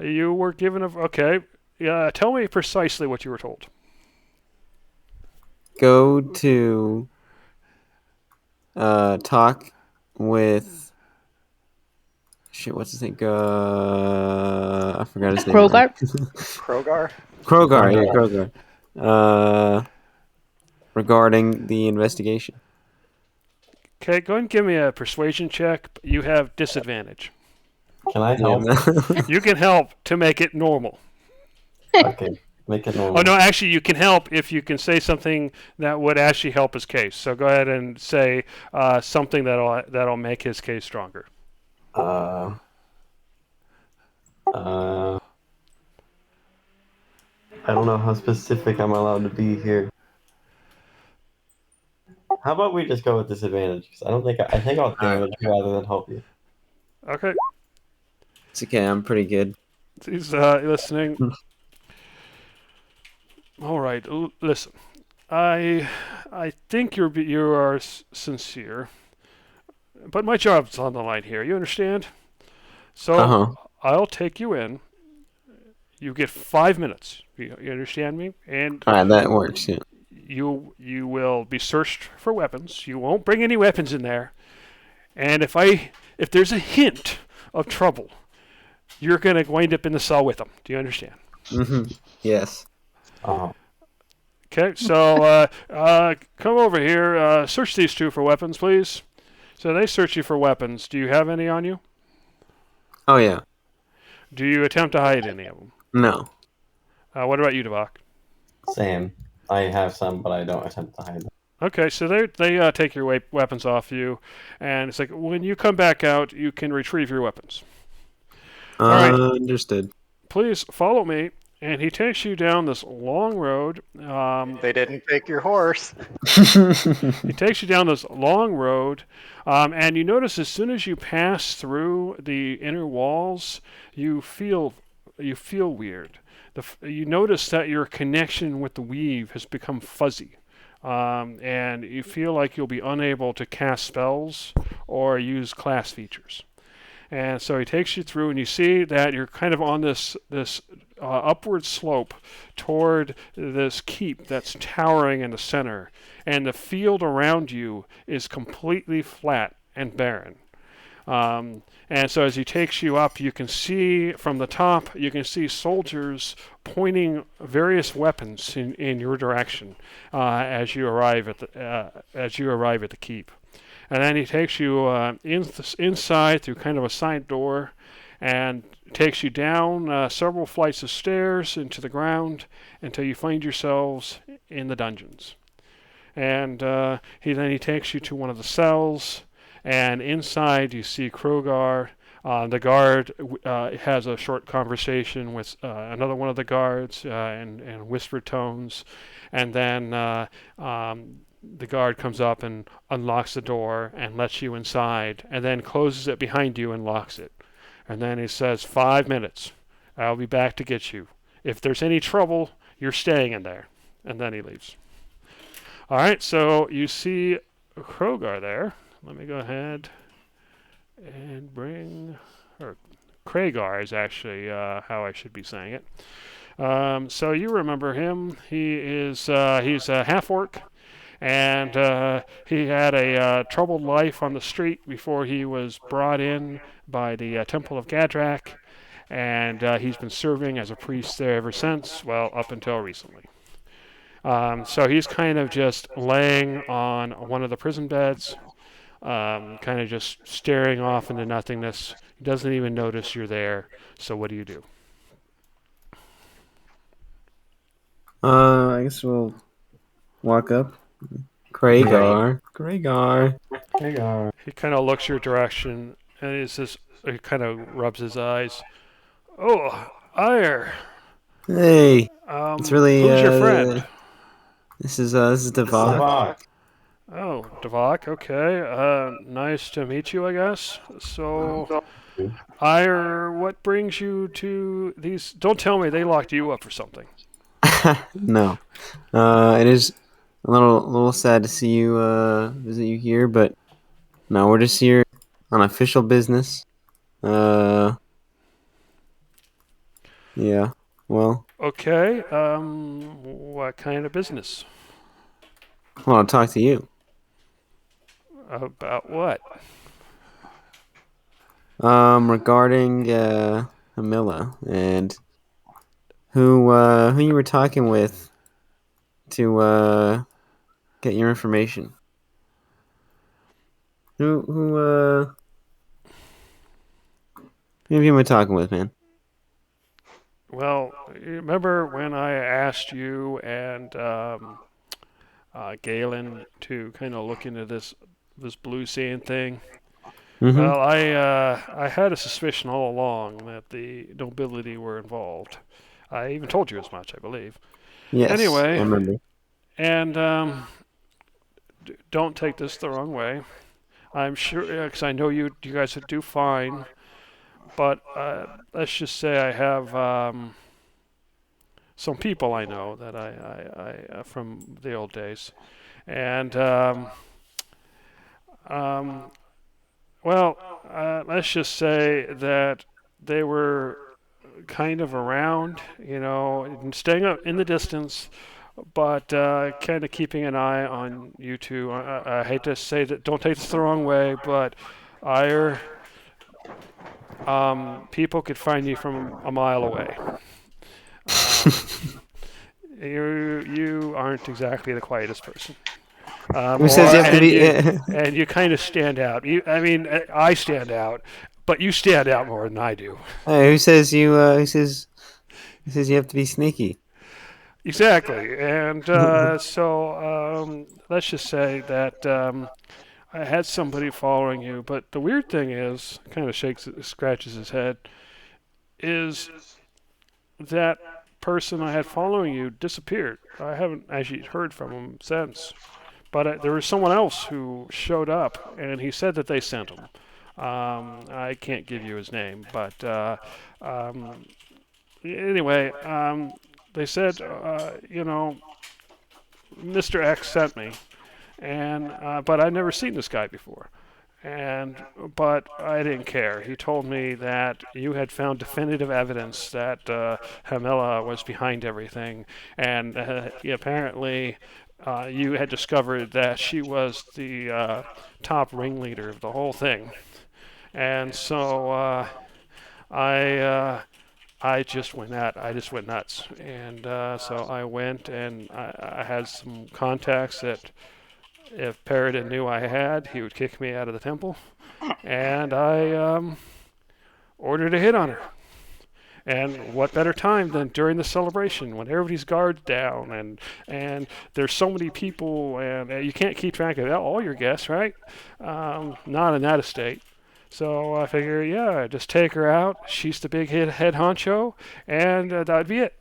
You were given okay. Yeah, tell me precisely what you were told. Go to talk with what's his name? I forgot his name. Krogar? Krogar. Regarding the investigation. Okay, go ahead and give me a persuasion check. You have disadvantage. Can I help? You can help to make it normal. Okay, make it normal. Oh no, actually, you can help if you can say something that would actually help his case. So go ahead and say something that'll make his case stronger. Uh, uh, I don't know how specific I'm allowed to be here. How about we just go with disadvantage? Because I don't think I think I'll Alright. damage you rather than help you. Okay, It's okay. I'm pretty good. he's listening. All right, listen. I think you are sincere, but my job's on the line here. You understand? Uh So huh. I'll take you in. You get 5 minutes. You understand me? And All right, that works. Yeah. you will be searched for weapons. You won't bring any weapons in there. And if there's a hint of trouble, you're gonna wind up in the cell with them. Do you understand? Yes. Uh, Okay, so come over here. Search these two for weapons, please. So they search you for weapons. Do you have any on you? Oh yeah. Do you attempt to hide any of them? No. What about you, Devok? same. I have some, but I don't attempt to hide them. Okay, so they take your weapons off you, and it's like when you come back out, you can retrieve your weapons. All right, Understood. please follow me. And he takes you down this long road. They didn't take your horse. He takes you down this long road, and you notice as soon as you pass through the inner walls, you feel weird. You notice that your connection with the weave has become fuzzy, and you feel like you'll be unable to cast spells or use class features. And so he takes you through, and you see that you're kind of on this upward slope toward this keep that's towering in the center, and the field around you is completely flat and barren. And so as he takes you up, you can see from the top, you can see soldiers pointing various weapons in your direction as you arrive at the keep. And then he takes you inside through kind of a side door and takes you down several flights of stairs into the ground until you find yourselves in the dungeons. And he takes you to one of the cells, and inside you see Krogar. The guard has a short conversation with another one of the guards in whispered tones, and then the guard comes up and unlocks the door and lets you inside, and then closes it behind you and locks it. And then he says, 5 minutes. I'll be back to get you. If there's any trouble, you're staying in there. And then he leaves. All right, so you see Krogar there. Let me go ahead and bring, or Kragar is actually how I should be saying it. So you remember him. He's a half orc, and he had a troubled life on the street before he was brought in by the Temple of Gadrak, and he's been serving as a priest there ever since, well, up until recently. So he's kind of just laying on one of the prison beds, kind of just staring off into nothingness. He doesn't even notice you're there. So what do you do? I guess we'll walk up. Kragar. Kragar. Hey, He kind of looks your direction, and he kind of rubs his eyes. Oh, Ire. Hey, it's really Who's your friend? This is Devon. Fuck. Oh, Devok. Okay. Nice to meet you, I guess. So, Ire, what brings you to these? Don't tell me they locked you up for something. No, it is a little sad to see you visit you here, but no, we're just here on official business. Yeah. Well, Okay. What kind of business? I'll talk to you. About what? Regarding Hamilla and who you were talking with to get your information. Who who have you been talking with, man? Well, you remember when I asked you and Galen to kind of look into this blue sand thing? Mm-hmm. Well, I had a suspicion all along that the nobility were involved. I even told you as much, I believe. Yes, I Anyway, remember. and don't take this the wrong way. I'm sure, because I know you guys would do fine. But let's just say I have some people I know that I from the old days, and um, well, let's just say that they were kind of around, and staying up in the distance, but kind of keeping an eye on you two. I hate to say that, don't take this the wrong way, but I people could find you from a mile away. Um, you aren't exactly the quietest person, Who says or you have to and be? you kind of stand out. I mean, I stand out, but you stand out more than I do. Hey, who says you? Who says you have to be sneaky? Exactly, and so let's just say that I had somebody following you, but the weird thing is, kind of scratches his head, is that person I had following you disappeared. I haven't actually heard from him since. But there was someone else who showed up, and he said that they sent him. I can't give you his name, but um, anyway, they said, Mr. X sent me, and but I'd never seen this guy before. And but I didn't care. He told me that you had found definitive evidence that Hamilla was behind everything, and apparently you had discovered that she was the top ringleader of the whole thing. And so I I just went nuts, and so I went and I had some contacts that if Paradin knew I had, he would kick me out of the temple, and I ordered a hit on her. And what better time than during the celebration when everybody's guards down and there's so many people and you can't keep track of all your guests, right? Not in that estate. So I figure, yeah, just take her out. She's the big head honcho, and that'd be it.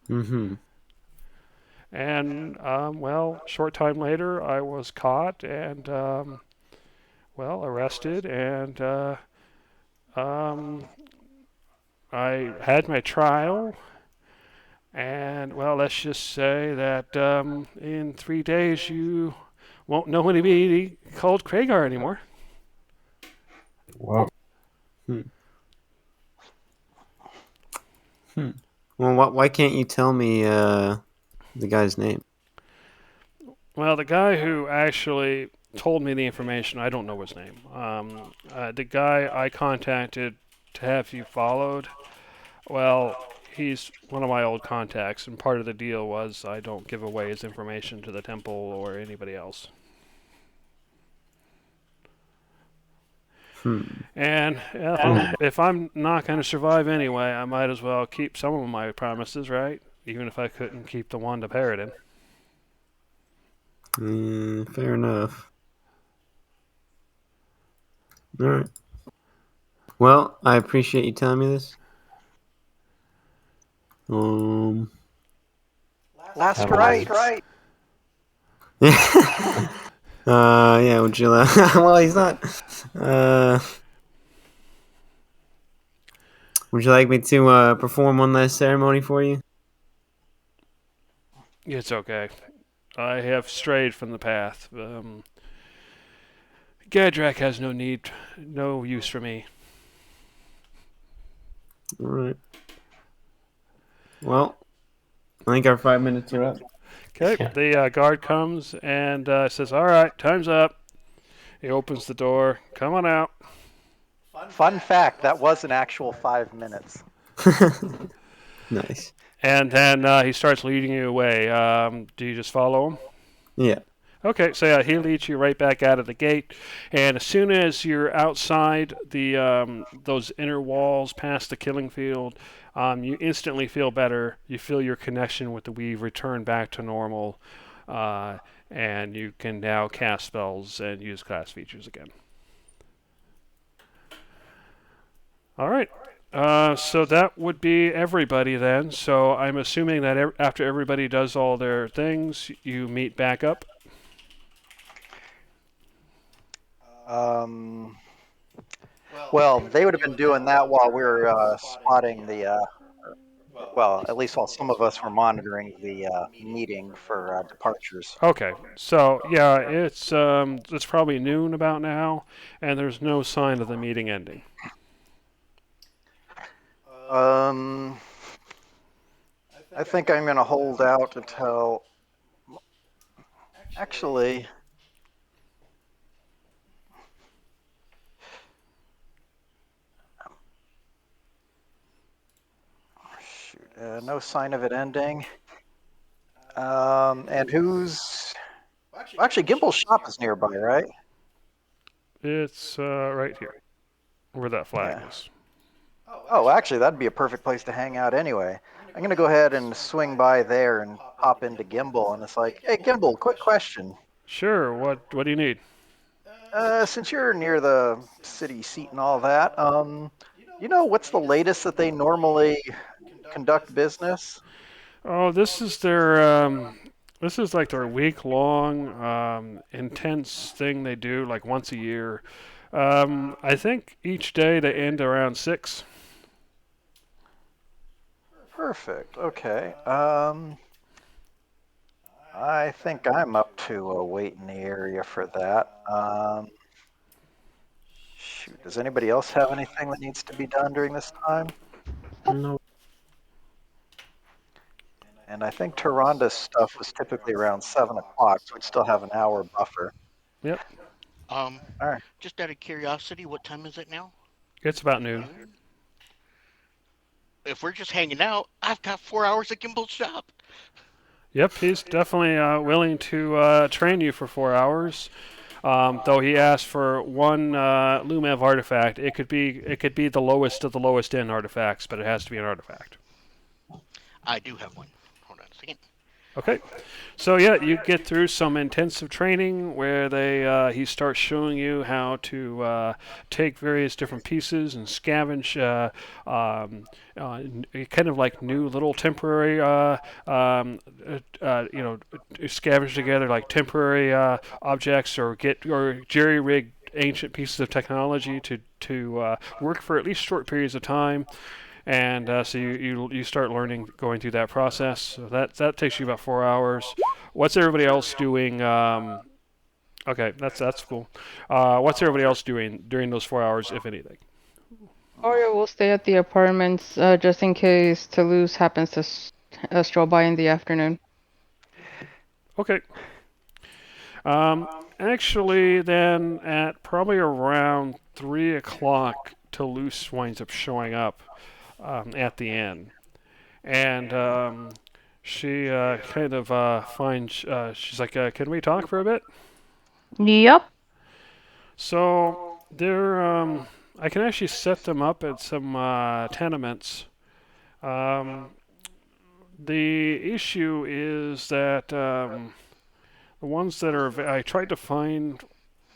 Mm-hmm. And well, short time later, I was caught and well arrested, and um, I had my trial. And well, let's just say that in 3 days you won't know anybody called Kragar anymore. Wow. Hmm. Hmm. Well, why can't you tell me the guy's name? Well, the guy who actually told me the information, I don't know his name. The guy I contacted to have you followed, well, he's one of my old contacts, and part of the deal was I don't give away his information to the temple or anybody else. Hmm. And if I'm not going to survive anyway, I might as well keep some of my promises, right? Even if I couldn't keep the one to Paradin. Fair enough. All right. Well, I appreciate you telling me this. Last Have a rites. Yeah, would you like? Well, he's not. Would you like me to perform one last ceremony for you? It's okay. I have strayed from the path. Gadrak has no use for me. All right. Well, I think our 5 minutes are up. Okay, Yeah. the guard comes and says, "All right, time's up." He opens the door. Come on out. Fun fact, that was an actual 5 minutes. Nice. And then he starts leading you away. Do you just follow him? Yeah. Okay, so yeah, he leads you right back out of the gate, and as soon as you're outside the those inner walls, past the killing field, you instantly feel better. You feel your connection with the weave return back to normal, and you can now cast spells and use class features again. All right. So that would be everybody then. So I'm assuming that after everybody does all their things, you meet back up. Um, well, they would have been doing that while we were spotting the, well, at least while some of us were monitoring the meeting for departures. Okay. So yeah, it's probably noon about now, and there's no sign of the meeting ending. Um, I think I'm going to hold out until, actually, shoot, no sign of it ending. And who's, well, actually, Gimbel's shop is nearby, right? It's right here where that flag Yeah. is. Oh, actually, that'd be a perfect place to hang out anyway. I'm going to go ahead and swing by there and pop into Gimbal. And it's like, hey, Gimbal, quick question. Sure. What do you need? Since you're near the city seat and all that, you know what's the latest that they normally conduct business? Oh, this is like their week long intense thing they do like once a year. I think each day they end around 6. Perfect. Okay. I think I'm up to wait in the area for that. Shoot, does anybody else have anything that needs to be done during this time? No. And I think Taranda's stuff was typically around 7 o'clock, so we'd still have an hour buffer. Yep, Um, All right. just out of curiosity, what time is it now? it's about noon. Noon? If we're just hanging out, I've got 4 hours at Gimbal's shop. Yep, he's definitely willing to train you for 4 hours. Though he asked for one Lumev artifact, it could be the lowest of the lowest end artifacts, but it has to be an artifact. I do have one. Hold on a second. Okay, so yeah, you get through some intensive training where he starts showing you how to take various different pieces and scavenge, kind of like new little temporary, scavenge together like temporary objects or jerry rig ancient pieces of technology to work for at least short periods of time, and so you start learning going through that process. So that takes you about 4 hours. What's everybody else doing? Okay, that's cool. What's everybody else doing during those 4 hours, if anything? Oreo will stay at the apartments just in case Toulouse happens to stroll by in the afternoon. Okay. Actually, then at probably around 3 o'clock, Toulouse winds up showing up at the inn, and she kind of finds. She's like, "Can we talk for a bit?" Yep. So I can actually set them up at some tenements. Um, the issue is that the ones that I tried to find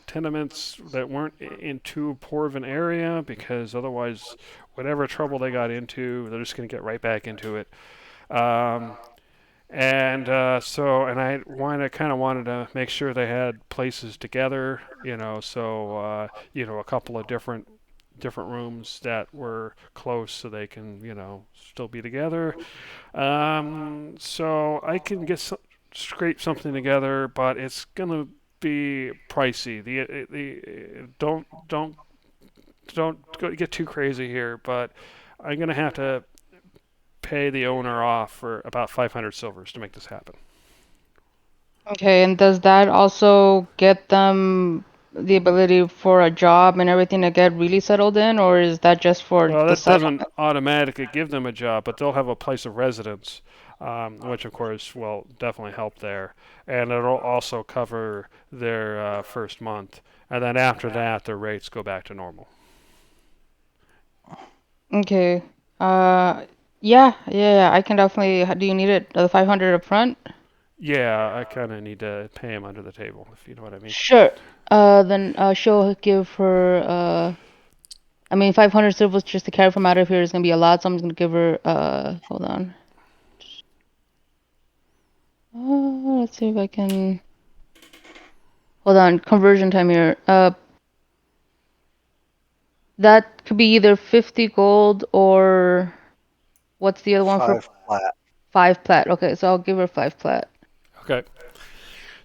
tenements that weren't in too poor of an area because otherwise, whatever trouble they got into, they're just going to get right back into it. Um, and I kind of wanted to make sure they had places together, so a couple of different rooms that were close so they can, still be together. So I can scrape something together, but it's gonna be pricey. The don't get too crazy here, but I'm gonna have to pay the owner off for about 500 silvers to make this happen. Okay, and does that also get them the ability for a job and everything to get really settled in, or is that just for Well, the that doesn't settlement? automatically give them a job, but they'll have a place of residence, which of course will definitely help there, and it'll also cover their first month, and then after that, their rates go back to normal. Okay. Uh, yeah, I can definitely. Do you need it the 500 up front? Yeah, I kind of need to pay him under the table, if you know what I mean. Sure. Then she'll give her I mean, 500 silvers just to carry from out of here is gonna be a lot, so I'm just gonna give her. Hold on. Let's see if I can. Hold on, conversion time here. That could be either 50 gold or what's the other one for 5 flat. 5 plat? Okay, so I'll give her 5 plat. Okay.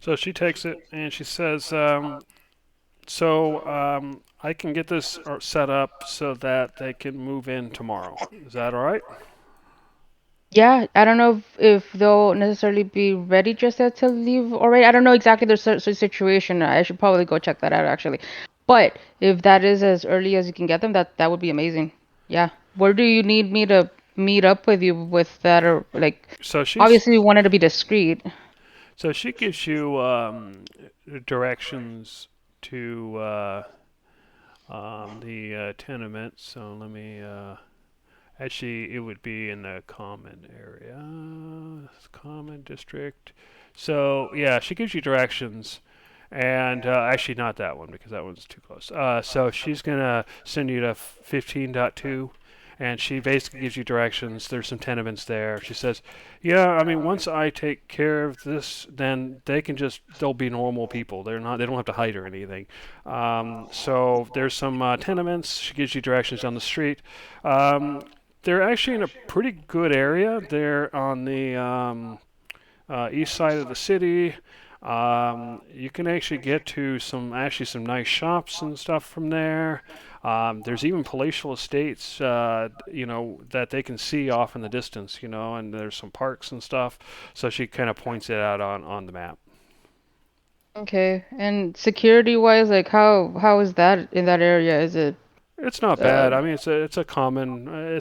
So she takes it and she says, I can get this set up so that they can move in tomorrow. Is that all right? Yeah, I don't know if they'll necessarily be ready just yet to leave already. I don't know exactly their situation. I should probably go check that out actually. But if that is as early as you can get them, that would be amazing. Yeah. Where do you need me to meet up with you with that, or like So she's obviously we wanted to be discreet. so she gives you directions to the tenement. So let me. Actually, it would be in the common area, common district. So yeah, she gives you directions, and actually not that one because that one's too close. So she's gonna send you to 15.2, and she basically gives you directions. There's some tenements there. She says, "Yeah, I mean, once I take care of this, then they'll be normal people. They don't have to hide or anything." So there's some tenements. She gives you directions down the street. They're actually in a pretty good area. They're on the east side of the city. You can actually get to some nice shops and stuff from there. There's even palatial estates, that they can see off in the distance, and there's some parks and stuff. So she kind of points it out on the map. Okay. And security wise, like how is that in that area? Is it It's not uh bad. I mean, it's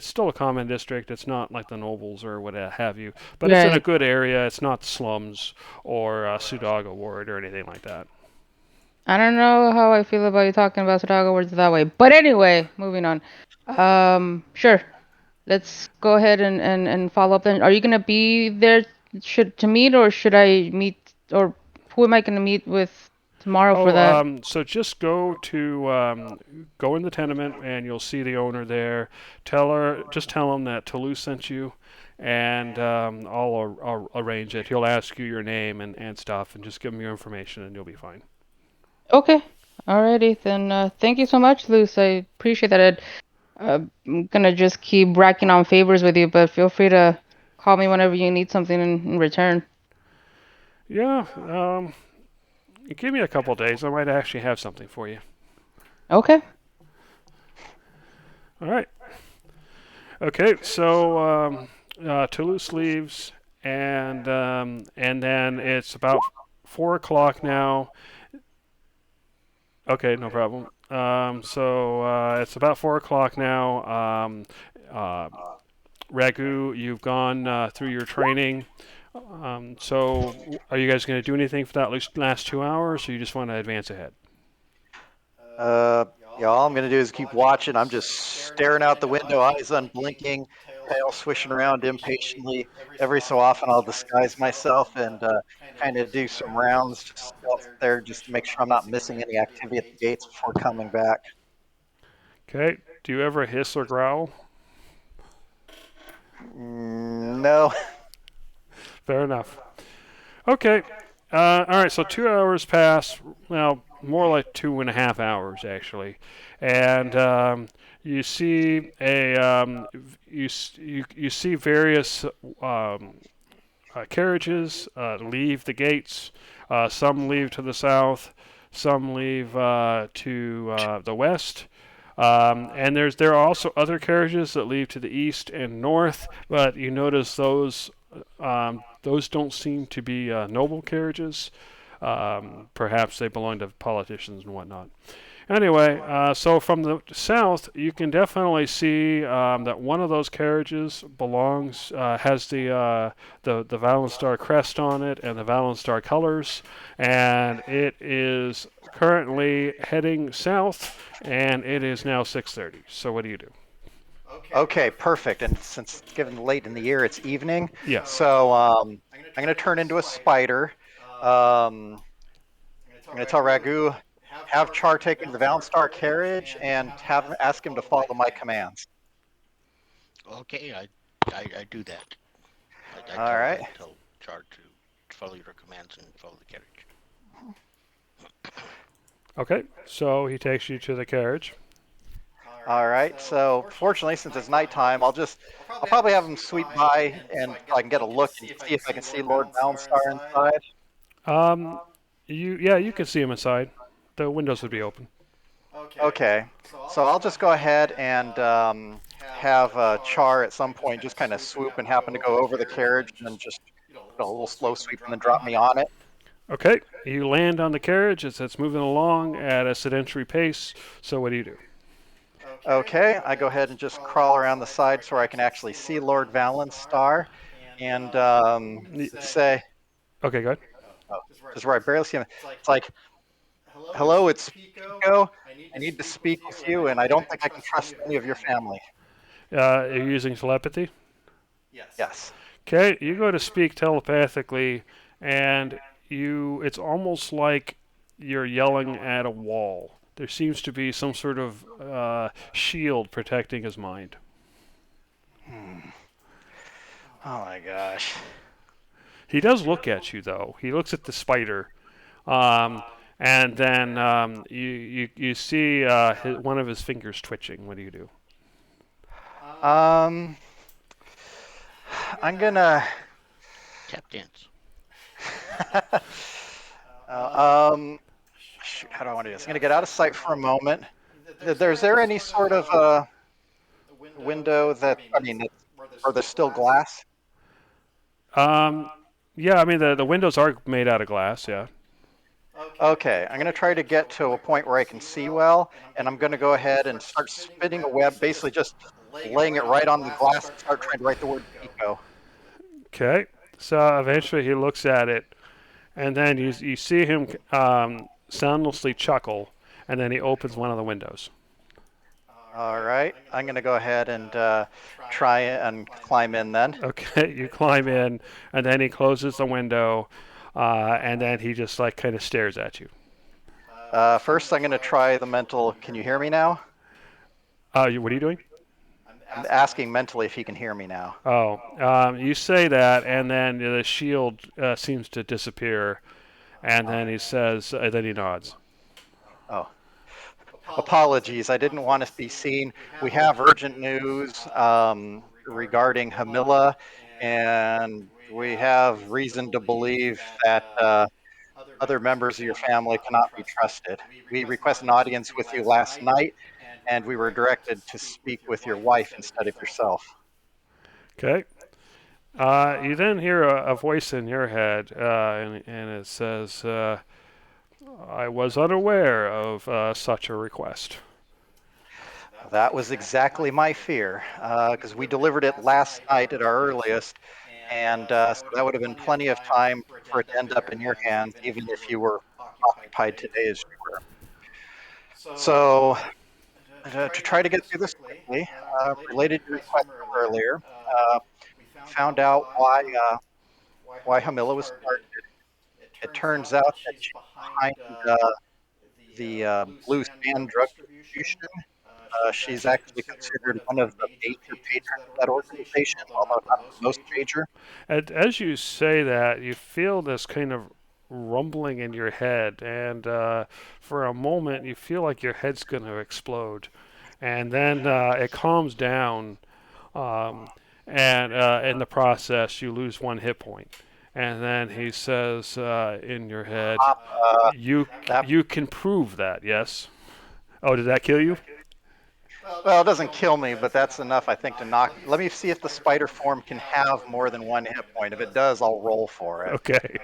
still a common district. It's not like the nobles or what have you, but it's in a right? good area. It's not slums or Sudaga ward or anything like that. I don't know how I feel about you talking about Chicago words that way. But anyway, moving on. Sure. Let's go ahead and follow up then. Are you gonna be there to meet, or should I meet, or who am I gonna meet with tomorrow for Oh, that? so just go in the tenement and you'll see the owner there. Just tell him that Toulouse sent you, and I'll arrange it. He'll ask you your name and stuff, and just give him your information, and you'll be fine. Okay. Alrighty, then thank you so much, Luce. I appreciate that. I'm gonna just keep racking on favors with you, but feel free to call me whenever you need something in return. Yeah. Give me a couple days. I might actually have something for you. Okay. All right. Okay. So Toulouse leaves, and then it's about 4 o'clock now. Okay, no problem. It's about 4 o'clock now. Uh, Ragu, you've gone through your training. Are you guys going to do anything for that last 2 hours, or you just want to advance ahead? Yeah, all I'm going to do is keep watching. I'm just staring out the window, eyes unblinking, tail swishing around impatiently. Every so often, I'll disguise myself and kind of do some rounds, just stealth there, just to make sure I'm not missing any activity at the gates before coming back. Okay. Do you ever hiss or growl? No. Fair enough. Okay. All right. So 2 hours pass. Well, more like 2.5 hours actually, and you see you see various carriages leave the gates. Some leave to the south. Some leave to the west. And there are also other carriages that leave to the east and north, but you notice those don't seem to be noble carriages. Perhaps they belong to politicians and whatnot. Anyway, so from the south, you can definitely see that one of those carriages has the Valenstar crest on it and the Valenstar colors, and it is currently heading south, and it is now 6:30. So what do you do? Okay, perfect. And since it's getting late in the year, it's evening. Yeah. So I'm going to turn into a spider. I'm going to tell Ragu, have Char take me to the Valenstar carriage and ask him to follow my commands. Okay, I do that. I All right. tell Char to follow your commands and follow the carriage. Okay, so he takes you to the carriage. All right. So fortunately, since it's nighttime, I'll probably have him sweep by and so I can get a look and see if I can see Lord Valenstar inside. Um, you can see him inside. The windows would be open. Okay. So I'll just go ahead and have Char at some point just kind of swoop and happen to go over the carriage and then just a little slow sweep and then drop me on it. Okay, you land on the carriage as it's moving along at a sedentary pace. So what do you do? Okay, I go ahead and just crawl around the side so I can actually see Lord Valenstar and say, Okay, go ahead. oh, just where I barely see him. It's like, hello, it's Pico. I need to speak with you, and I don't think I can trust any of your family. You're using telepathy. Yes. Okay, you go to speak telepathically, and it's almost like you're yelling at a wall. There seems to be some sort of shield protecting his mind. Oh my gosh. He does look at you, though. He looks at the spider, um, and then you see one of his fingers twitching. What do you do? Um, I'm gonna. Tap dance. Shoot, how do I want to do this? I'm gonna get out of sight for a moment. Is there any sort of window where there's still glass? Yeah, I mean the windows are made out of glass. Yeah. Okay, I'm gonna try to get to a point where I can see well, and I'm gonna go ahead and start spinning a web, basically just laying it right on the glass and start trying to write the word Pico. Okay. So eventually he looks at it, and then you see him soundlessly chuckle, and then he opens one of the windows. All right, I'm gonna go ahead and try and climb in then. Okay, you climb in, and then he closes the window, and then he just like kind of stares at you. First, I'm gonna try the mental. Can you hear me now? What are you doing? I'm asking mentally if he can hear me now. Oh, you say that, and then the shield seems to disappear, and then he says, then he nods. Oh, apologies. I didn't want to be seen. We have urgent news regarding Hamilla, and we have reason to believe that other members of your family cannot be trusted. We requested an audience with you last night, and we were directed to speak with your wife instead of yourself. Okay. You then hear a voice in your head, and it says, I was unaware of such a request. That was exactly my fear, because we delivered it last night at our earliest, and so that would have been plenty of time for it to end up in your hands, even if you were occupied today as you were. So, to try to get through this quickly, related to your request earlier, found out why Hamilla was targeted. It turns out that she's behind the blue sand drug distribution. She's actually considered one of the major patrons of that organization, although not the most major. And as you say that, you feel this kind of rumbling in your head, and for a moment, you feel like your head's going to explode. And then it calms down, and in the process, you lose one hit point. And then he says in your head, "You you can prove that, yes." Oh, did that kill you? Well, it doesn't kill me, but that's enough, I think, to knock. Let me see if the spider form can have more than one hit point. If it does, I'll roll for it. Okay.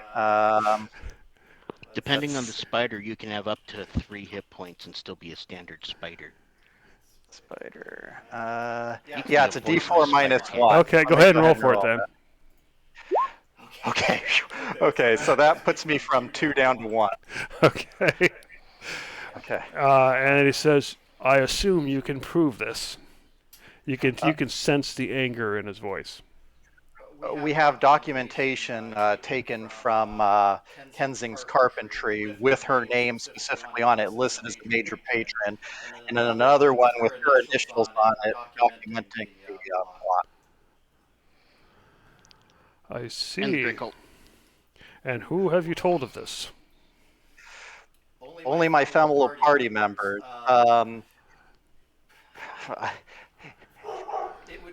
Depending on the spider, you can have up to 3 hit points and still be a standard spider. Spider. Yeah, it's a D4 minus 1. Okay, go ahead and roll for it then. Okay. Okay, so that puts me from 2 down to 1. Okay. Okay. And he says, "I assume you can prove this." You can sense the anger in his voice. we have documentation taken from Kensing's Carpentry with her name specifically on it, listed as a major patron, and then another one with her initials on it, documenting the plot. I And the Grey see. Cult. And who have you told of this? Only my fellow party members.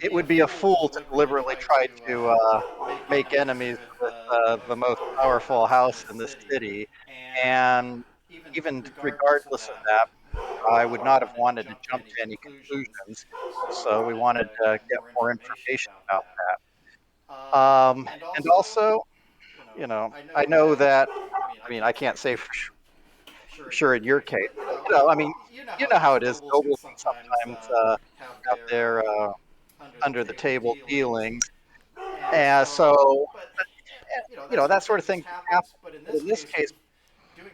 It would be a fool to deliberately try to make enemies with the most powerful house in the city, and even regardless of that, I would not have wanted to jump to any conclusions. So we wanted to get more information about that. And also, I know that, I mean, I can't say for sure in your case, but, I mean, you know how it is. Nobles can sometimes have their under the table dealings. And so, that sort of thing can happen. But in this case,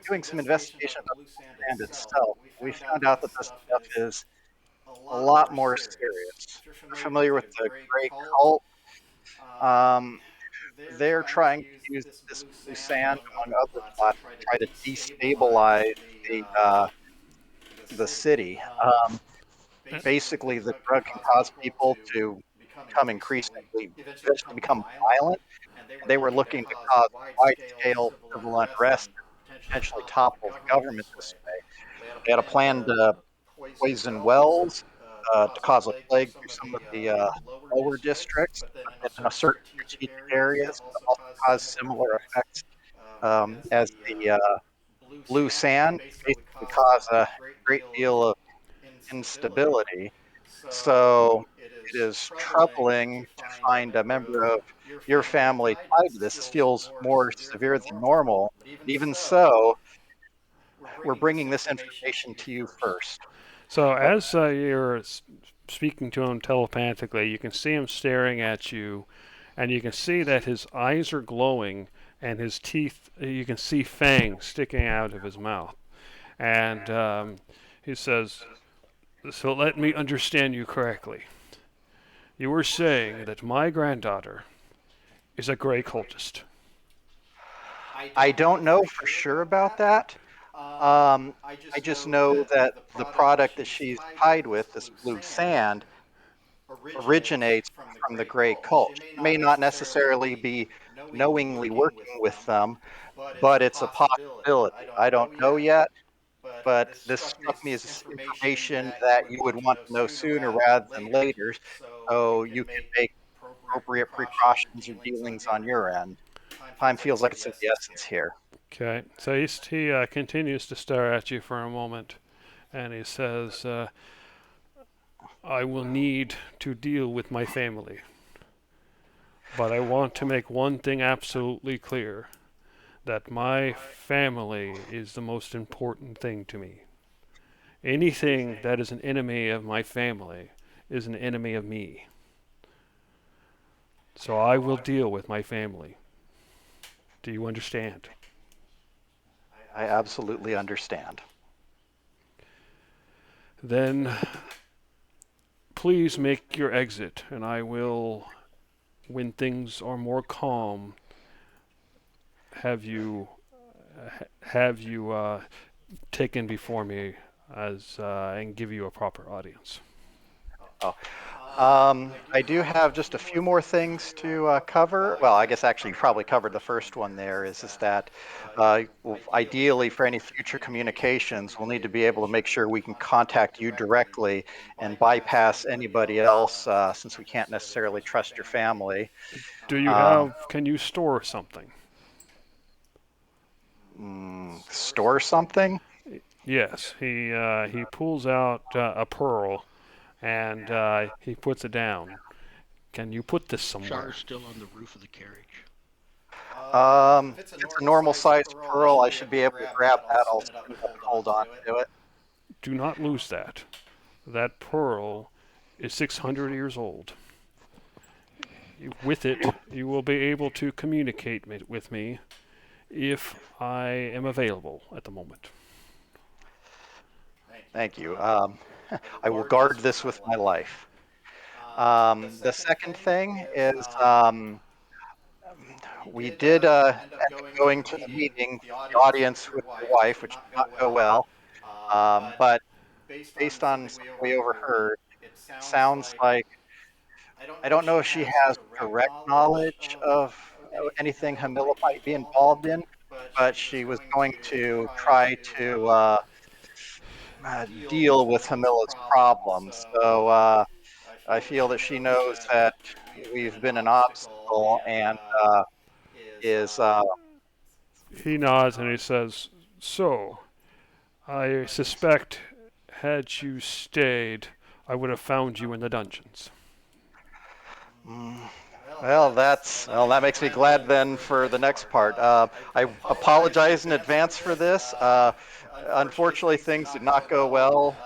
doing some investigation about the sand itself, we found out that this stuff is a lot more serious. You're familiar with the Grey Cult? Um, they're trying to use this blue sand, among other plots, to try to destabilize the city. Basically, the drug can cause people to become eventually become violent, and they were looking to cause wide-scale civil unrest and potentially topple the government this way. They had a plan to poison wells, to cause a plague through some of the lower districts, but then in a certain strategic areas to also cause similar effects as the blue sand, basically cause a great deal of instability. So it is troubling to find a member of your family tied to this. This feels more severe than normal. But even so, we're bringing this information to you first. So, as you're speaking to him telepathically, you can see him staring at you, and you can see that his eyes are glowing, and his teeth, you can see fangs sticking out of his mouth. And he says, "So let me understand you correctly. You were saying that my granddaughter is a gray cultist." I don't know for sure about that. Um, I just know that the product that she's tied with, this blue sand, originates from the Grey Cult. She may not necessarily be knowingly working with them, but it's a possibility. I don't know yet, but this struck me as information that you would want to know sooner rather than later, so you can make appropriate precautions or dealings on your end. Time feels like it's of the essence here. Okay, so he continues to stare at you for a moment, and he says, "I will need to deal with my family, but I want to make one thing absolutely clear: that my family is the most important thing to me. Anything that is an enemy of my family is an enemy of me. So I will deal with my family. Do you understand?" I absolutely understand. Then please make your exit, and I will, when things are more calm, have you have you taken before me as and give you a proper audience. Oh, I do have just a few more things to cover. Well, I guess actually you probably covered the first one there. Is that ideally for any future communications, we'll need to be able to make sure we can contact you directly and bypass anybody else, since we can't necessarily trust your family. Do you Um, have? Can you store something? Store something? Yes. He pulls out a pearl and he puts it down. Can you put this Char's somewhere? still on the roof of the carriage. If it's a normal sized pearl, I should be able to grab that. I'll stand it up and hold on to it. Do not lose that. That pearl is 600 years old. With it, you will be able to communicate with me if I am available at the moment. Thank you. I will guard this with my life. The second thing is, we did end up going to the meeting, the audience with your wife, which did not go well. But based on something we overheard, it sounds like I don't know if she has direct knowledge of anything Hamilla might be involved in, but she was going to try to deal with Hamilla's problems. So I feel that she knows that we've been an obstacle and is He nods and he says, "So, I suspect had you stayed, I would have found you in the dungeons." mm, that makes me glad then for the next part. I apologize in advance for this. Unfortunately, things did not go well.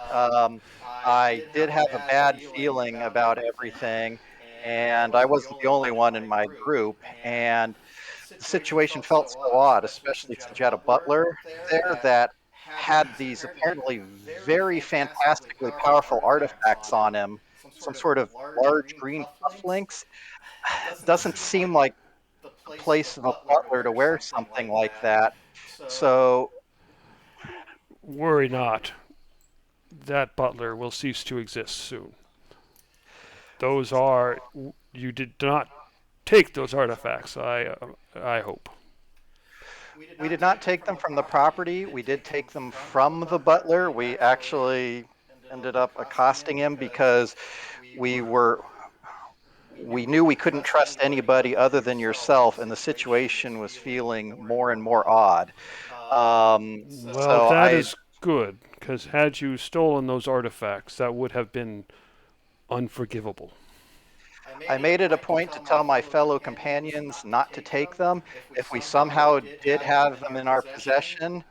I did have a bad feeling about everything, and I wasn't the only one in my group. And the situation felt so odd, especially since you had a butler there that had these apparently very fantastically powerful artifacts on him, some sort of large green cufflinks. Doesn't seem like the place of a butler to wear something like that. So Worry not, that butler will cease to exist soon. Those are you did not take those artifacts. I hope. we did not take them from the property. We did take them from the butler. We actually ended up accosting him because we were we knew we couldn't trust anybody other than yourself, and the situation was feeling more and more odd. Well, So that is good, because had you stolen those artifacts, that would have been unforgivable. I made it a point to tell my fellow companions not to take them. If we somehow did have them in our possession,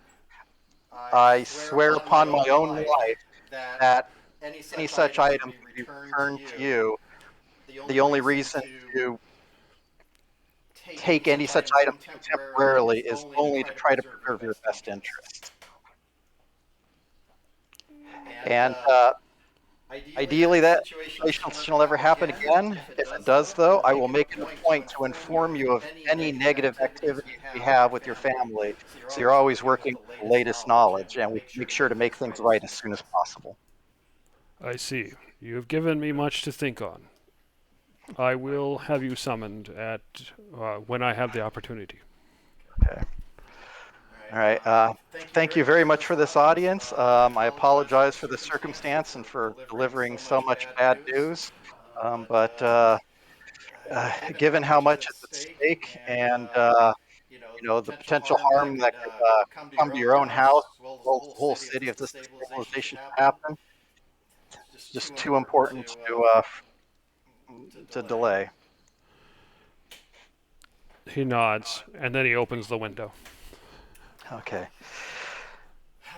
I swear upon my own life that any such items would be returned to you. The only reason to take any such items even temporarily is only to try to preserve your best interests. And ideally, that situation will never happen again. If it does, though, I will make it a point to inform you of any negative activities we have with your family, so you're always working with the latest knowledge, and we can make sure to make things right as soon as possible. I see. You have given me much to think on. I will have you summoned at when I have the opportunity. Okay. All right. Thank you very much for this audience. I apologize for the circumstance and for delivering so much bad news. But given how much is at stake and the potential harm that could come to your own house, as well as the whole city if this destabilization should happen, it's just too important to delay. He nods, and then he opens the window. Okay.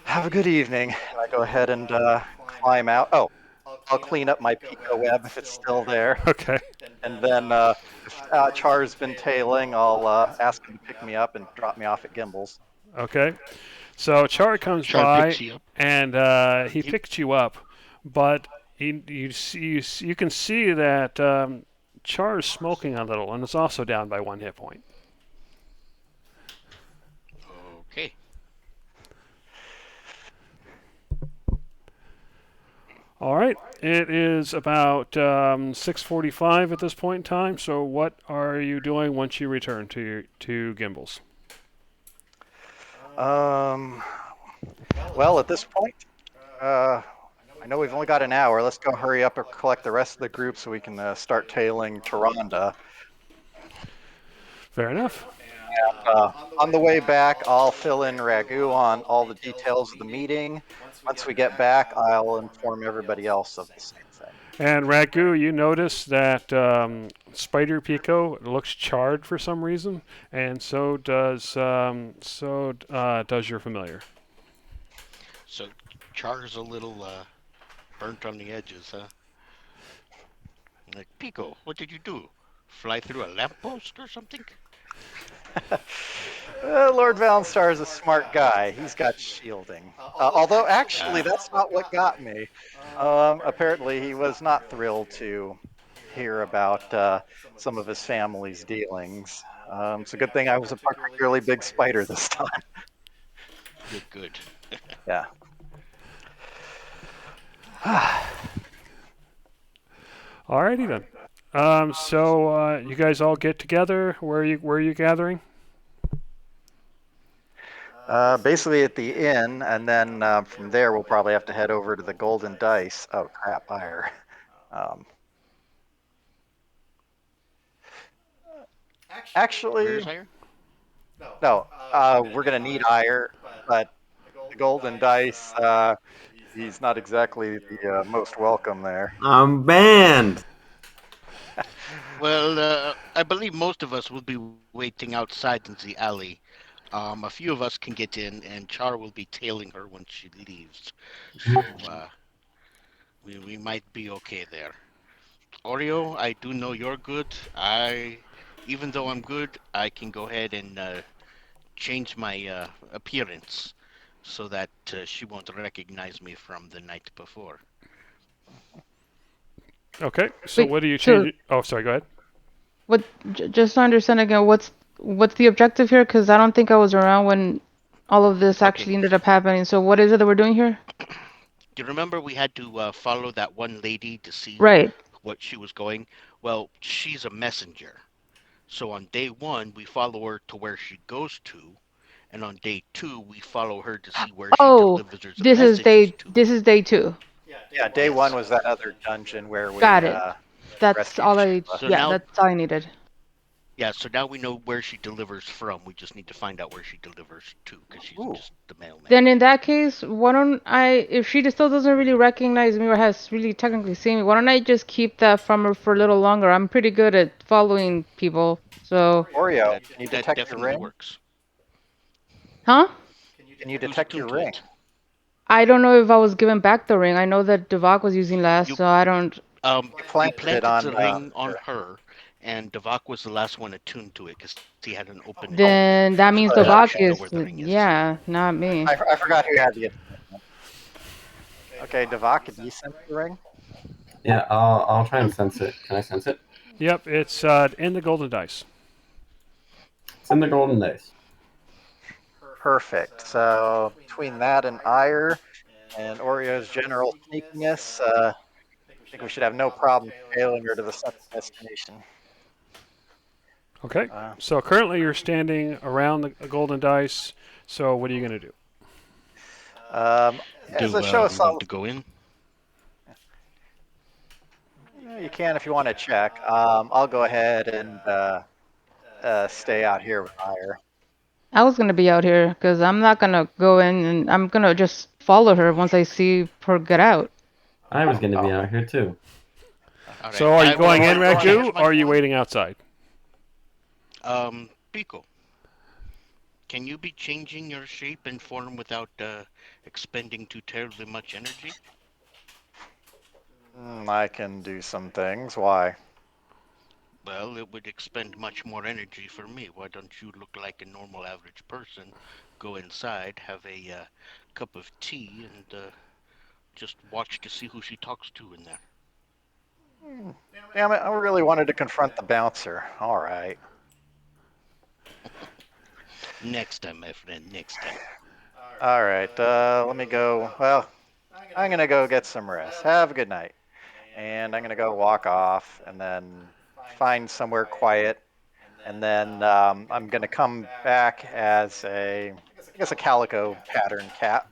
Have a good evening. And I go ahead and climb out. Oh, I'll clean up my pico web if it's still there. Okay. And then if Char's been tailing, I'll ask him to pick me up and drop me off at Gimbel's. Okay. So Char comes Char by, picks you up. and he picks you up, but you can see that Char is smoking a little, and is also down by 1 hit point. Okay. All right. It is about 6:45 at this point in time. So what are you doing once you return to Gimbel's? Well, at this point, I know we've only got an hour. Let's go hurry up and collect the rest of the group so we can start tailing Taronda. Fair enough. On the way back, I'll fill in Ragu on all the details of the meeting. Once we get back, I'll inform everybody else of the same thing. And Ragu, you notice that Spider Pico looks charred for some reason, and so does your familiar. So Char's a little burnt on the edges, huh? Like, Pico, what did you do? Fly through a lamppost or something? Lord Valenstar is a smart guy. He's got shielding. Although, actually, that's not what got me. Apparently, he was not thrilled to hear about some of his family's dealings. It's a good thing I was a particularly big spider this time. Good, good. Yeah. Alrighty then. You guys all get together. Where are you gathering? Basically at the inn, and then from there we'll probably have to head over to the Golden Dice. Oh crap, fire. Um, Where actually, is Hire? no. We're gonna need ire, but the Golden Dice. He's not exactly the most welcome there. I'm banned. Well, I believe most of us will be waiting outside in the alley. A few of us can get in, and Char will be tailing her when she leaves. So we might be okay there. Oreo, I do know you're good. Even though I'm good, I can go ahead and change my appearance so that she won't recognize me from the night before. Okay. So Wait, what do you so change? Oh, sorry. Go ahead. what? Just to understand again, what's the objective here? Because I don't think I was around when all of this Okay, actually ended up happening. So what is it that we're doing here? do you remember we had to follow that one lady to see Right. what she was going? Well, she's a messenger. So on day one, we follow her to where she goes to, and on day two, we follow her to see where she Oh, delivers this is messages day to. this is day two. Yeah, day one Yes. was that other dungeon where Got we it. That's rescued all I Sheila. So yeah, now, that's all I needed. yeah, so now we know where she delivers from. We just need to find out where she delivers to, because she's Ooh, just the mailman. Then in that case, why don't I, if she still doesn't really recognize me or has really technically seen me, why don't I just keep that from her for a little longer? I'm pretty good at following people. So, Oreo, That can you that detect your definitely ring? works. huh? Can you Who's detect attuned your to ring? it? I don't know if I was given back the ring. I know that Devok was using last, You so I don't. You you planted it planted on the ring on her. her, and Devok was the last one attuned to it because he had an open Oh, attunement, Then that so means good. Devok Devok should know is, where the ring is. yeah, not me. I forgot who had the attunement. Okay, Devok, do you sense the ring? Yeah, I'll try and sense it. Can I sense it? Yep. It's in the golden dice. It's in the golden dice. Perfect. So between that and ire and Oreo's general sneakiness, I think we should have no problem tailing her to the second destination. Okay. Uh, So currently you're standing around the golden dice. So what are you gonna do? as a Do show of we some, want to go in? you can if you want to check. I'll go ahead and stay out here with ire. I was gonna be out here because I'm not gonna go in and I'm gonna just follow her once I see her get out. I was going to be Oh, out here too. All right, So are you I well, going will in, Ragdu, change or my are you form. waiting outside? Pico, can you be changing your shape and form without expending too terribly much energy? I can do some things. Why? Well, it would expend much more energy for me. Why don't you look like a normal average person, go inside, have a cup of tea, and just watch to see who she talks to in there? Hmm, Damn it! I really wanted to confront the bouncer. All right. Next time, my friend, next time. All right. Let me go. Well, I'm gonna go get some rest. Have a good night. And I'm gonna go walk off and then find somewhere quiet. And then I'm gonna come back as I guess a calico pattern cat.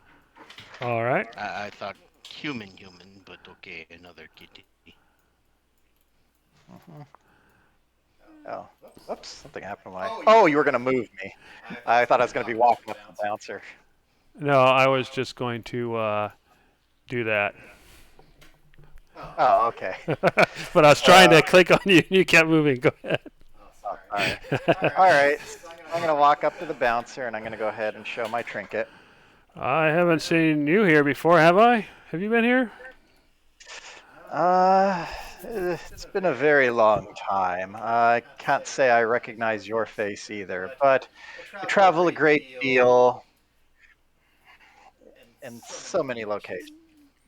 All right. I thought human, but okay, another kitty. Mhm. Oh, whoops! Something happened to my. Oh, you were gonna move me. I thought I was gonna be walking up to the bouncer. No, I was just going to do that. Oh, okay. But I was trying Uh, to click on you, and you kept moving. Go ahead. oh, sorry. All right. I'm gonna walk up to the bouncer and I'm gonna go ahead and show my trinket. I haven't seen you here before, have I? Have you been here? Uh, it's been a very long time. I can't say I recognize your face either, but I travel a great deal in so many locations.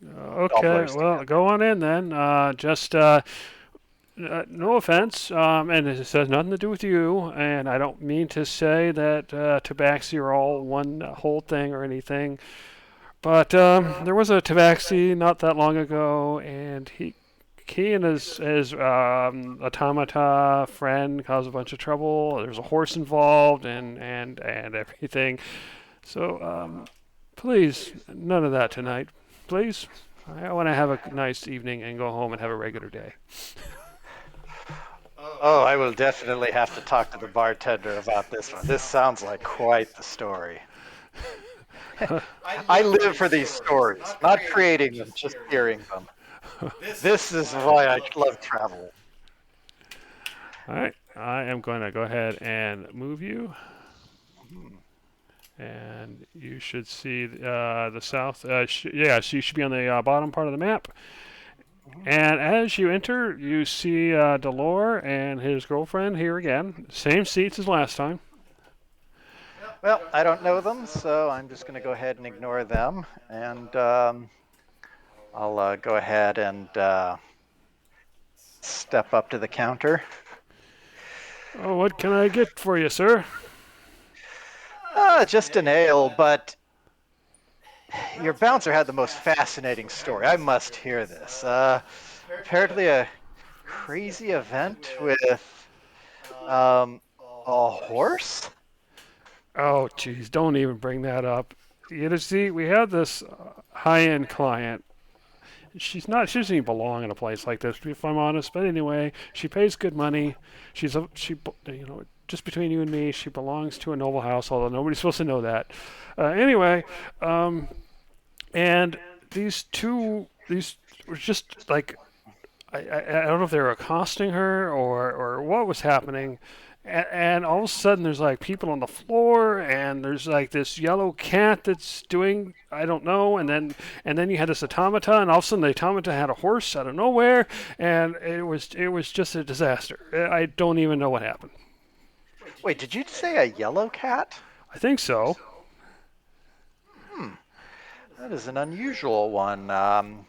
Okay, All blurs well, together. go on in then. Just No offense, and it has nothing to do with you, and I don't mean to say that Tabaxi are all one whole thing or anything, but there was a Tabaxi not that long ago, and he and his automata friend caused a bunch of trouble. There's a horse involved, and everything. So please, none of that tonight, please. I want to have a nice evening and go home and have a regular day. Oh, I will definitely have to talk to the bartender about this one. This sounds like quite the story. I live for these stories, not creating them, just hearing them. This is why I love traveling. All right, I am going to go ahead and move you, and you should see the south. Yeah, so you should be on the bottom part of the map. And as you enter, you see Delore and his girlfriend here again. Same seats as last time. Well, I don't know them, so I'm just going to go ahead and ignore them. And I'll go ahead and step up to the counter. Oh, what can I get for you, sir? Just an ale, but your bouncer had the most fascinating story. I must hear this. Apparently, a crazy event with a horse? Oh, geez, don't even bring that up. You know, see, we had this high-end client. She doesn't even belong in a place like this, if I'm honest. But anyway, she pays good money. Just between you and me, she belongs to a noble house, although nobody's supposed to know that. Anyway, and these were just like, I don't know if they were accosting her or what was happening. And all of a sudden, there's like people on the floor, and there's like this yellow cat that's doing I don't know, and then you had this automata, and all of a sudden the automata had a horse out of nowhere, and it was just a disaster. I don't even know what happened. Wait, did you say a yellow cat? I think so. That is an unusual one.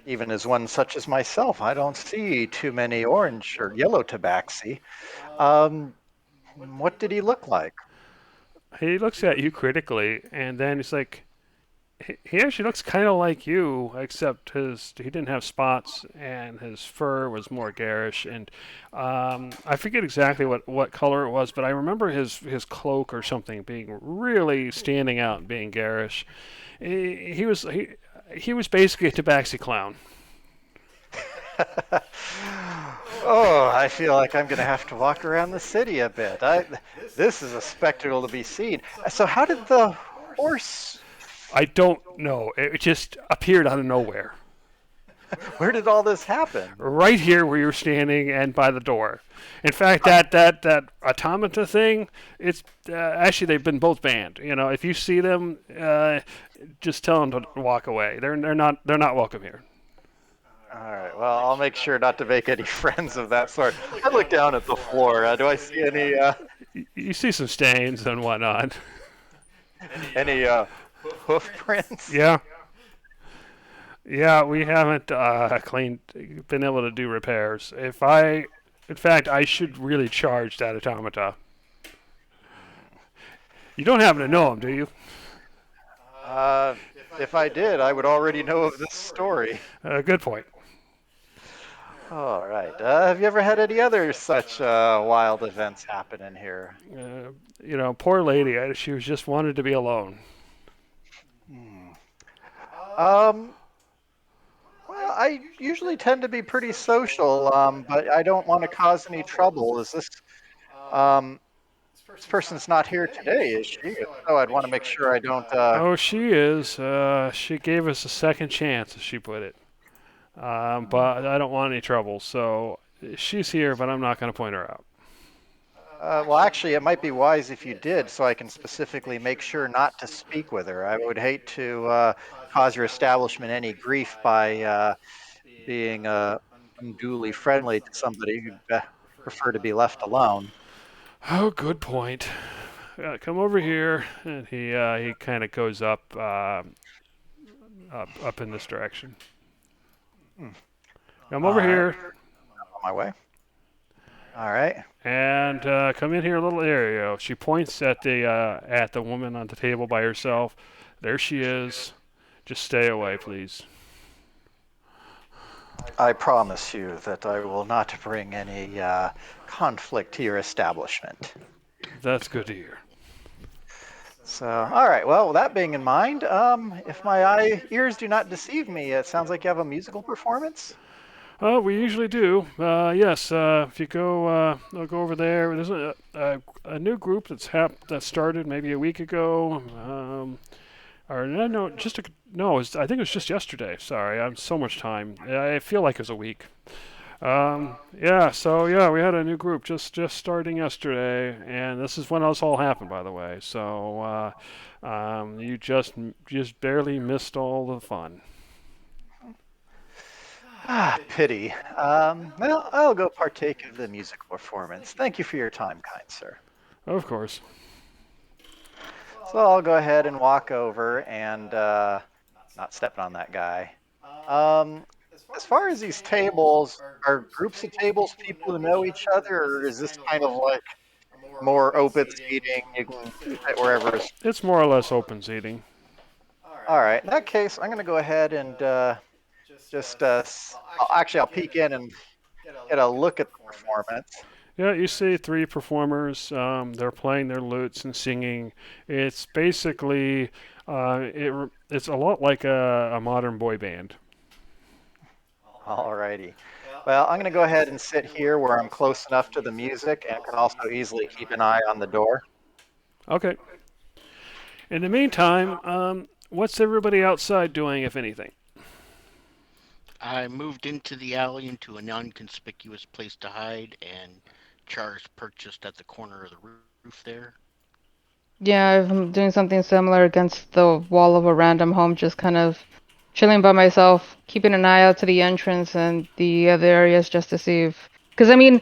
Even as one such as myself, I don't see too many orange or yellow tabaxi. Um, what did he look like? He looks at you critically, and then he's like, he actually looks kind of like you, except he didn't have spots and his fur was more garish. And I forget exactly what color it was, but I remember his cloak or something being really standing out and being garish. He was basically a tabaxi clown. Oh, I feel like I'm going to have to walk around the city a bit. This is a spectacle to be seen. So, how did the horse? I don't know. It just appeared out of nowhere. Where did all this happen? Right here where you're standing and by the door. In fact, that automata thing, it's actually they've been both banned. You know, if you see them, just tell them to walk away. They're not welcome here. All right. Well, I'll make sure not to make any friends of that sort. I look down at the floor. Do I see You see some stains and whatnot. any hoof prints? Yeah. Yeah, we haven't been able to do repairs. In fact, I should really charge that automata. You don't happen to know him, do you? Uh, if I did, I would already know of this story. Good point. All right. Have you ever had any other such wild events happen in here? Poor lady. She was just wanted to be alone. Um, well, I usually tend to be pretty social, but I don't want to cause any trouble. Um, this person's not here today, is she? If so, I'd want to make sure I don't. Oh, she is. She gave us a second chance, as she put it. But I don't want any trouble, so she's here, but I'm not going to point her out. Well, actually, it might be wise if you did, so I can specifically make sure not to speak with her. I would hate to cause your establishment any grief by being unduly friendly to somebody who'd prefer to be left alone. Oh, good point. Come over here, and he kind of goes up in this direction. Come over here. On my way. All right. And come in here a little area. She points at the woman on the table by herself. There she is. Just stay away, please. I promise you that I will not bring any conflict to your establishment. That's good to hear. So, all right. Well, with that being in mind, if my ears do not deceive me, it sounds like you have a musical performance. We usually do. Yes. If you I'll go over there. There's a new group that started maybe a week ago. Or no, I think it was just yesterday. Sorry, I'm so much time. I feel like it was a week. Yeah. So yeah, we had a new group just starting yesterday, and this is when this all happened, by the way. So you just barely missed all the fun. Ah, pity. Well, I'll go partake of the musical performance. Thank you for your time, kind sir. Of course. So I'll go ahead and walk over and not stepping on that guy. Um, as far as these tables, are groups of tables people who know each other, or is this kind of like more open seating? You can sit wherever. It's more or less open seating. All right. In that case, I'm going to go ahead and just I'll peek in and get a look at the performance. Yeah, you see three performers. They're playing their lutes and singing. It's basically it's a lot like a modern boy band. All righty. Well, I'm going to go ahead and sit here where I'm close enough to the music and can also easily keep an eye on the door. Okay. In the meantime, what's everybody outside doing, if anything? I moved into the alley into a non-conspicuous place to hide, and chars purchased at the corner of the roof there. Yeah, I'm doing something similar against the wall of a random home, just kind of chilling by myself, keeping an eye out to the entrance and the other areas just to see if. Because I mean,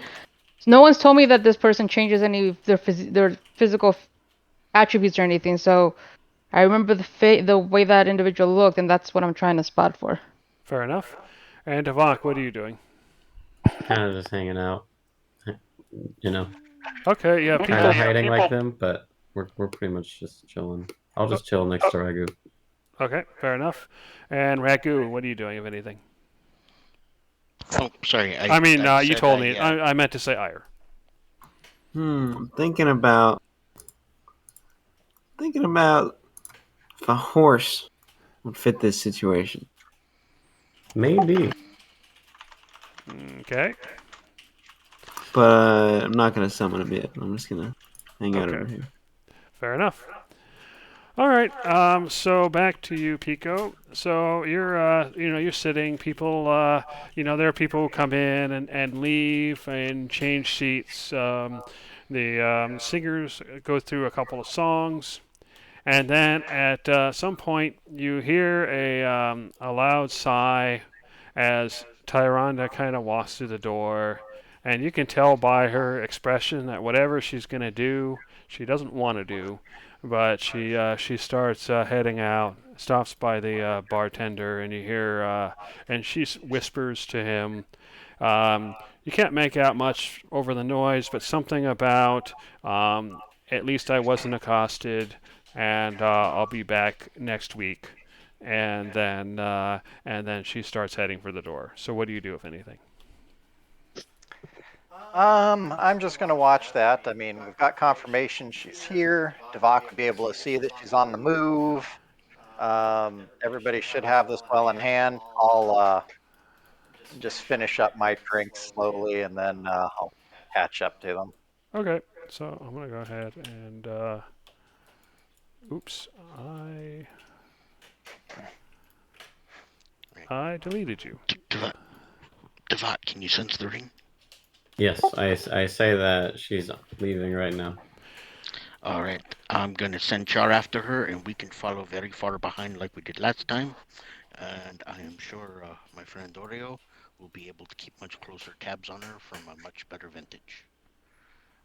no one's told me that this person changes any of their physical attributes or anything. So I remember the way that individual looked, and that's what I'm trying to spot for. Fair enough. And Devok, what are you doing? Kind of just hanging out, you know, Okay, yeah, kind of hiding like them, but we're pretty much just chilling. I'll just chill next to Ragu. Okay, fair enough. And Ragu, what are you doing, if anything? Oh, sorry. I mean, I you said told me. I meant to say Ire. Thinking about if a horse would fit this situation. Maybe. Okay. But I'm not gonna summon him yet. I'm just gonna hang out Okay. over here. Fair enough. All right. So back to you, Pico. So you're sitting. People, there are people who come in and leave and change seats. The singers go through a couple of songs, and then at some point you hear a loud sigh as Tyrande kind of walks through the door, and you can tell by her expression that whatever she's gonna do, she doesn't want to do, but she starts heading out, stops by the bartender, and you hear and she whispers to him. You can't make out much over the noise, but something about at least I wasn't accosted, and I'll be back next week. And then she starts heading for the door. So what do you do, if anything? I'm just going to watch that. I mean, we've got confirmation she's here. Devok would be able to see that she's on the move. Everybody should have this well in hand. I'll just finish up my drink slowly and then I'll catch up to them. Okay, so I'm gonna go ahead and oops, I deleted you. Devot, can you sense the ring? Yes, I say that she's leaving right now. All right. I'm going to send Char after her, and we can follow very far behind like we did last time. And I am sure my friend Oreo will be able to keep much closer tabs on her from a much better vantage.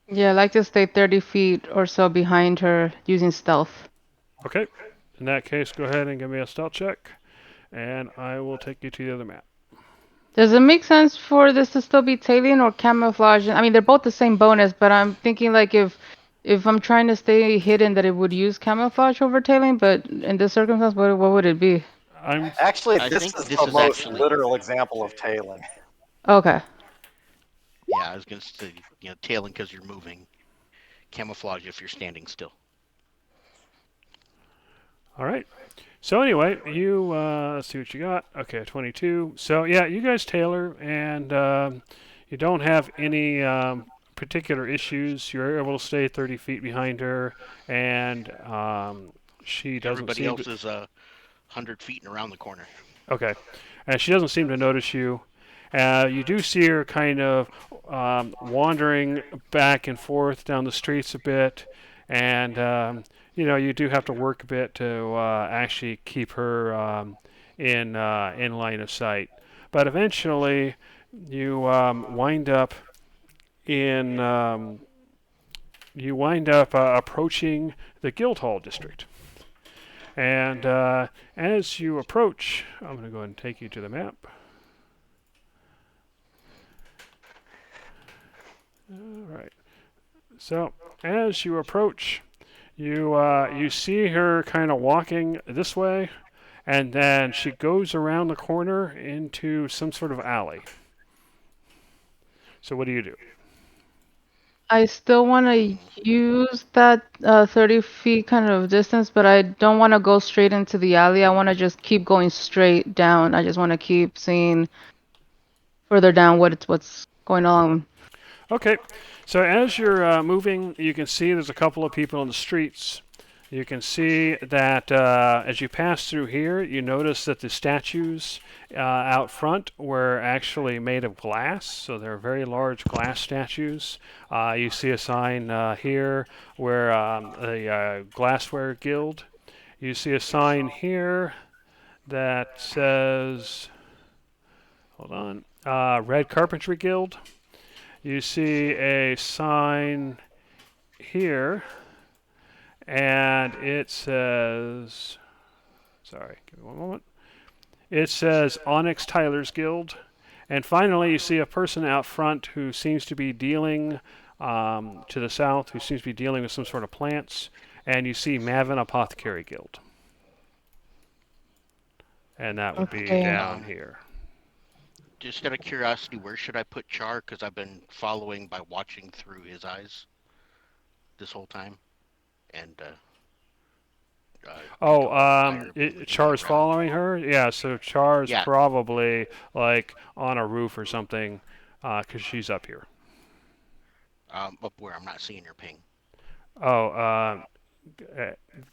Yeah, I like to stay 30 feet or so behind her using stealth. Okay, in that case, go ahead and give me a stealth check, and I will take you to the other map. Does it make sense for this to still be tailing or camouflage? I mean, they're both the same bonus, but I'm thinking like if I'm trying to stay hidden, that it would use camouflage over tailing. But in this circumstance, what would it be? I'm Actually, I this think is this the is most actually, literal example of tailing. Okay. yeah, I was gonna say, tailing because you're moving, camouflage if you're standing still. all right. So anyway, you let's see what you got. Okay, 22. So yeah, you guys tailor, and you don't have any particular issues. You're able to stay 30 feet behind her, and she doesn't Everybody seem to. else is 100 feet and around the corner. Okay, and she doesn't seem to notice you. You do see her kind of wandering back and forth down the streets a bit, and you do have to work a bit to actually keep her in line of sight. But eventually, you wind up in approaching the Guildhall district. And as you approach, I'm going to go ahead and take you to the map. All right. So as you approach, you see her kind of walking this way, and then she goes around the corner into some sort of alley. So what do you do? I still want to use that 30 feet kind of distance, but I don't want to go straight into the alley. I want to just keep going straight down. I just want to keep seeing further down what's going on. Okay. So as you're moving, you can see there's a couple of people in the streets. You can see that as you pass through here, you notice that the statues out front were actually made of glass, so they're very large glass statues. You see a sign here where the Glassware Guild. You see a sign here that says, hold on, Red Carpentry Guild. You see a sign here, and it says, sorry, give me one moment. It says Onyx Tyler's Guild. And finally, you see a person out front who seems to be dealing to the south, who seems to be dealing with some sort of plants. And you see Mavin Apothecary Guild. And that would be Okay. down here. Just out of curiosity, where should I put Char? Because I've been following by watching through his eyes this whole time, and Oh, fire moving Char's around. following her? Yeah, so Char's Yeah, probably like on a roof or something because she's up here. up where I'm not seeing your ping. Oh, uh,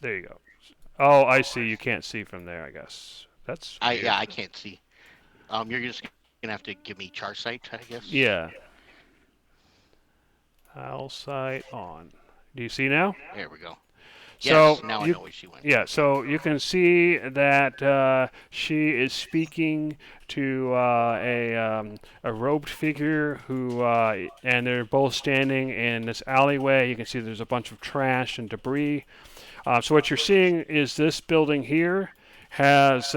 there you go. Oh, I see. You can't see from there, I guess. That's weird. I can't see. You're just gonna have to give me Char sight, I guess. Yeah. Owl sight on. Do you see now? There we go. So Yes, now I you, know where she went. yeah. So you can see that she is speaking to a robed figure who, and they're both standing in this alleyway. You can see there's a bunch of trash and debris. So what you're seeing is this building here has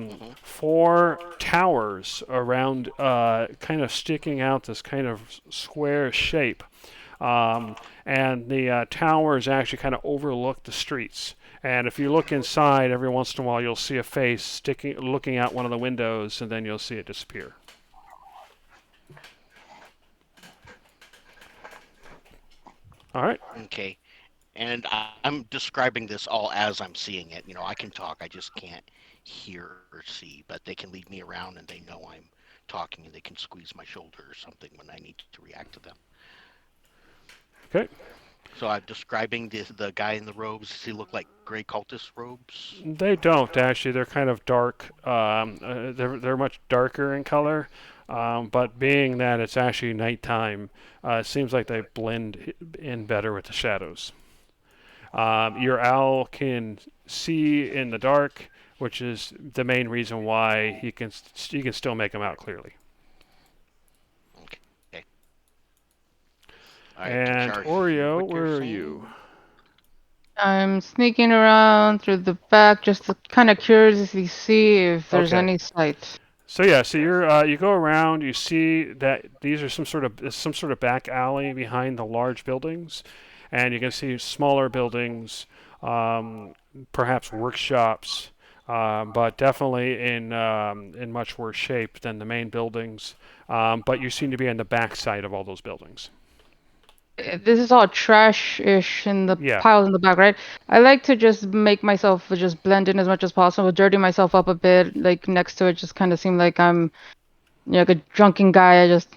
Mm-hmm. four towers around, kind of sticking out this kind of square shape. And the towers actually kind of overlook the streets. And if you look inside, every once in a while you'll see a face looking out one of the windows, and then you'll see it disappear. All right. Okay. And I'm describing this all as I'm seeing it. I can talk, I just can't hear or see, but they can lead me around and they know I'm talking and they can squeeze my shoulder or something when I need to react to them. Okay. So I'm describing the guy in the robes. Does he look like gray cultist robes? They don't actually. They're kind of dark. They're much darker in color. But being that it's actually nighttime, it seems like they blend in better with the shadows. Your owl can see in the dark, which is the main reason why he can still make them out clearly. Okay. All right, And Char, hear Oreo, what they're where are saying? you? I'm sneaking around through the back, just to kind of curiously see if there's Okay. any sight. So yeah, so you go around, you see that these are some sort of back alley behind the large buildings, and you can see smaller buildings, um, perhaps workshops, but definitely in much worse shape than the main buildings. But you seem to be on the back side of all those buildings. This is all trash-ish in the Yeah, piles in the back, right? I like to just make myself just blend in as much as possible, dirty myself up a bit, like next to it, just kind of seem like I'm, like a drunken guy. I just,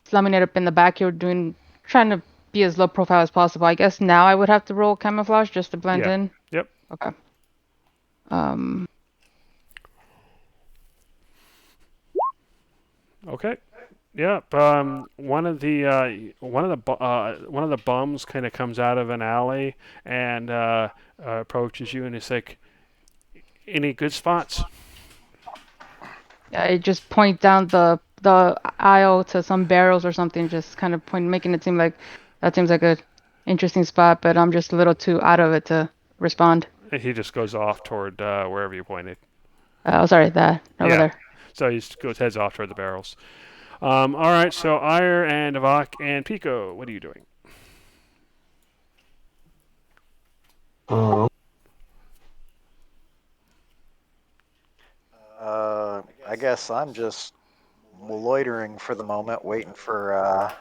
slumming it up in the back here, trying to be as low profile as possible. I guess now I would have to roll camouflage just to blend yeah, in. yep. Okay. Um, Okay. Yep. One of the bums kind of comes out of an alley and approaches you, and it's like, "Any good spots?" yeah, I just point down the aisle to some barrels or something, just kind of point, making it seem like that seems like a interesting spot, but I'm just a little too out of it to respond. And he just goes off toward wherever you pointed. Oh, sorry, that over Yeah. there. So he just goes heads off toward the barrels. All right. So Ire and Avak and Pico, what are you doing? Um, I guess I'm just loitering for the moment, waiting for. Uh,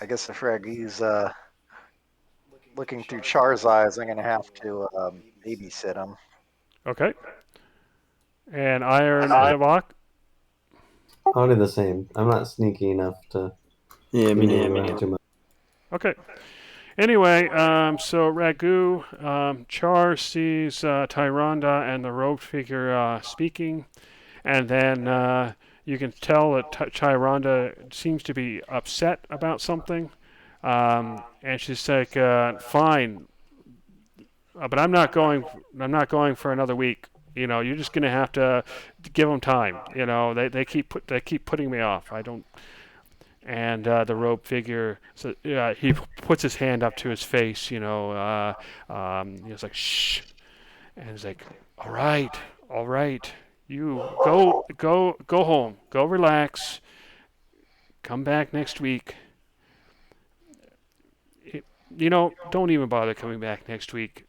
I guess if Ragi's looking through Char's eyes, I'm gonna have to babysit him. Okay. And Ire and Avak. I'll do the same. I'm not sneaky enough to Yeah, be me moving neither. around too much. Okay. Anyway, so Ragu, Char sees Tyrande and the robed figure speaking, and then you can tell that Tyrande seems to be upset about something, and she's like, "Fine, but I'm not going. I'm not going for another week. You know, you're just gonna have to give them time. You know, they keep putting me off. I don't." And the robed figure, so he puts his hand up to his face. He's like, "Shh," and he's like, all right, you go home, go relax, come back next week. Don't even bother coming back next week.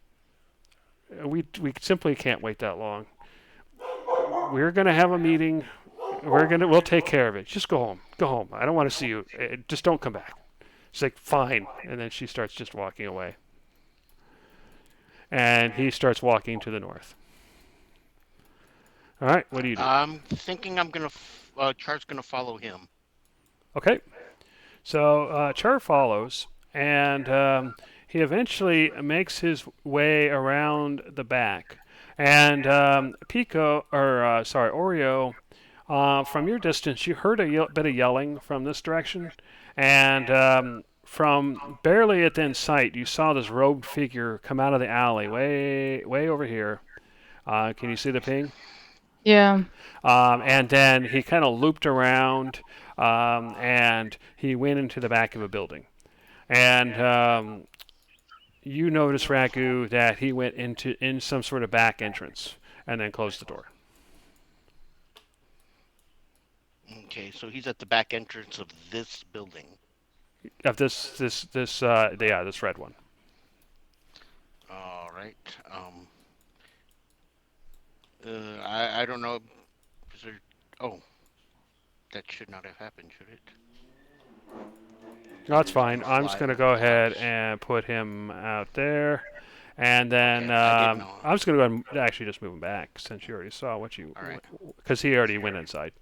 We simply can't wait that long. We're gonna have a meeting. We'll take care of it. Just go home. Go home. I don't want to see you. Just don't come back. She's like, fine. And then she starts just walking away. And he starts walking to the north. All right, what do you do? I'm thinking Char's gonna follow him. Okay, so Char follows, and he eventually makes his way around the back. And Oreo, from your distance, you heard a bit of yelling from this direction, and from barely within sight, you saw this robed figure come out of the alley, way over here. Can you see the ping? Yeah. And then he kind of looped around, and he went into the back of a building. And you notice, Ragu, that he went in some sort of back entrance and then closed the door. Okay, so he's at the back entrance of this building. Of this red one. All right. I don't know. Is there? Oh, that should not have happened, should it? No, that's fine. I'm just Fly going to over go the ahead house. and put him out there. And then Okay, I didn't know. I'm just going to go ahead and actually just move him back since you already saw what you. All right. Because he already went inside.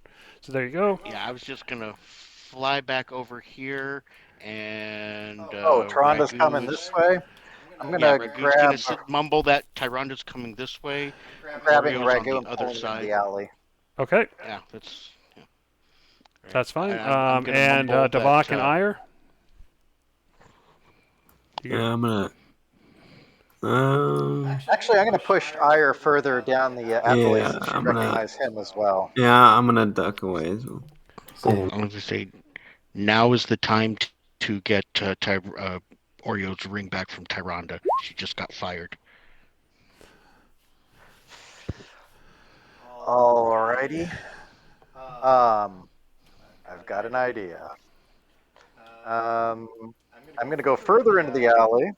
So there you go. Yeah, I was just gonna fly back over here, and Oh, Taranda's coming Ragu's. this way. I'm Yeah, gonna Ragu's gonna grab. mumble that Tyranda's coming this way. I'm grabbing Oreo's on Ragu the and other pulling him in side. the alley. Okay, Yeah, that's. Yeah. All right. that's fine. I'm gonna And mumble Davak that. and Ire. I'm gonna. Actually, I'm gonna push Ire further down the alley Yeah, since you I'm gonna. recognize him as well. Yeah, I'm gonna duck away as well. Same. I'm gonna say now is the time to get Oreo's ring back from Tyrande. She just got fired. Alrighty. Um, I've got an idea. Um, I'm going to go further into the alley,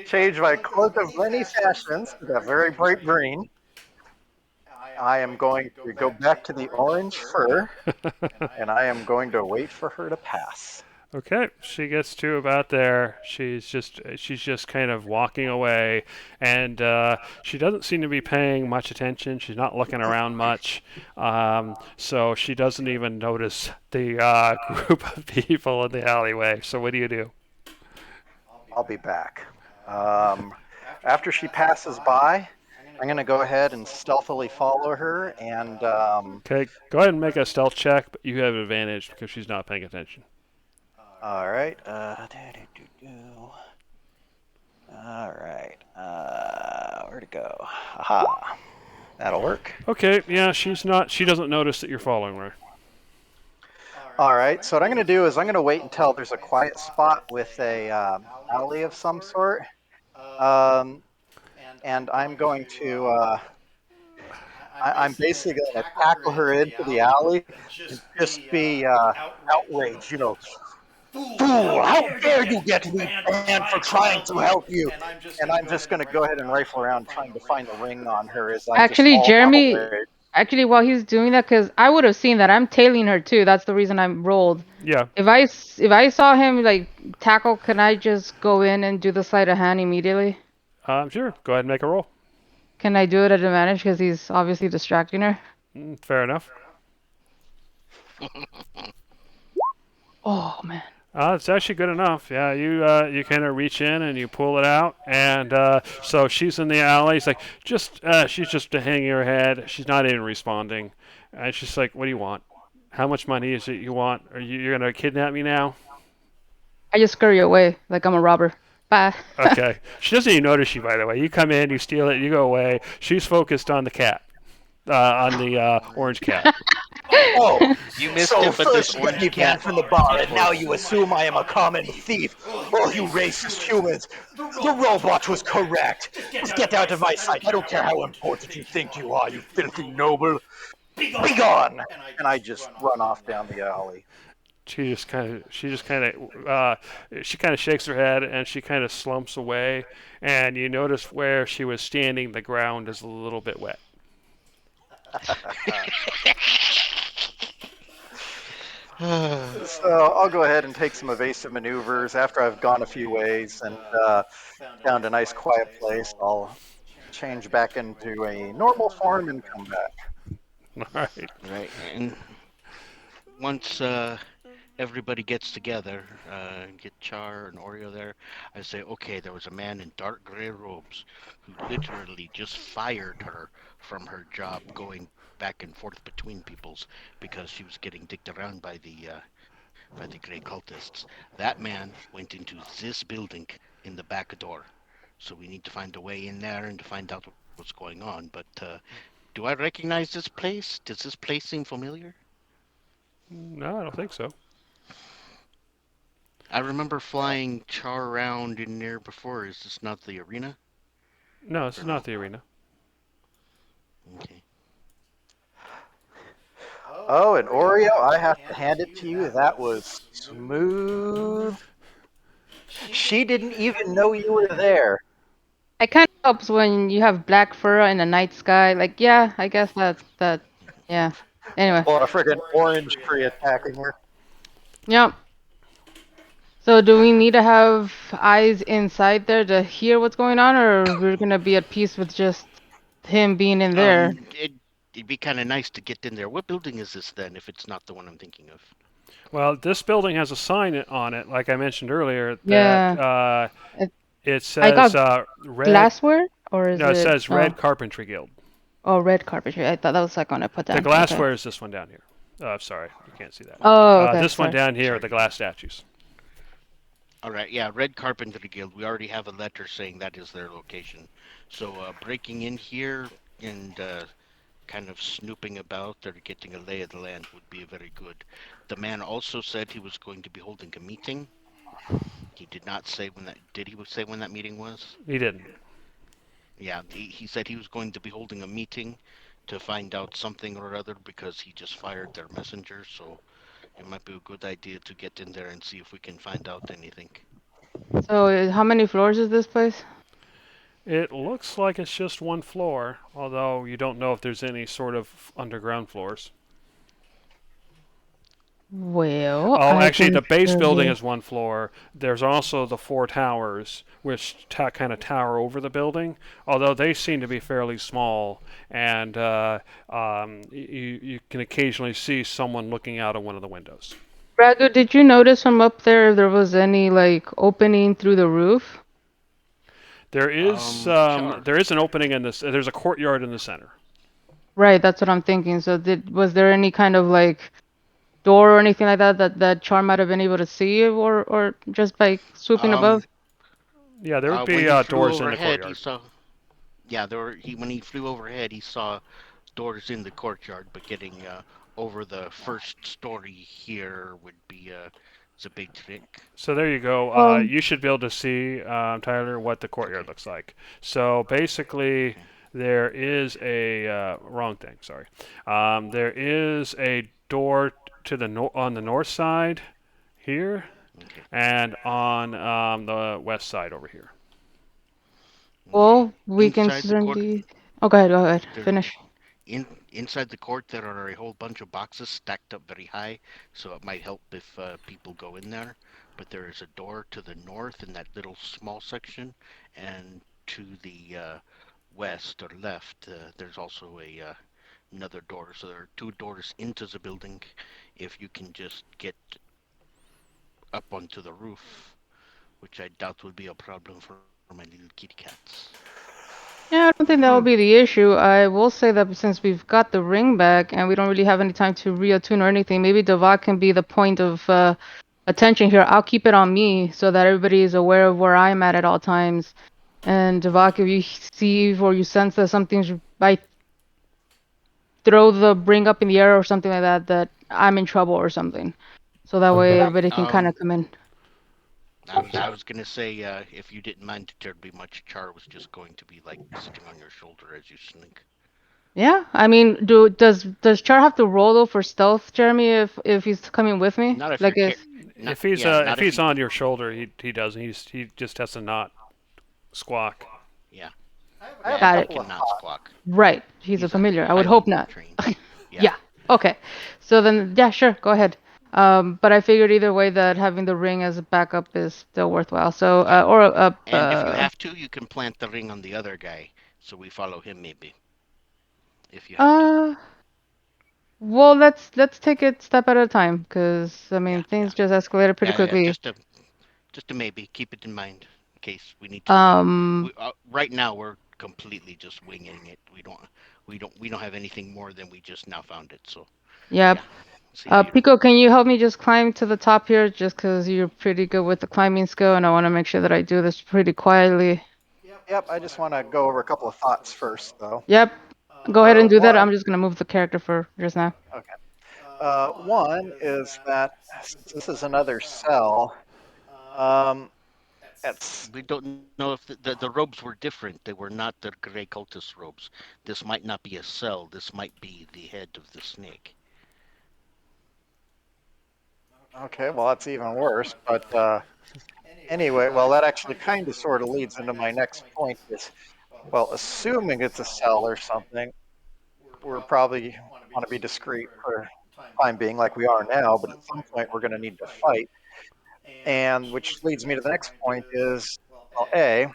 change my cloak of many fashions to that very bright green. I am going to go back to the orange fur, and I am going to wait for her to pass. Okay, she gets to about there. She's just kind of walking away, and she doesn't seem to be paying much attention. She's not looking around much, so she doesn't even notice the group of people in the alleyway. So what do you do? I'll be back. Um, After she passes by, I'm going to go ahead and stealthily follow her. And Okay, go ahead and make a stealth check, but you have an advantage because she's not paying attention. all right. All right. Where'd it go? Aha. That'll work. Okay, yeah, she's not. She doesn't notice that you're following her. All right. So what I'm going to do is I'm going to wait until there's a quiet spot with a alley of some sort. Um, and I'm going to. I'm basically going to tackle her into the alley and just be outraged. Fool! How dare you get me banned for trying to help you? And I'm just going to go ahead and rifle around trying to find the ring on her as I just Actually, all Jeremy, outraged. actually, while he's doing that, because I would have seen that. I'm tailing her too. That's the reason I rolled. Yeah, If I saw him like tackle, can I just go in and do the sleight of hand immediately? sure. Go ahead and make a roll. Can I do it at advantage because he's obviously distracting her? Fair enough. Oh man. It's actually good enough. Yeah, you kind of reach in and you pull it out, and so she's in the alley. It's like she's just hanging her head. She's not even responding. And she's like, "What do you want? How much money is it you want? You're gonna kidnap me now?" I just scurry away like I'm a robber. Bye. Okay. She doesn't even notice you, by the way. You come in, you steal it, you go away. She's focused on the cat, on the orange cat. Oh, You missed so it, but this first you get orange me banned cat. from the bar, and now you assume I am a common thief. Oh, you racist humans. The robot was correct. Just get out of my sight. I don't care how important you think you are, you filthy noble. Be gone! And I just run off down the alley. She kind of shakes her head and she kind of slumps away. And you notice where she was standing, the ground is a little bit wet. So I'll go ahead and take some evasive maneuvers after I've gone a few ways and found a nice quiet place. I'll change back into a normal form and come back. All right. Right, and once everybody gets together, get Char and Oreo there, I say, okay, there was a man in dark gray robes who literally just fired her from her job going back and forth between peoples because she was getting dicked around by the gray cultists. That man went into this building in the back door. So we need to find a way in there and to find out what's going on. But do I recognize this place? Does this place seem familiar? No, I don't think so. I remember flying Char around in there before. Is this not the arena? No, this is not the arena. Okay. Oh, and Oreo, I have to hand it to you. That was smooth. She didn't even know you were there. It kind of helps when you have black fur in the night sky. Like, yeah, I guess that. Yeah. Anyway. Well, a friggin' orange tree attacking her. Yep. So do we need to have eyes inside there to hear what's going on, or we're gonna be at peace with just him being in there? It'd be kind of nice to get in there. What building is this then, if it's not the one I'm thinking of? Well, this building has a sign on it, like I mentioned earlier, Yeah. that It- it I got says red. glassware, or is No, it it? says Red Carpentry Guild. Oh, red carpentry. I thought that was like when I put The down. glassware is this one down here. Sorry, you can't see that. Oh, okay. This one Sorry. down here are the glass statues. All right, yeah, Red Carpentry Guild. We already have a letter saying that is their location. So breaking in here and kind of snooping about or getting a lay of the land would be very good. The man also said he was going to be holding a meeting. He did not say when that. Did he say when that meeting was? He didn't. Yeah, he said he was going to be holding a meeting to find out something or other because he just fired their messenger. So it might be a good idea to get in there and see if we can find out anything. So, how many floors is this place? It looks like it's just one floor, although you don't know if there's any sort of underground floors. Well, Oh, I actually, can the base building survey. is one floor. There's also the four towers, which kind of tower over the building, although they seem to be fairly small, and you can occasionally see someone looking out of one of the windows. Ragu, did you notice from up there if there was any like opening through the roof? Char. There is an opening in this. There's a courtyard in the center. Right, that's what I'm thinking. So, was there any kind of like door or anything like that that Char might have been able to see, or just by swooping Um, above? Yeah, there would when be he flew doors in the overhead, he courtyard. saw. Yeah, there were. He when he flew overhead, he saw doors in the courtyard, but getting over the first story here would be it's a big trick. So there you go. Well, You should be able to see, Tyler, what the courtyard Okay. looks like. So basically, Okay. there is a wrong thing. Sorry. There is a door to the on the north side here, Okay. and on the west side over here. Okay. we can Inside the court, certainly. Oh, go ahead, there finish. inside the court there are a whole bunch of boxes stacked up very high, so it might help if people go in there. But there is a door to the north in that little small section, and to the west or left, there's also a another door. So there are two doors into the building. If you can just get up onto the roof, which I doubt would be a problem for my little kitty cats. Yeah, I don't think that will be the issue. I will say that since we've got the ring back and we don't really have any time to reattune or anything, maybe Devot can be the point of attention here. I'll keep it on me so that everybody is aware of where I'm at all times. And Devok, if you see or you sense that something's by throw the ring up in the air or something like that, that I'm in trouble or something. So that way Okay. everybody can kind of come in. I was gonna say if you didn't mind, there'd be much. Char was just going to be like sitting on your shoulder as you slink. Yeah, I mean, does Char have to roll though for stealth, Jeremy, if he's coming with me? Not if Like you're if not yeah, If not if he's you on your shoulder, he doesn't. He just has to not squawk. yeah I have a yeah got he it. couple of cannot thoughts. squawk. Right, he's a He's familiar. I would highly hope not. trained. Yeah. Yeah. Okay. So then, yeah, sure, go ahead. But I figured either way that having the ring as a backup is still worthwhile. So, Yeah. And if you uh, have to, you can plant the ring on the other guy, so we follow him maybe if you have to. uh, well, let's take it step at a time, because I Yeah, mean yeah, things just escalated pretty yeah. quickly. Just a maybe. Keep it in mind in case we need to. Um, Right now we're completely just winging it. We don't have anything more than we just now found it. So yeah. yeah. See how you do. Pico, can you help me just climb to the top here, just because you're pretty good with the climbing skill, and I want to make sure that I do this pretty quietly. Yep, I just want to go over a couple of thoughts first, though. Yep. Go ahead and do that. One, I'm just gonna move the character for just now. okay. One is that since this is another cell, um, it's We don't know if the robes were different. They were not the gray cultist robes. This might not be a cell. This might be the head of the snake. okay. Well, that's even worse. But anyway, well, that actually kind of sort of leads into my next point. Is well, assuming it's a cell or something, we're probably want to be discreet for time being, like we are now. But at some point, we're going to need to fight. And which leads me to the next point is, well, A,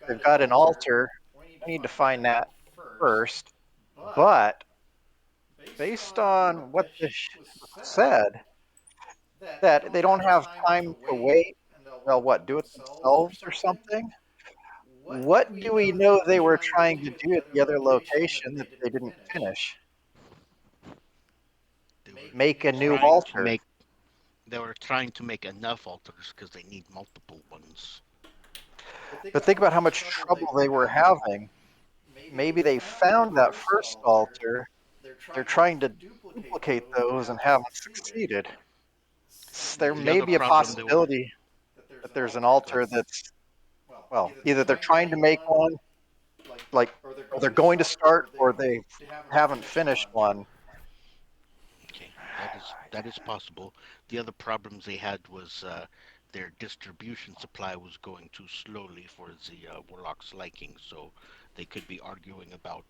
they've got an altar. We need to find that first. But based on what this said, that they don't have time to wait. They'll what, do it themselves or something? What do we know they were trying to do at the other location that they didn't finish? They were Make a new trying to altar. make they were trying to make enough altars because they need multiple ones. But think about how much trouble they were having. Maybe they found that first altar. They're trying to duplicate those and haven't succeeded. There The may other be a problem they were possibility that there's an altar that's, well, either they're trying to make one like, or they're going to start, or they haven't finished one. Okay, that is possible. The other problems they had was their distribution supply was going too slowly for the Warlock's liking, so they could be arguing about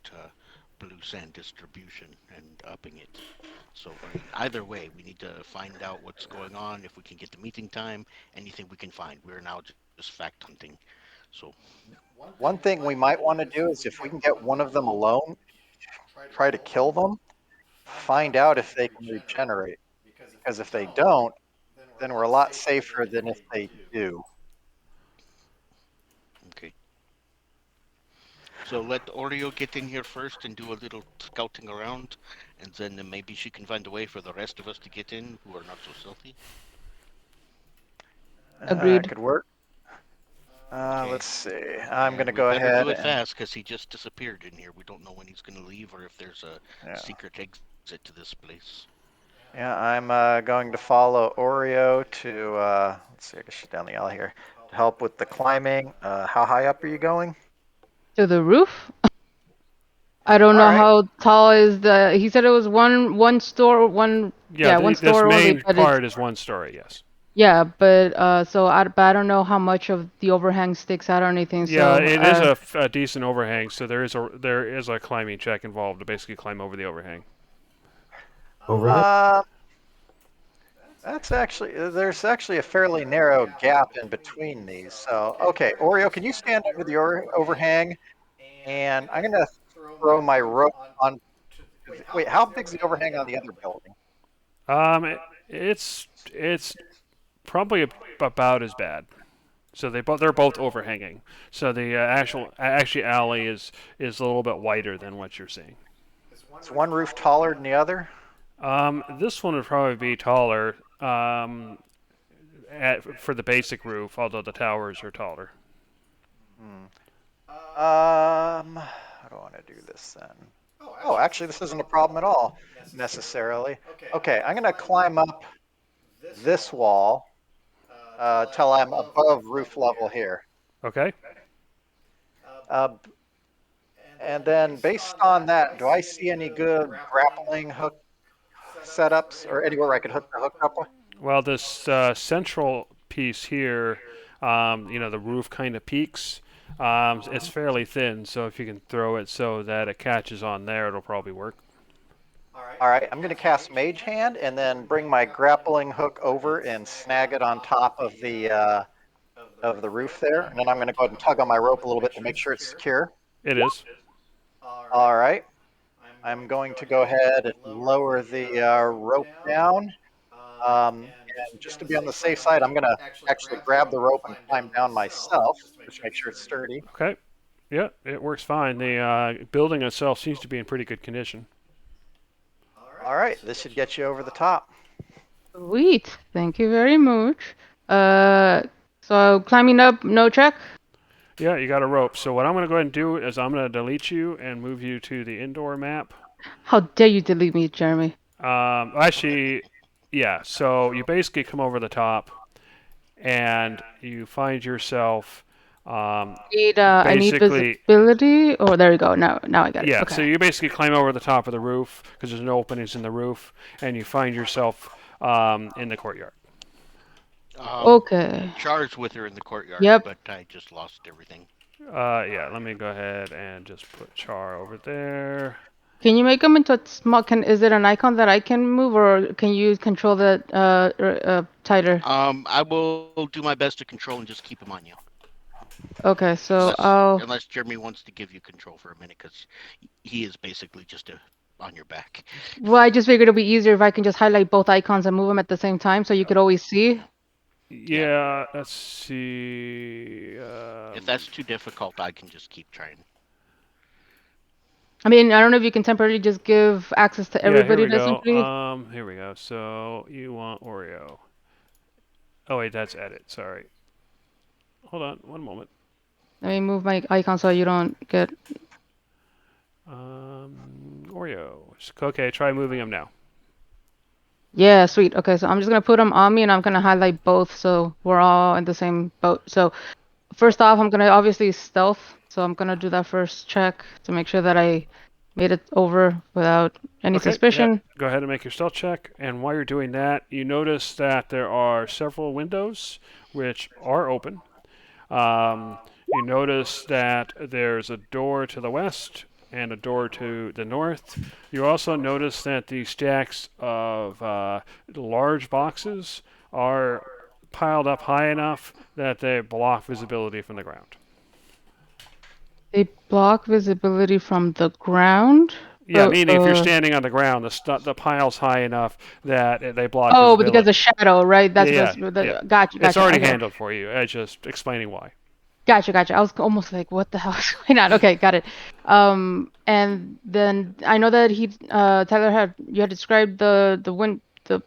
blue sand distribution and upping it. So, I mean, either way, we need to find out what's going on. If we can get the meeting time, anything we can find. We're now just fact hunting. So, One thing we might want to do is if we can get one of them alone, try to kill them, find out if they can regenerate. Because if they don't, then we're a lot safer than if they do. okay. So let Oreo get in here first and do a little scouting around, and then maybe she can find a way for the rest of us to get in who are not so stealthy. Agreed. Could work. Okay. Let's see. I'm going to We go better ahead do it and fast because he just disappeared in here. We don't know when he's going to leave or if there's a yeah. secret exit to this place. Yeah, I'm going to follow Oreo to, let's see, I guess she's down the alley here, to help with the climbing. How high up are you going? To the roof? I don't All know right. how tall is the. He said it was one store, one Yeah, one this store only, main but it's part is one story, yes. yeah, but so but I don't know how much of the overhang sticks out or anything. Yeah, So it is a decent overhang, so there is a climbing check involved to basically climb over the overhang. Overhead? There's actually a fairly narrow gap in between these. So, okay, Oreo, can you stand under the overhang? And I'm going to throw my rope on. Wait, how big's the overhang on the other building? It's probably about as bad. So they're both overhanging. So the actually alley is a little bit wider than what you're seeing. Is one roof taller than the other? This one would probably be taller for the basic roof, although the towers are taller. How do I want to do this then? Oh, actually, this isn't a problem at all, necessarily. Okay, I'm going to climb up this wall till I'm above roof level here. Okay. And then based on that, do I see any good grappling hook setups or anywhere where I could hook the hook up? Well, this central piece here, the roof kind of peaks. It's fairly thin, so if you can throw it so that it catches on there, it'll probably work. All right, I'm going to cast Mage Hand and then bring my grappling hook over and snag it on top of the roof there. And then I'm going to go ahead and tug on my rope a little bit to make sure it's secure. It is. All right. I'm going to go ahead and lower the rope down. And just to be on the safe side, I'm going to actually grab the rope and climb down myself, just to make sure it's sturdy. Okay. Yeah, it works fine. The building itself seems to be in pretty good condition. All right, this should get you over the top. sweet. Thank you very much. So climbing up, no check. Yeah, you got a rope. So what I'm going to go ahead and do is I'm going to delete you and move you to the indoor map. How dare you delete me, Jeremy? Actually, yeah. So you basically come over the top, and you find yourself. I need Basically, visibility. Oh, there you go. Now I got it. yeah. Okay. So you basically climb over the top of the roof because there's no openings in the roof, and you find yourself in the courtyard. Okay. Char's with her in the courtyard, Yep. but I just lost everything. Yeah. Let me go ahead and just put Char over there. Can you make them into a small? Is it an icon that I can move, or can you control that tighter? I will do my best to control and just keep him on you. Okay, so I'll. Unless Jeremy wants to give you control for a minute, because he is basically just on your back. Well, I just figured it'd be easier if I can just highlight both icons and move them at the same time, so you could always see. Yeah. Let's see. If that's too difficult, I can just keep trying. I mean, I don't know if you can temporarily just give access to everybody. Yeah, here we Essentially. go. Here we go. So you want Oreo. Oh wait, that's edit. Sorry. Hold on, one moment. Let me move my icon so you don't get. Oreo. Okay, try moving them now. Yeah, sweet. Okay, so I'm just gonna put them on me, and I'm gonna highlight both, so we're all in the same boat. So first off, I'm gonna obviously stealth So I'm gonna do that first check to make sure that I made it over without any Okay, suspicion. go ahead and make your stealth check. And while you're doing that, you notice that there are several windows which are open. Um, you notice that there's a door to the west and a door to the north. You also notice that the stacks of large boxes are piled up high enough that they block visibility from the ground. They block visibility from the ground. Yeah, meaning if you're standing on the ground, the pile's high enough that they block Oh, because the visibility. shadow, right? Yeah, That's yeah, what yeah. gotcha, It's gotcha. already Okay. handled for you. I just explaining why. Gotcha. I was almost like, what the hell is going on? Okay, got it. And then I know that Tyler you had described the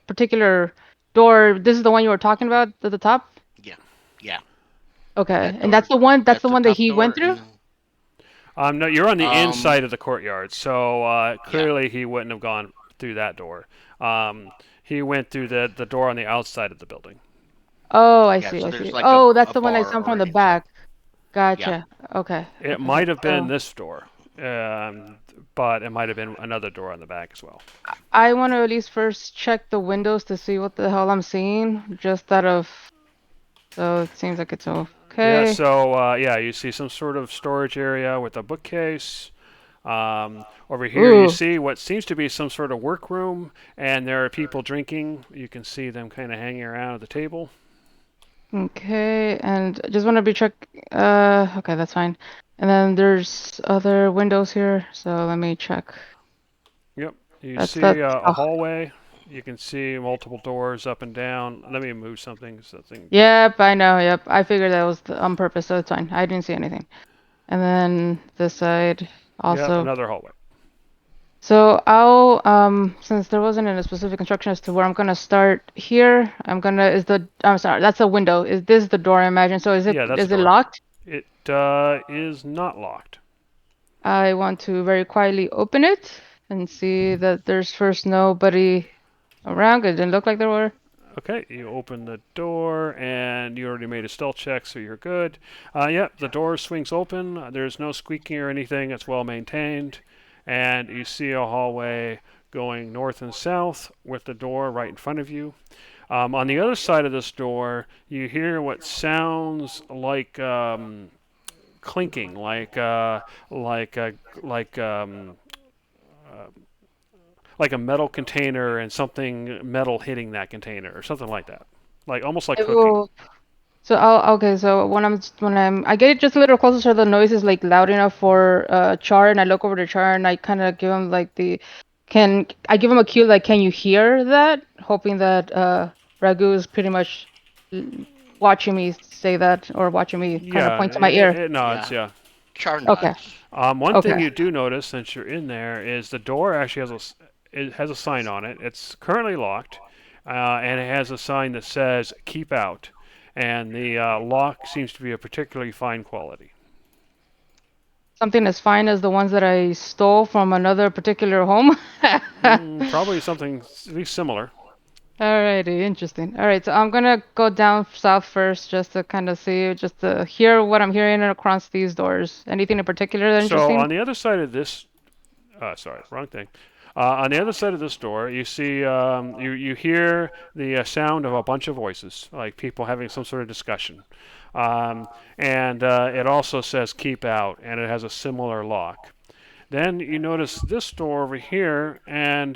particular door. This is the one you were talking about at the top? Yeah, yeah. Okay. That And door. that's That's the the one that top he door, went and through? then No, you're on the um, inside of the courtyard, so yeah, clearly he wouldn't have gone through that door. He went through the door on the outside of the building. Oh, I yeah. see, So I there's see. like Oh, that's a the one I bar saw from or the inside. back. Yeah. Gotcha. Okay. It Okay. might have been So this door, but it might have been another door on the back as well. I want to at least first check the windows to see what the hell I'm seeing, just out of. So it seems like it's Yeah, okay. so you see some sort of storage area with a bookcase. Over here, you Ooh. see what seems to be some sort of workroom, and there are people drinking. You can see them kind of hanging around at the table. Okay, and I just want to be check. Okay, that's fine. And then there's other windows here, so let me check. Yep, you That's see that. a Oh, hallway. You can see multiple doors up and down. Let me move something. yep, I know. Yep, I figured that was on purpose, so it's fine. I didn't see anything. And then this side Yep, also. another hallway. So I'll since there wasn't any specific instruction as to where I'm gonna start here, I'm sorry, that's a window. Is this the door, I imagine? So Yeah, that's is the it door. locked? It is not locked. I want to very quietly open it and see that there's first nobody around. It didn't look like there were. Okay, you open the door, and you already made a stealth check, so you're good. Yep, the door swings open. There's no squeaking or anything. It's well maintained. And you see a hallway going north and south with the door right in front of you. On the other side of this door, you hear what sounds like clinking, like uh, like um, uh, like a metal container and something metal hitting that container or something like that, like almost like cooking. Oh, so okay. So I get it just a little closer, so the noise is like loud enough for Char, and I look over to Char, and I kind of give him like can I give him a cue like, can you hear that? Hoping that Ragu is pretty much l- watching me say that, or watching me kind of Yeah, point to my ear. it nods. Yeah. Yeah. Char Okay. nods. One thing Okay. you do notice since you're in there is the door actually it has a sign on it. It's currently locked, and it has a sign that says "Keep Out," and the lock seems to be a particularly fine quality. Something as fine as the ones that I stole from another particular home. Probably something at least similar. Alrighty, interesting. All right, so I'm gonna go down south first just to kind of see, just to hear what I'm hearing across these doors. Anything in particular that So interesting? on the other side of this, sorry, wrong thing. On the other side of this door, you see, you hear the sound of a bunch of voices, like people having some sort of discussion. And it also says "Keep Out," and it has a similar lock. Then you notice this door over here, and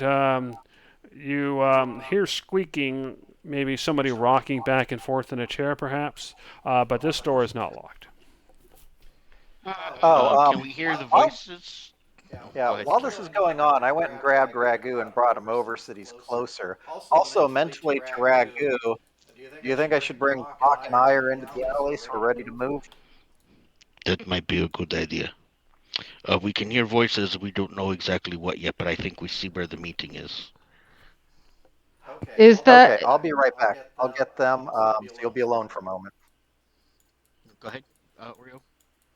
you hear squeaking, maybe somebody rocking back and forth in a chair, perhaps. But this door is not locked. Oh, Can we hear the while, voices? Oh, yeah, go ahead, while Char. this is going on, I went and grabbed Ragu and brought him over so that he's closer. Also, mentally to Ragu, do you think I should bring Hawk and Ire into the alley so we're ready to move? That might be a good idea. We can hear voices. We don't know exactly what yet, but I think we see where the meeting is. Is Okay, that I'll be right back. I'll get them, so you'll be alone for a moment. Go ahead, Rio.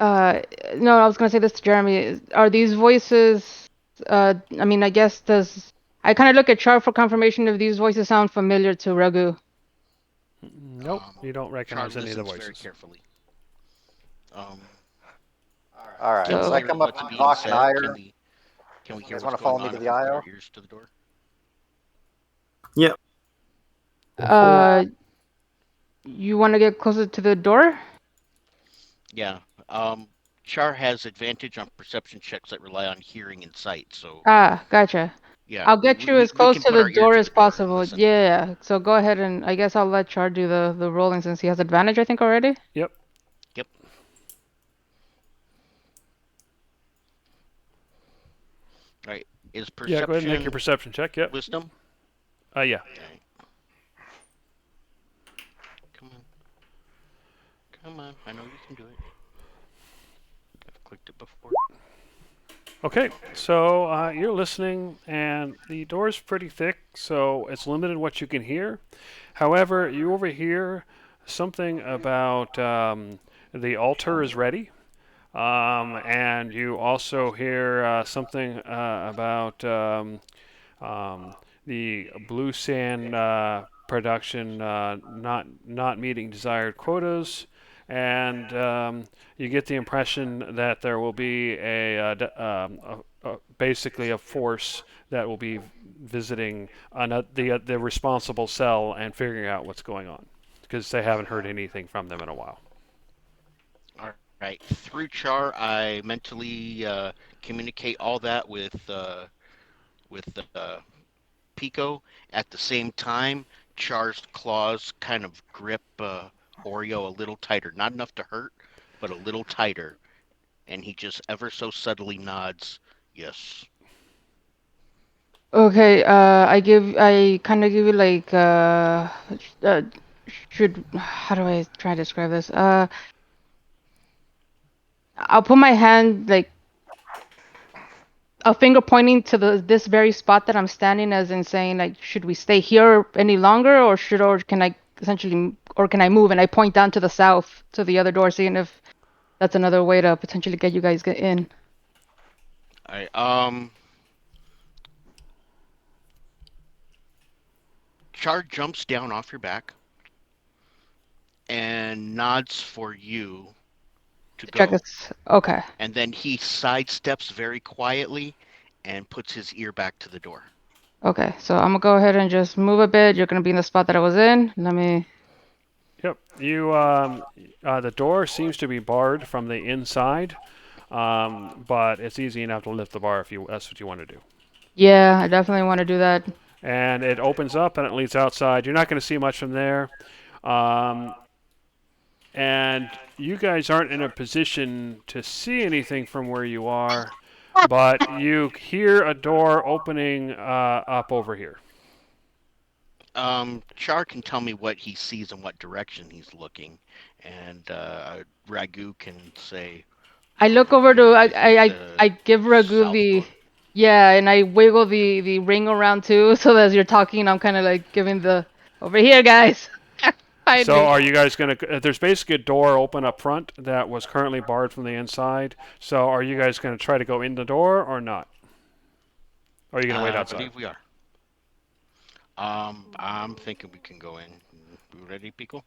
uh no, I was gonna say this to Jeremy. Are these voices I mean, I guess does I kind of look at Char for confirmation if these voices sound familiar to Ragu. Nope, you don't Char recognize any of the listens very voices. carefully. Um, All right, Can so we So I hear come up what's to being Doc and said? Ire. Can we You hear guys what's want to follow going me on to if the we put our IO? ears to the door? Yep. uh, you want to get closer to the door? Yeah. Um, Char has advantage on perception checks that rely on hearing and sight. So Ah, gotcha. yeah, I'll get you as we close can to put the our ear door to as the door and possible. listen. Yeah. So go ahead and I guess I'll let Char do the rolling since he has advantage, I think already. Yep. Yep. All right. Is Yeah, go ahead and make your perception perception check. Yep. wisdom? Yeah. All right. Come on. Come on. I know you can do it. I've clicked it before. Okay, so you're listening, and the door's pretty thick, so it's limited what you can hear. However, you overhear something about the altar is ready, and you also hear something about the blue sand production not meeting desired quotas, and you get the impression that there will be basically a force that will be visiting the responsible cell and figuring out what's going on because they haven't heard anything from them in a while. All right. Through Char, I mentally communicate all that with Pico. At the same time, Char's claws kind of grip Oreo a little tighter. Not enough to hurt, but a little tighter. And he just ever so subtly nods, yes. Okay, I kind of give you like uh should how do I try to describe this? I'll put my hand like a finger pointing to this very spot that I'm standing as in saying like should we stay here any longer or can I essentially or can I move and I point down to the south to the other door seeing if that's another way to potentially get you guys get in. All right. Char jumps down off your back and nods for you to Check go. this. Okay. And then he sidesteps very quietly and puts his ear back to the door. Okay. So I'm gonna go ahead and just move a bit. You're gonna be in the spot that I was in. Let me. Yep. The door seems to be barred from the inside, but it's easy enough to lift the bar if that's what you want to do. Yeah, I definitely want to do that. And it opens up and it leads outside. You're not going to see much from there. Um, and you guys aren't in a position to see anything from where you are, but you hear a door opening up over here. Char can tell me what he sees and what direction he's looking, and Ragu can say, I look over to I think I the give Ragu south the door. yeah, and I wiggle the ring around too, so as you're talking, I'm kind of like giving the over here, guys. Find So me. are you guys going to? There's basically a door open up front that was currently barred from the inside. So are you guys going to try to go in the door or not? Or are you going to wait I outside? believe we are. I'm thinking we can go in. You ready, Pico?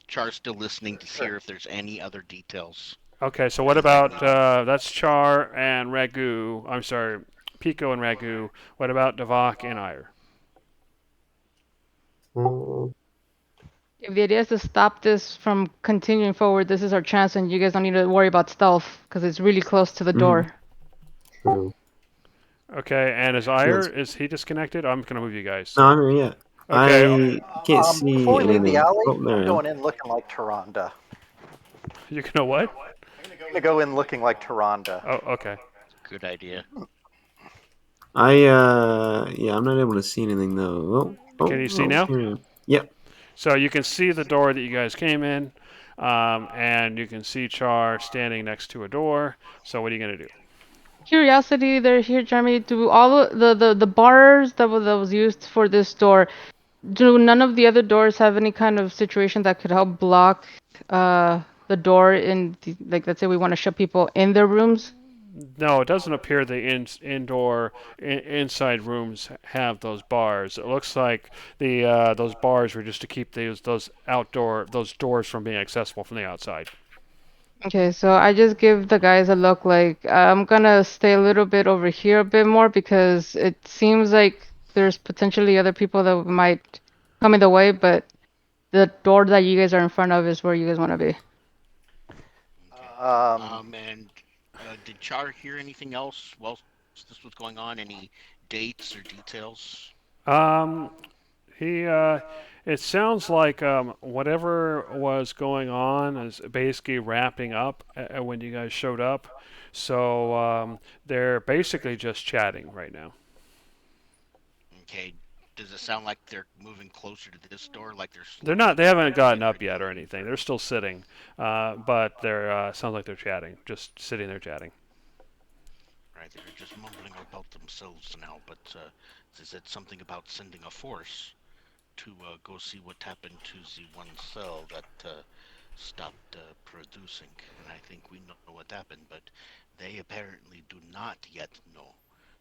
Char's still listening to Sure. hear if there's any other details. Okay, so That what we might about need. that's Char and Ragu? I'm sorry, Pico and Ragu. What about Davak and Ire? Mm, If the idea is to stop this from continuing forward, this is our chance, and you guys don't need to worry about stealth because it's really close to the Mm-hmm. door. true. Okay, and is Yes. Is he disconnected? I'm gonna move you guys. No, I'm here. Yeah. Okay, I can't Before see we leave the anything. alley, Oh, there I'm I am. going in looking like Taronda. you're gonna what? I'm gonna go in looking like Taronda. Oh, okay. Good idea. Yeah, I'm not able to see anything though. Can you see now? Here I am. Yep. So you can see the door that you guys came in, and you can see Char standing next to a door. So what are you gonna do? Curiosity, there here, Jeremy. Do all the bars that was used for this door? Do none of the other doors have any kind of situation that could help block the door like let's say we want to shut people in their rooms? No, it doesn't appear the inside rooms have those bars. It looks like the those bars were just to keep those doors from being accessible from the outside. Okay, so I just give the guys a look like I'm gonna stay a little bit over here a bit more because it seems like there's potentially other people that might come in the way, but the door that you guys are in front of is where you guys want to be. Okay. Um, And did Char hear anything else while this was going on? Any dates or details? Um, he, it sounds like whatever was going on is basically wrapping up when you guys showed up. So they're basically just chatting right now. Okay. Does it sound like they're moving closer to this door, like they're They're slowly not. They haven't gotten getting up ready yet to? or anything. They're still sitting, but they're sounds like they're chatting. Just sitting there chatting. Right, they're just mumbling about themselves now. But they said something about sending a force to go see what happened to the one cell that stopped producing, and I think we know what happened, but they apparently do not yet know.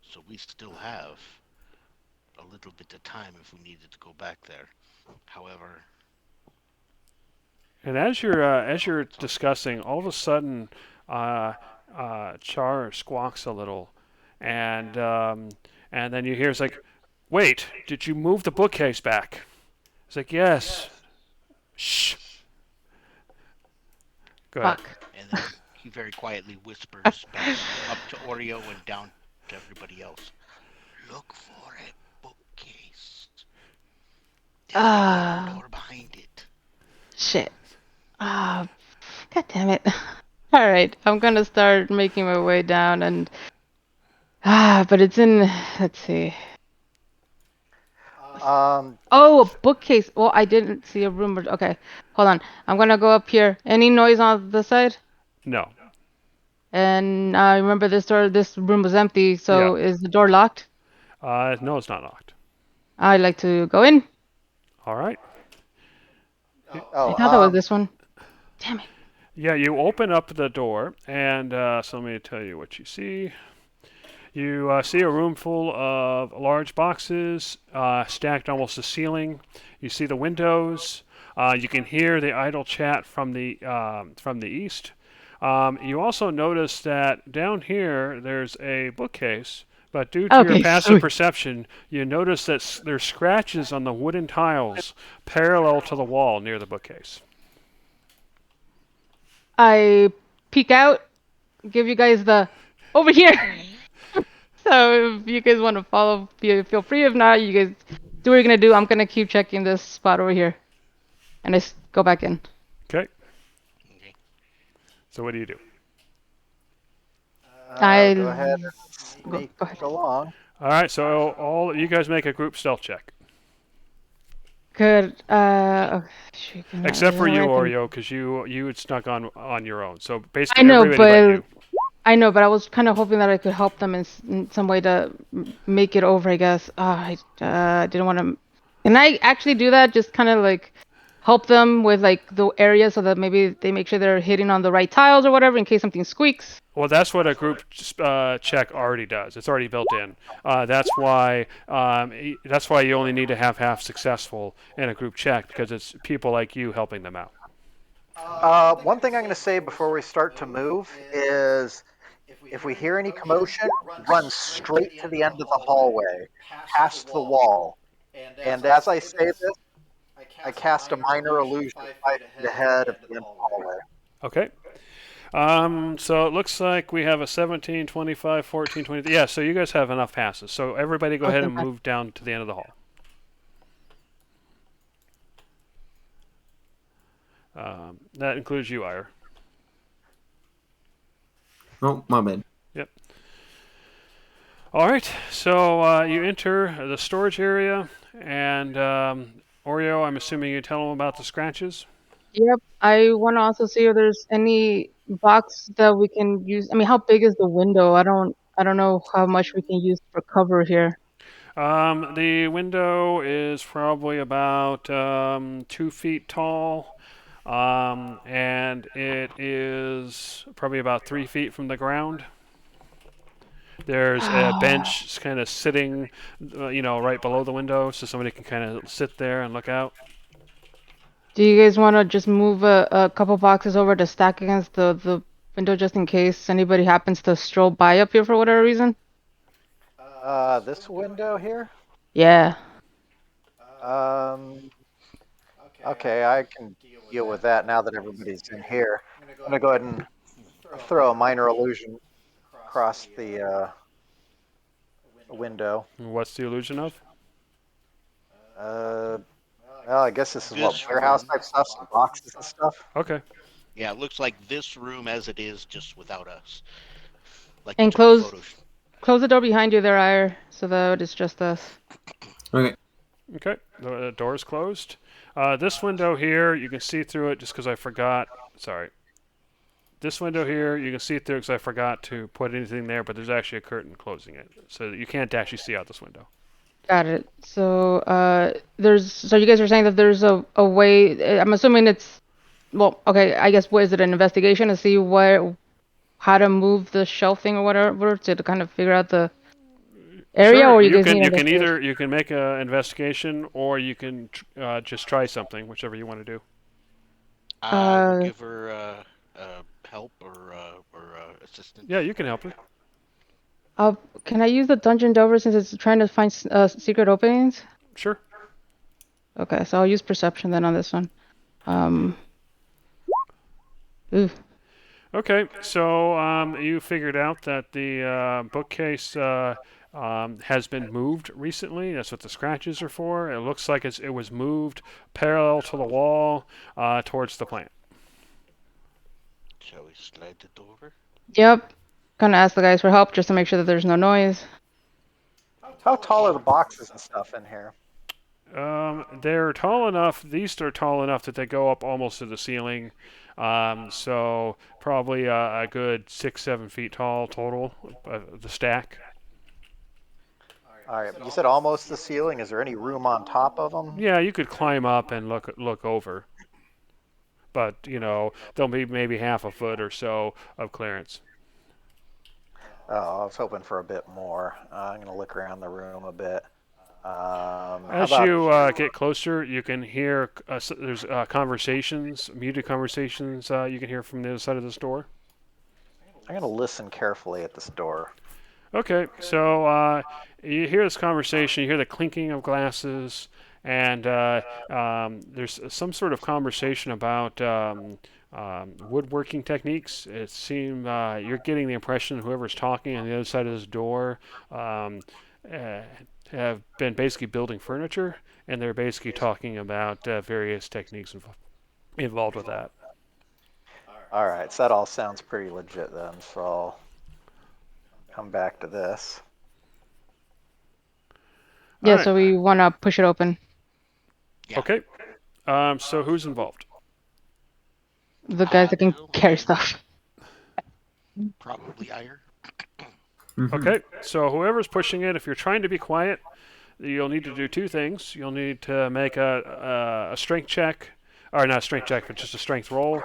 So we still have a little bit of time if we needed to go back there. However, And as you're discussing, all of a sudden, uh, Char squawks a little, and and then you hear it's like, "Wait, did you move the bookcase back?" It's like, "Yes." Shh. Go ahead. Fuck. and then he very quietly whispers back up to Oreo and down to everybody else. Look for a bookcase. There's a hidden Ah, door behind it. shit. Ah, God damn it. All right, I'm gonna start making my way down and but it's in, let's see. um, Oh, a bookcase. Well, I didn't see a room. Okay, hold on. I'm gonna go up here. Any noise on the side? No. And I remember this room was empty, Yeah. so is the door locked? No, it's not locked. I'd like to go in. All right. I oh, thought that was this one. Damn it. Yeah, you open up the door, and so let me tell you what you see. You see a room full of large boxes stacked almost to the ceiling. You see the windows. You can hear the idle chat from the east. You also notice that down here there's a bookcase, but due to your Okay, passive sweet. perception, you notice that there's scratches on the wooden tiles parallel to the wall near the bookcase. I peek out, give you guys the over here. So if you guys want to follow, feel free. If not, you guys do what you're gonna do. I'm gonna keep checking this spot over here, and I go back in. Okay, Okay. so what do you do? I go ahead and go sneak go ahead. along. All right, so all you guys make a group stealth check, Good. Okay. Oh, shoot, except there's for no way you, I can. Oreo, because you had snuck on your own. So I basically know, everybody but but you. I was kind of hoping that I could help them in some way to make it over, I guess. I didn't want to. Can I actually do that? Just kind of like help them with like the area so that maybe they make sure they're hitting on the right tiles or whatever in case something squeaks. Well, that's what a group check already does. It's already built in. That's why you only need to have half successful in a group check because it's people like you helping them out. One thing I'm going to say before we start to move is if we hear any commotion, run straight to the end of the hallway, past the wall. And as I say this, I cast a minor illusion 5 feet ahead of the end of the hallway. Okay. So it looks like we have a 17, 25, 14, 20. Yeah, so you guys have enough passes. So everybody go Oh, ahead thank and God. move down to the end of the hall. That includes you, Ire. Oh, my bad. Yep. All right. So you enter the storage area, and Oreo, I'm assuming you tell them about the scratches. Yep. I want to also see if there's any box that we can use. I mean, how big is the window? I don't know how much we can use for cover here. The window is probably about 2 feet tall, and it is probably about 3 feet from the ground. There's a bench kind of sitting, right below the window, so somebody can kind of sit there and look out. Do you guys want to just move a couple boxes over to stack against the window just in case anybody happens to stroll by up here for whatever reason? This window here? Yeah. Um, okay, I can deal with that now that everybody's in here. I'm gonna go ahead and throw a minor illusion across the window. What's the illusion of? Uh, well, I guess this is what This warehouse room. type stuff, some boxes and stuff. Okay. Yeah, it looks like this room as it is, just without us. Like you And took a photo. close the door behind you there, Ire, so that it's just us. Okay. Okay. The door is closed. This window here, you can see through it just because I forgot. Sorry. This window here, you can see through because I forgot to put anything there, but there's actually a curtain closing it, so you can't actually see out this window. Got it. So so you guys are saying that there's a way. I'm assuming it's well, okay. I guess what is it, an investigation to see how to move the shelving or whatever to kind of figure out the area, Sure, or you you guys can need you can investigation? either you can make an investigation or you can just try something, whichever you want to do. I will Uh, give her help or assistance. Yeah, you can help her. uh, can I use the dungeon delver since it's trying to find secret openings? Sure. Okay, so I'll use perception then on this one. Um, ooh, Okay, so you figured out that the bookcase has been moved recently. That's what the scratches are for. It looks like it was moved parallel to the wall towards the plant. Shall we slide it over? yep. Gonna ask the guys for help just to make sure that there's no noise. How tall are the boxes and stuff in here? They're tall enough. These are tall enough that they go up almost to the ceiling. So probably a good 6, 7 feet tall total. The stack. All right, you said almost the ceiling. Is there any room on top of them? Yeah, you could climb up and look over, but there'll be maybe half a foot or so of clearance. Oh, I was hoping for a bit more. I'm gonna look around the room a bit. How As about you get closer, you can hear there's conversations, muted conversations you can hear from the other side of this door. I'm gonna listen carefully at this door. Okay, so you hear this conversation, you hear the clinking of glasses, and there's some sort of conversation about woodworking techniques. It seems you're getting the impression whoever's talking on the other side of this door um, uh, have been basically building furniture, and they're basically talking about various techniques involved with that. All right, so that all sounds pretty legit then. So I'll come back to this. All Yeah, right. so we want to push it open. Yeah. Okay. So who's involved? The guys that can Bill carry and stuff. probably Ire. Mhm. Okay. So whoever's pushing it, if you're trying to be quiet, you'll need to do two things. You'll need to make a strength check, or not a strength check, but just a strength roll.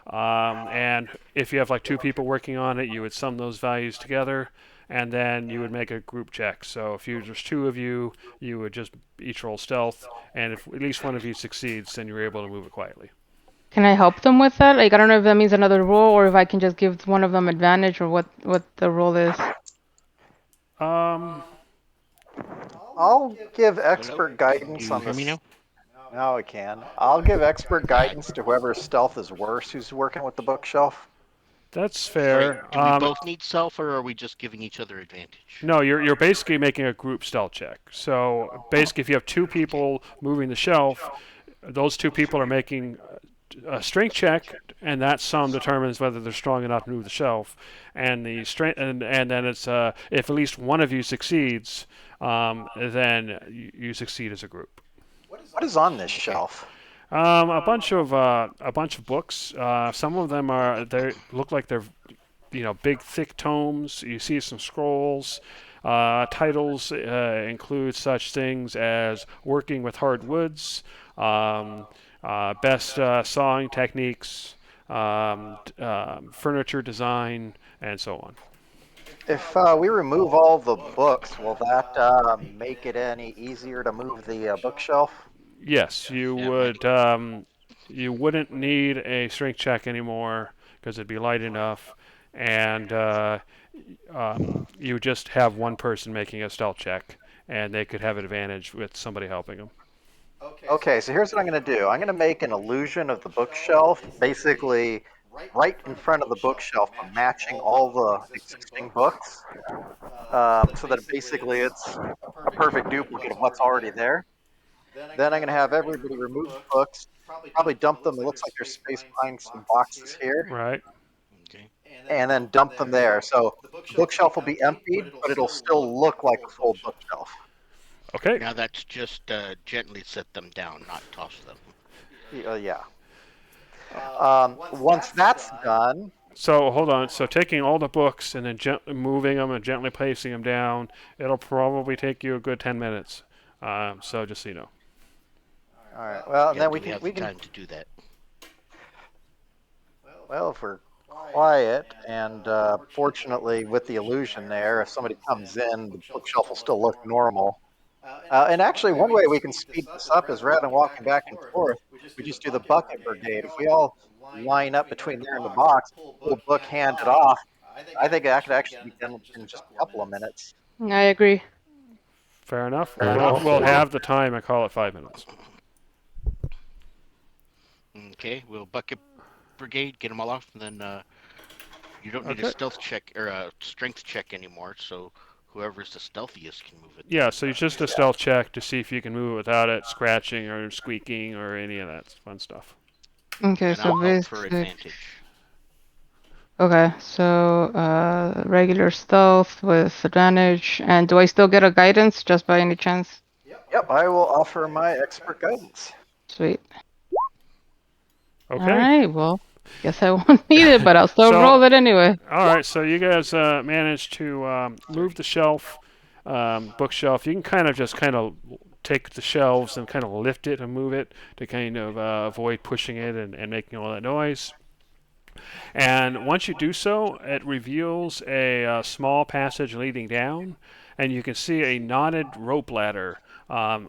And if you have like two people working on it, you would sum those values together, and then you would make a group check. So if there's two of you, you would just each roll stealth, and if at least one of you succeeds, then you're able to move it quietly. Can I help them with that? Like, I don't know if that means another roll or if I can just give one of them advantage or what the role is. Um, I'll give Hello? expert Can guidance you on hear me this. now? Now I can. I'll give expert guidance to whoever's stealth is worse who's working with the bookshelf. that's Sorry, fair. do we both need self, or are we just giving each other advantage? No, you're basically making a group stealth check. So basically, if you have two Okay. people moving the shelf, those two people are making a strength check, and that sum determines whether they're strong enough to move the shelf. And the strength, and then it's if at least one of you succeeds, then you succeed as a group. What is on this Okay. shelf? A bunch of books. Some of them they look like they're big thick tomes. You see some scrolls. Titles include such things as working with hardwoods, best sawing techniques, furniture design, and so on. If we remove all the books, will that make it any easier to move the bookshelf? Yes, you Yeah, it might. would. you wouldn't need a strength check anymore because it'd be light enough, and you would just have one person making a stealth check, and they could have an advantage with somebody helping them. Okay, so here's what I'm going to do. I'm going to make an illusion of the bookshelf, basically right in front of the bookshelf, but matching all the existing books, so that basically it's a perfect duplicate of what's already there. Then I'm going to have everybody remove the books, probably dump them. It looks like there's space behind some boxes here, Right. Okay. and then dump them there. So the bookshelf will be emptied, but it'll still look like a full bookshelf. Okay. Now that's just gently set them down, not toss them. Yeah. Once that's done, So hold on. So taking all the books and then gently moving them and gently placing them down, it'll probably take you a good 10 minutes. So just so you know. all right. Well, and Yeah, then do we we can have we the can. time to do that? Well, if we're quiet, and fortunately with the illusion there, if somebody comes in, the bookshelf will still look normal. And actually, one way we can speed this up is rather than walking back and forth, we just do the bucket brigade. If we all line up between there and the box, pull a book, hand it off, I think that could actually be done in just a couple of minutes. I agree. Fair enough. Fair We'll, enough. we'll have the time and call it 5 minutes. Okay, we'll bucket brigade, get them all off, and then you don't need a Okay. stealth check or a strength check anymore. So whoever's the stealthiest can move it. Yeah, so it's just a stealth check to see if you can move it without it scratching or squeaking or any of that fun stuff. Okay, And so I'll help for basic. advantage. Okay, so regular stealth with advantage, and do I still get a guidance just by any chance? Yep, I will offer my expert guidance. Sweet. Okay. All right, well, guess I won't need it, but I'll still So- roll it anyway. All right, so you guys managed to move the shelf, bookshelf. You can kind of take the shelves and kind of lift it and move it to kind of avoid pushing it and making all that noise. And once you do so, it reveals a small passage leading down, and you can see a knotted rope ladder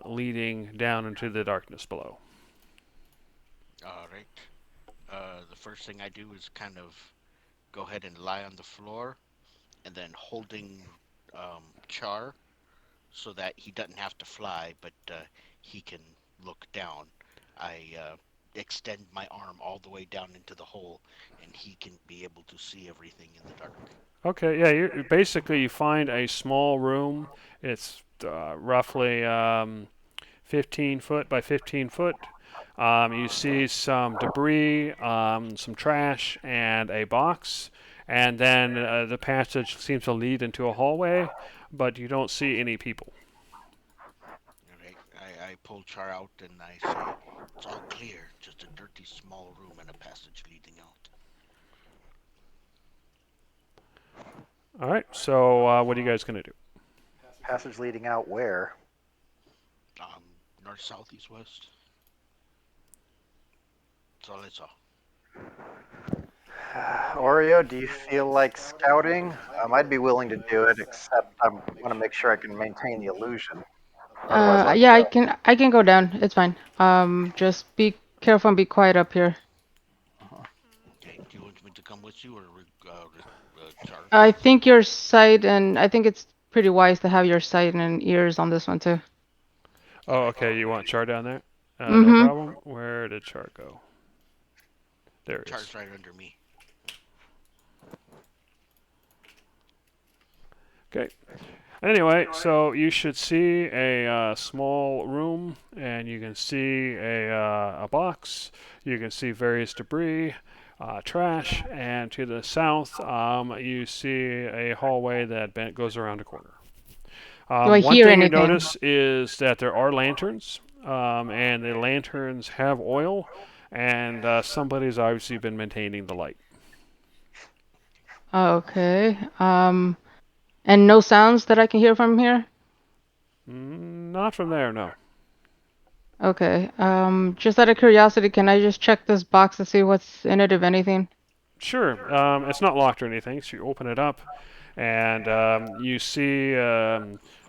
leading down into the darkness below. All right. The first thing I do is kind of go ahead and lie on the floor, and then holding Char so that he doesn't have to fly, but he can look down. I extend my arm all the way down into the hole, and he can be able to see everything in the dark. Okay, yeah, basically you find a small room. It's roughly 15 foot by 15 foot. You see some debris, some trash, and a box. And then the passage seems to lead into a hallway, but you don't see any people. All right. I pull Char out and I say, "It's all clear. Just a dirty small room and a passage leading out." All right, so what are you guys going to do? Passage leading out where? North, south, east, west. That's all I saw. Oreo, do you feel like scouting? I'd be willing to do it, except I want to make sure I can maintain the illusion. Otherwise, I'll Yeah, I can go down. It's fine. Just be careful and be quiet up here. Okay. Do you want me to come with you or Char? I think your sight, and I think it's pretty wise to have your sight and ears on this one too. Oh, okay, you want Char down there? No Mm-hmm. problem. Where did Char go? There he is. Char's right under me. Okay. Anyway, so you should see a small room, and you can see a box. You can see various debris, trash, and to the south, you see a hallway that goes around a corner. Do I One hear thing you anything? notice is that there are lanterns, and the lanterns have oil, and somebody's obviously been maintaining the light. Okay. And no sounds that I can hear from here? Not from there, no. Okay. Just out of curiosity, can I just check this box to see what's in it, if anything? Sure. It's not locked or anything, so you open it up, and you see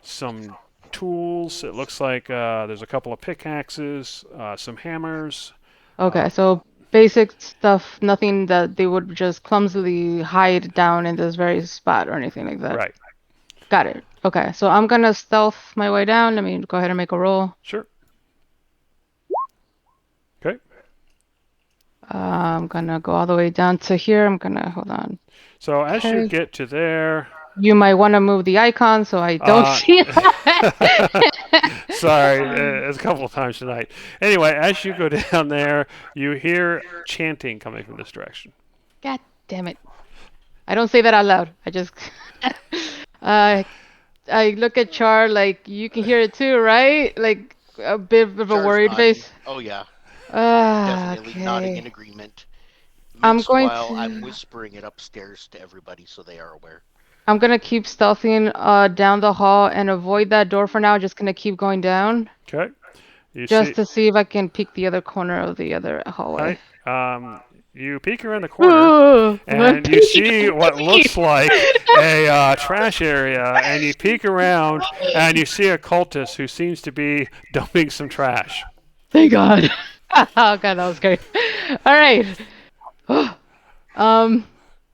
some tools. It looks like there's a couple of pickaxes, some hammers, Okay, so basic stuff, nothing that they would just clumsily hide down in this very spot or anything like that. Right. Got it. Okay, so I'm gonna stealth my way down. Let me go ahead and make a roll. Sure. Okay. I'm gonna go all the way down to here. I'm gonna hold on. So as you Okay. get to there, You might want to move the icon so I don't see that. sorry, it's a couple of times tonight. Anyway, as you go down there, you hear chanting coming from this direction. God damn it. I don't say that out loud. I just I look at Char like you can hear it too, right? Like a bit of a Char's worried nodding. face. Oh yeah, Ah, definitely nodding in okay. agreement. I'm going Meanwhile, I'm to whispering it upstairs to everybody so they are aware. I'm gonna keep stealthing down the hall and avoid that door for now. Just gonna keep going down Okay. You just see, to see if I can peek the other corner of the other hallway. you peek around the corner, Oh, I'm and you see peeking. what looks like a trash area, and you peek around, and you see a cultist who seems to be dumping some trash. Thank God. Oh God, that was scary. All right.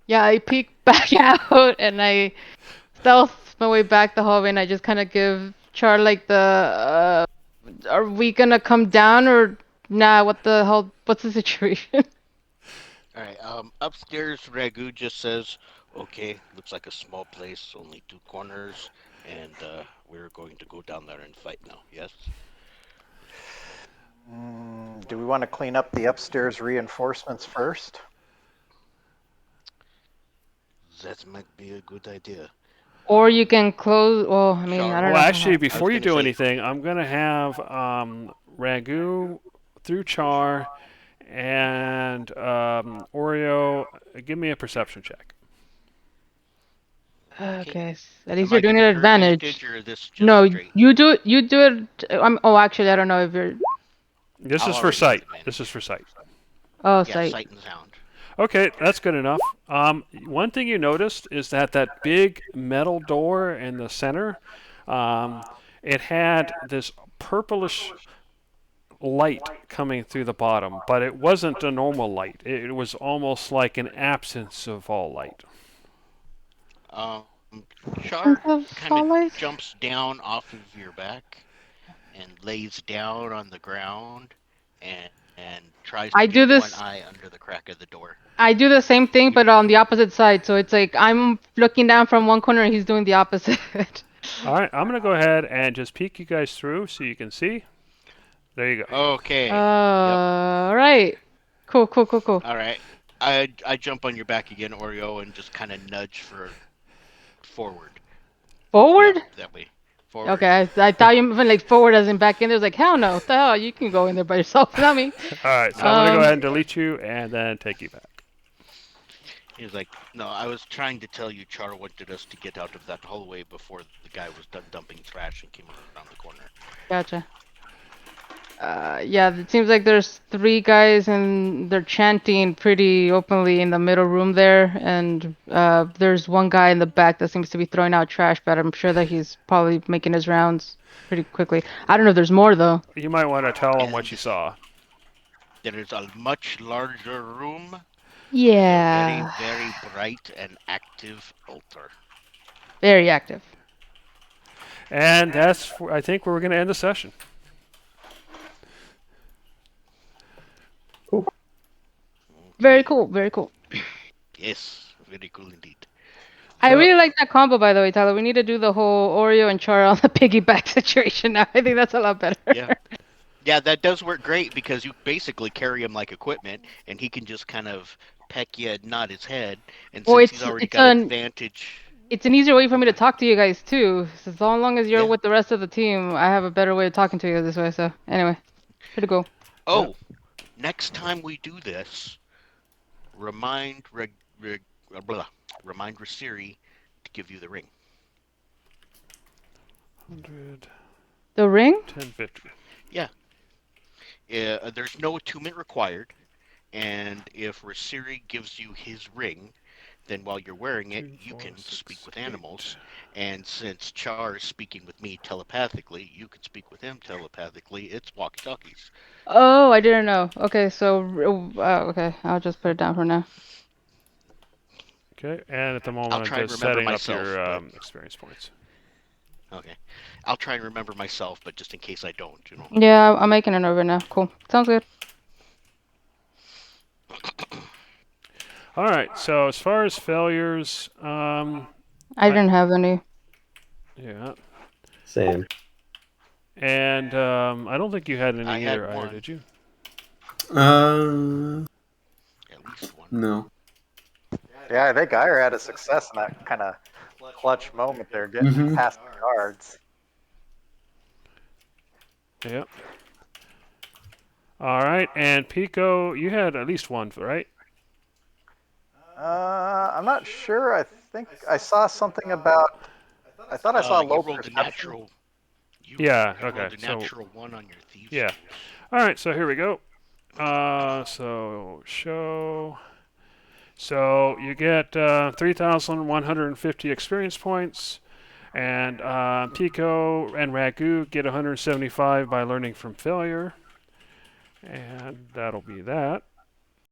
Yeah, I peek back out and I stealth my way back the hallway, and I just kind of give Char like the, are we gonna come down or nah? What the hell? What's the situation? All right. Upstairs, Ragu just says, "Okay, looks like a small place, only two corners, and we're going to go down there and fight now." Yes. Do we want to clean up the upstairs reinforcements first? That might be a good idea. Or you can close. Well, I mean, I Char. don't Well, know actually, how. I was before you gonna do say, anything, I'm gonna have Ragu through Char and Oreo give me a perception check. okay. Okay, at least Am you're I doing it giving at her advantage. advantage or this just No, straight? you do it. You do it. Oh, actually, I don't know if you're. This I'll is for already have sight. advantage. This is for sight. Oh, Yeah, sight. sight and sound. Okay, that's good enough. One thing you noticed is that that big metal door in the center, um, it had this purplish light coming through the bottom, but it wasn't a normal light. It was almost like an absence of all light. Um, Sense Char of kind of solace. jumps down off of your back and lays down on the ground and tries to I do peek one this. eye under the crack of the door. I do the same thing, You, but on the opposite side. So it's like I'm looking down from one corner and he's doing the opposite. All right, I'm going to go ahead and just peek you guys through so you can see. There you go. okay. Yep. All right. Cool, cool, cool, cool. All right. I jump on your back again, Oreo, and just kind of nudge for forward. Yeah, Forward? that way. Forward. Okay, I thought you meant like forward as in back in. There's like, hell no. What the hell? You can go in there by yourself, not me. All right, so I'm going to go ahead Um, and delete you and then take you back. He was like, "No, I was trying to tell you Char wanted us to get out of that hallway before the guy was done dumping trash and came around the corner." gotcha. Yeah, it seems like there's three guys and they're chanting pretty openly in the middle room there, and there's one guy in the back that seems to be throwing out trash, but I'm sure that he's probably making his rounds pretty quickly. I don't know if there's more though. You might want to tell them what And you saw. there is a much larger room with a very, Yeah, very bright and active altar. very active. And that's, I think, where we're going to end the session. Very Okay. cool, very cool. Yes, very cool indeed. I So, really like that combo, by the way, Tyler. We need to do the whole Oreo and Char on the piggyback situation now. I think that's a lot better. Yeah. Yeah, that does work great because you basically carry him like equipment, and he can just kind of peck you and nod his head. And Well, since he's already got advantage, it's an easier way for me to okay, talk to you guys too. So as long as you're yeah. with the rest of the team, I have a better way of talking to you this way. So anyway, pretty cool. yeah. Oh, next time we do this, remind blah, remind Rasiri to give you the ring. 100, The ring? 1050. Yeah. There's no attunement required, and if Rasiri gives you his ring, then while you're wearing it, 2, you 4, can 6, speak with 8. animals. And since Char is speaking with me telepathically, you could speak with him telepathically. It's walkie-talkies. Oh, I didn't know. Okay, so okay, I'll just put it down for now. Okay, and at the I'll moment I'm try and just remember setting up myself, your but experience points. okay. I'll try and remember myself, but just in case I don't, you know. Yeah, I'm making it over now. Cool. Sounds good. All right. So as far as failures, I didn't have any. yeah, Same. and I don't think you had I any had either, one, did you? at least one. No. Yeah, I think Ira had a success in that kind of clutch moment there, getting Mm-hmm. past the guards. Yeah. All right, and Pico, you had at least one, right? I'm not sure. I think I saw something about. I thought I saw You low rolled a perception. natural. You Yeah. you Okay. rolled a So natural one on your thieves yeah. tools. All right. So here we go. So show. So you get 3,150 experience points, and Pico and Ragu get 175 by learning from failure, and that'll be that.